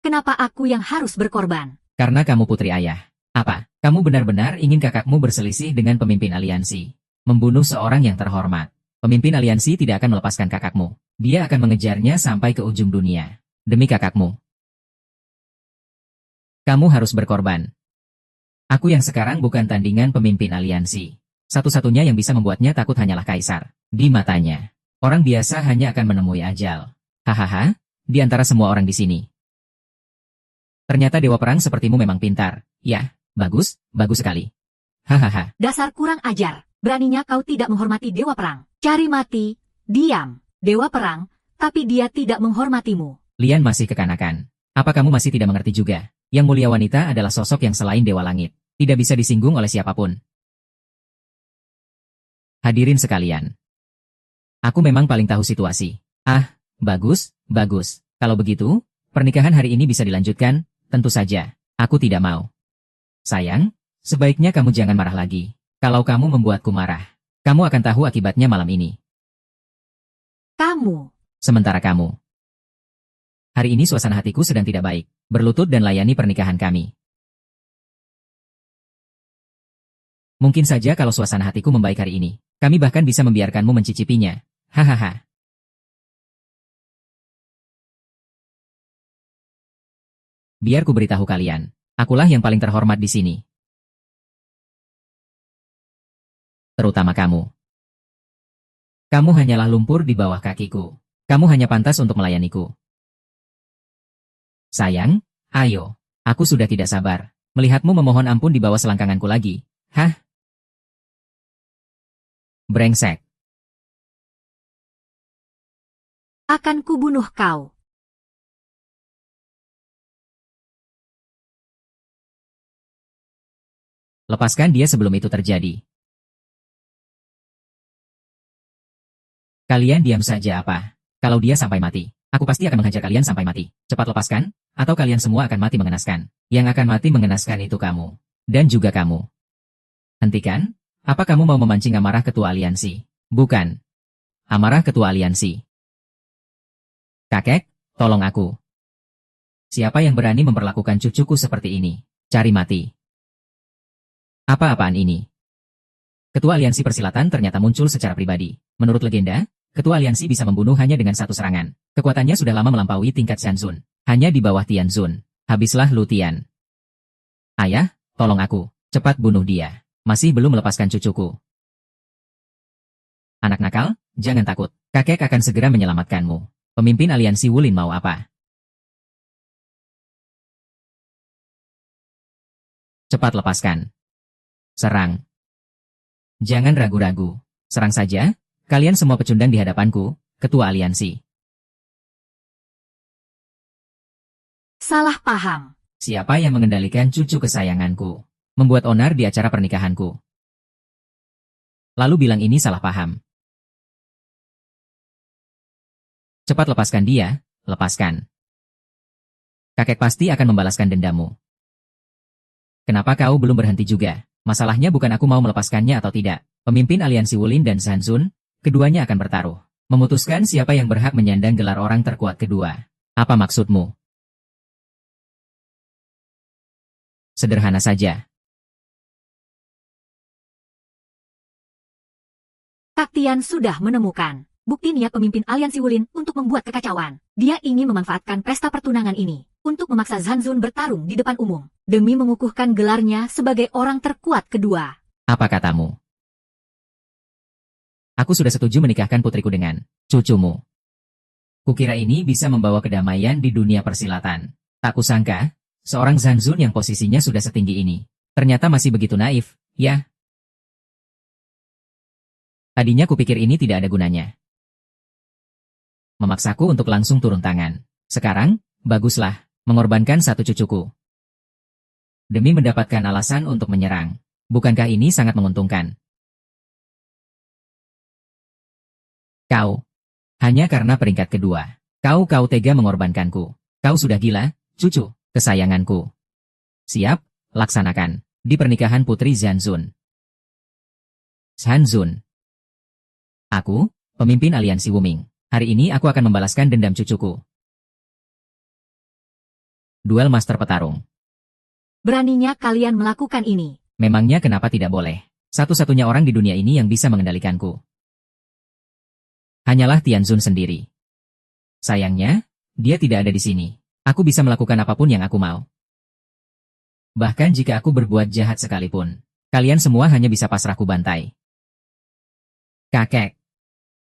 Kenapa aku yang harus berkorban? Karena kamu putri ayah. Apa? Kamu benar-benar ingin kakakmu berselisih dengan pemimpin aliansi? Membunuh seorang yang terhormat. Pemimpin aliansi tidak akan melepaskan kakakmu. Dia akan mengejarnya sampai ke ujung dunia. Demi kakakmu. Kamu harus berkorban. Aku yang sekarang bukan tandingan pemimpin aliansi. Satu-satunya yang bisa membuatnya takut hanyalah kaisar. Di matanya, orang biasa hanya akan menemui ajal. Hahaha, di antara semua orang di sini. Ternyata Dewa Perang sepertimu memang pintar. Ya, bagus, bagus sekali. Hahaha. Dasar kurang ajar. Beraninya kau tidak menghormati Dewa Perang. Cari mati, diam. Dewa Perang, tapi dia tidak menghormatimu. Lian masih kekanakan. Apa kamu masih tidak mengerti juga? Yang mulia wanita adalah sosok yang selain Dewa Langit. Tidak bisa disinggung oleh siapapun. Hadirin sekalian. Aku memang paling tahu situasi. Bagus, bagus. Kalau begitu, pernikahan hari ini bisa dilanjutkan. Tentu saja, aku tidak mau. Sayang, sebaiknya kamu jangan marah lagi. Kalau kamu membuatku marah, kamu akan tahu akibatnya malam ini. Kamu. Sementara kamu. Hari ini suasana hatiku sedang tidak baik. Berlutut dan layani pernikahan kami. Mungkin saja kalau suasana hatiku membaik hari ini, kami bahkan bisa membiarkanmu mencicipinya. Hahaha. Biar ku beritahu kalian, akulah yang paling terhormat di sini. Terutama kamu. Kamu hanyalah lumpur di bawah kakiku. Kamu hanya pantas untuk melayaniku. Sayang, ayo. Aku sudah tidak sabar. Melihatmu memohon ampun di bawah selangkanganku lagi. Hah? Brengsek. Akan kubunuh kau. Lepaskan dia sebelum itu terjadi. Kalian diam saja apa? Kalau dia sampai mati, aku pasti akan menghajar kalian sampai mati. Cepat lepaskan, atau kalian semua akan mati mengenaskan. Yang akan mati mengenaskan itu kamu. Dan juga kamu. Hentikan? Apa kamu mau memancing amarah ketua aliansi? Bukan. Amarah ketua aliansi. Kakek, tolong aku. Siapa yang berani memperlakukan cucuku seperti ini? Cari mati. Apa-apaan ini? Ketua aliansi persilatan ternyata muncul secara pribadi. Menurut legenda, ketua aliansi bisa membunuh hanya dengan satu serangan. Kekuatannya sudah lama melampaui tingkat Shanzun. Hanya di bawah Tianzun. Habislah Lu Tian. Ayah, tolong aku. Cepat bunuh dia. Masih belum melepaskan cucuku. Anak nakal, jangan takut. Kakek akan segera menyelamatkanmu. Pemimpin aliansi Wulin mau apa? Cepat lepaskan. Serang. Jangan ragu-ragu. Serang saja, kalian semua pecundang di hadapanku, ketua aliansi. Salah paham. Siapa yang mengendalikan cucu kesayanganku? Membuat onar di acara pernikahanku. Lalu bilang ini salah paham. Cepat lepaskan dia, lepaskan. Kakek pasti akan membalaskan dendammu. Kenapa kau belum berhenti juga? Masalahnya bukan aku mau melepaskannya atau tidak. Pemimpin aliansi Wulin dan Shanzun, keduanya akan bertaruh. Memutuskan siapa yang berhak menyandang gelar orang terkuat kedua. Apa maksudmu? Sederhana saja. Kak Tian sudah menemukan bukti niat pemimpin aliansi Wulin untuk membuat kekacauan. Dia ingin memanfaatkan pesta pertunangan ini untuk memaksa Shanzun bertarung di depan umum, demi mengukuhkan gelarnya sebagai orang terkuat kedua. Apa katamu? Aku sudah setuju menikahkan putriku dengan cucumu. Kukira ini bisa membawa kedamaian di dunia persilatan. Tak kusangka, seorang Shanzun yang posisinya sudah setinggi ini, ternyata masih begitu naif, ya? Tadinya kupikir ini tidak ada gunanya. Memaksaku untuk langsung turun tangan. Sekarang, baguslah, mengorbankan satu cucuku. Demi mendapatkan alasan untuk menyerang. Bukankah ini sangat menguntungkan? Kau. Hanya karena peringkat kedua. Kau tega mengorbankanku. Kau sudah gila, cucu, kesayanganku. Siap, laksanakan. Di pernikahan putri Shanzun. Shanzun. Aku, pemimpin aliansi Wuming. Hari ini aku akan membalaskan dendam cucuku. Duel master petarung. Beraninya kalian melakukan ini. Memangnya kenapa tidak boleh? Satu-satunya orang di dunia ini yang bisa mengendalikanku. Hanyalah Tianzun sendiri. Sayangnya, dia tidak ada di sini. Aku bisa melakukan apapun yang aku mau. Bahkan jika aku berbuat jahat sekalipun, kalian semua hanya bisa pasrahku bantai. Kakek.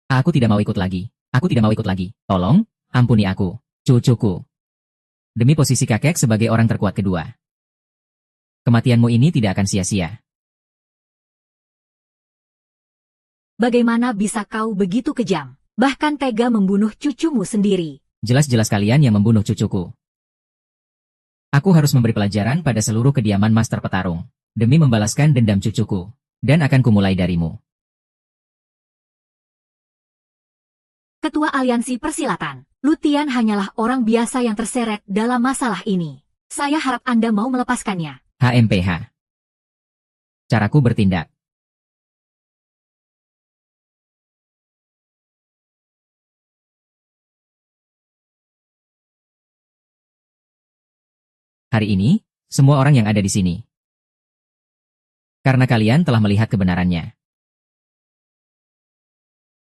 Aku tidak mau ikut lagi. Aku tidak mau ikut lagi. Tolong, ampuni aku, cucuku. Demi posisi kakek sebagai orang terkuat kedua. Kematianmu ini tidak akan sia-sia. Bagaimana bisa kau begitu kejam, bahkan tega membunuh cucumu sendiri? Jelas-jelas kalian yang membunuh cucuku. Aku harus memberi pelajaran pada seluruh kediaman master petarung, demi membalaskan dendam cucuku, dan akan kumulai darimu. Ketua Aliansi Persilatan, Lu Tian hanyalah orang biasa yang terseret dalam masalah ini. Saya harap Anda mau melepaskannya. HMPH. Caraku bertindak. Hari ini, semua orang yang ada di sini. Karena kalian telah melihat kebenarannya.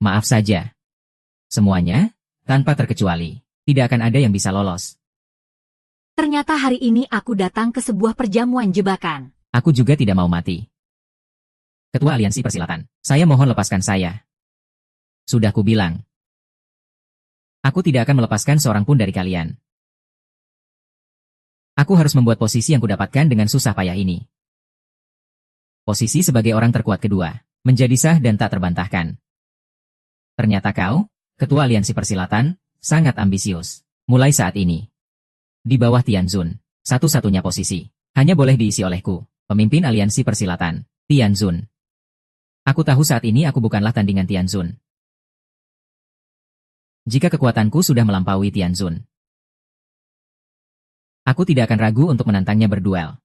Maaf saja. Semuanya, tanpa terkecuali, tidak akan ada yang bisa lolos. Ternyata hari ini aku datang ke sebuah perjamuan jebakan. Aku juga tidak mau mati. Ketua Aliansi Persilatan, saya mohon lepaskan saya. Sudah kubilang. Aku tidak akan melepaskan seorang pun dari kalian. Aku harus membuat posisi yang kudapatkan dengan susah payah ini. Posisi sebagai orang terkuat kedua, menjadi sah dan tak terbantahkan. Ternyata kau, Ketua Aliansi Persilatan, sangat ambisius. Mulai saat ini, di bawah Tianzun, satu-satunya posisi, hanya boleh diisi olehku, pemimpin Aliansi Persilatan, Tianzun. Aku tahu saat ini aku bukanlah tandingan Tianzun. Jika kekuatanku sudah melampaui Tianzun, aku tidak akan ragu untuk menantangnya berduel.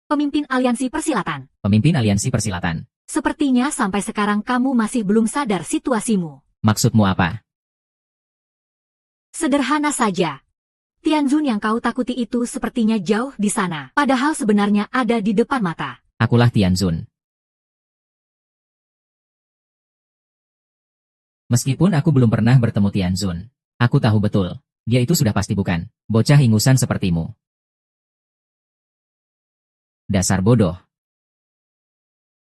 Pemimpin Aliansi Persilatan. Pemimpin Aliansi Persilatan. Sepertinya sampai sekarang kamu masih belum sadar situasimu. Maksudmu apa? Sederhana saja. Tianzun yang kau takuti itu sepertinya jauh di sana, padahal sebenarnya ada di depan mata. Akulah Tianzun. Meskipun aku belum pernah bertemu Tianzun, aku tahu betul, dia itu sudah pasti bukan bocah ingusan sepertimu. Dasar bodoh.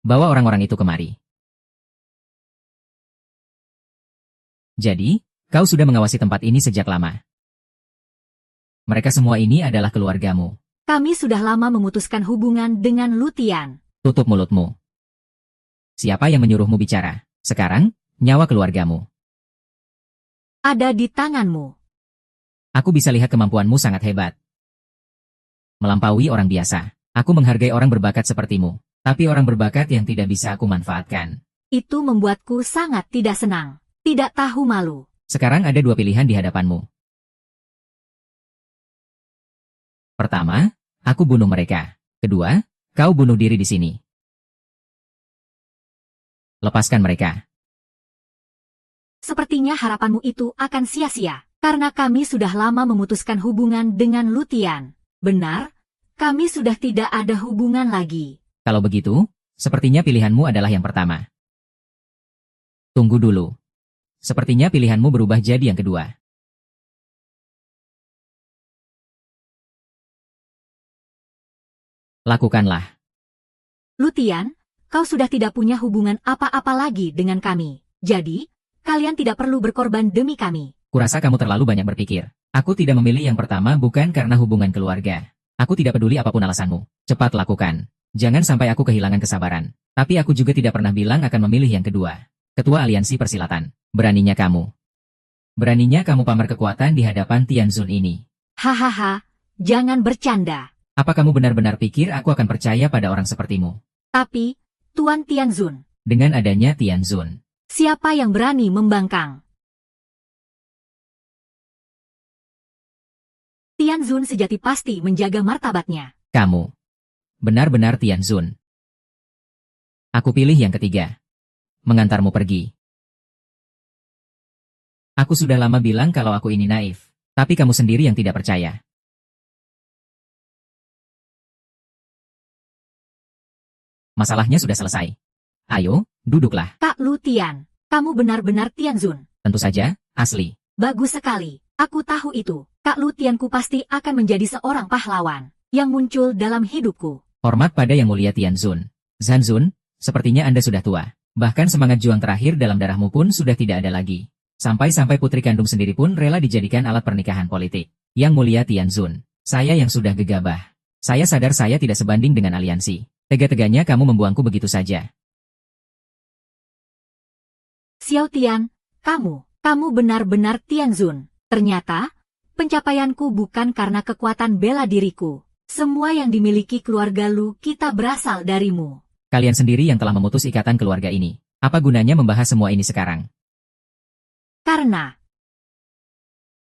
Bawa orang-orang itu kemari. Jadi, kau sudah mengawasi tempat ini sejak lama. Mereka semua ini adalah keluargamu. Kami sudah lama memutuskan hubungan dengan Lu Tian. Tutup mulutmu. Siapa yang menyuruhmu bicara? Sekarang, nyawa keluargamu ada di tanganmu. Aku bisa lihat kemampuanmu sangat hebat. Melampaui orang biasa. Aku menghargai orang berbakat sepertimu, tapi orang berbakat yang tidak bisa aku manfaatkan. Itu membuatku sangat tidak senang, tidak tahu malu. Sekarang ada dua pilihan di hadapanmu. Pertama, aku bunuh mereka. Kedua, kau bunuh diri di sini. Lepaskan mereka. Sepertinya harapanmu itu akan sia-sia, karena kami sudah lama memutuskan hubungan dengan Lu Tian. Benar? Kami sudah tidak ada hubungan lagi. Kalau begitu, sepertinya pilihanmu adalah yang pertama. Tunggu dulu. Sepertinya pilihanmu berubah jadi yang kedua. Lakukanlah. Lu Tian, kau sudah tidak punya hubungan apa-apa lagi dengan kami. Jadi, kalian tidak perlu berkorban demi kami. Kurasa kamu terlalu banyak berpikir. Aku tidak memilih yang pertama bukan karena hubungan keluarga. Aku tidak peduli apapun alasanmu. Cepat lakukan. Jangan sampai aku kehilangan kesabaran. Tapi aku juga tidak pernah bilang akan memilih yang kedua. Ketua Aliansi Persilatan. Beraninya kamu. Beraninya kamu pamer kekuatan di hadapan Tianzun ini. Hahaha, jangan bercanda. Apa kamu benar-benar pikir aku akan percaya pada orang sepertimu? Tapi, Tuan Tianzun. Dengan adanya Tianzun. Siapa yang berani membangkang? Tianzun sejati pasti menjaga martabatnya. Kamu. Benar-benar Tianzun. Aku pilih yang ketiga. Mengantarmu pergi. Aku sudah lama bilang kalau aku ini naif. Tapi kamu sendiri yang tidak percaya. Masalahnya sudah selesai. Ayo, duduklah. Kak Lu Tian, kamu benar-benar Tianzun. Tentu saja, asli. Bagus sekali. Aku tahu itu. Kak Lu Tianku pasti akan menjadi seorang pahlawan yang muncul dalam hidupku. Hormat pada Yang Mulia Tianzun. Zanzun, sepertinya Anda sudah tua. Bahkan semangat juang terakhir dalam darahmu pun sudah tidak ada lagi. Sampai-sampai putri kandung sendiri pun rela dijadikan alat pernikahan politik. Yang Mulia Tianzun, saya yang sudah gegabah. Saya sadar saya tidak sebanding dengan aliansi. Tega-teganya kamu membuangku begitu saja. Xiao Tian, kamu benar-benar Tianzun. Ternyata, pencapaianku bukan karena kekuatan bela diriku. Semua yang dimiliki keluarga Lu kita berasal darimu. Kalian sendiri yang telah memutus ikatan keluarga ini. Apa gunanya membahas semua ini sekarang? Karena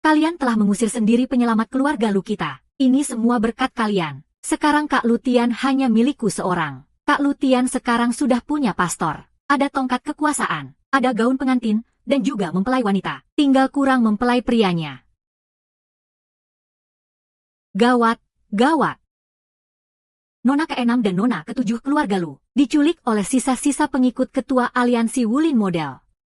kalian telah mengusir sendiri penyelamat keluarga Lu kita. Ini semua berkat kalian. Sekarang Kak Lu Tian hanya milikku seorang. Kak Lu Tian sekarang sudah punya pastor. Ada tongkat kekuasaan, ada gaun pengantin, dan juga mempelai wanita. Tinggal kurang mempelai prianya. Gawat, gawat. Nona ke-6 dan Nona ke-7 keluarga Lu diculik oleh sisa-sisa pengikut ketua aliansi Wulin model.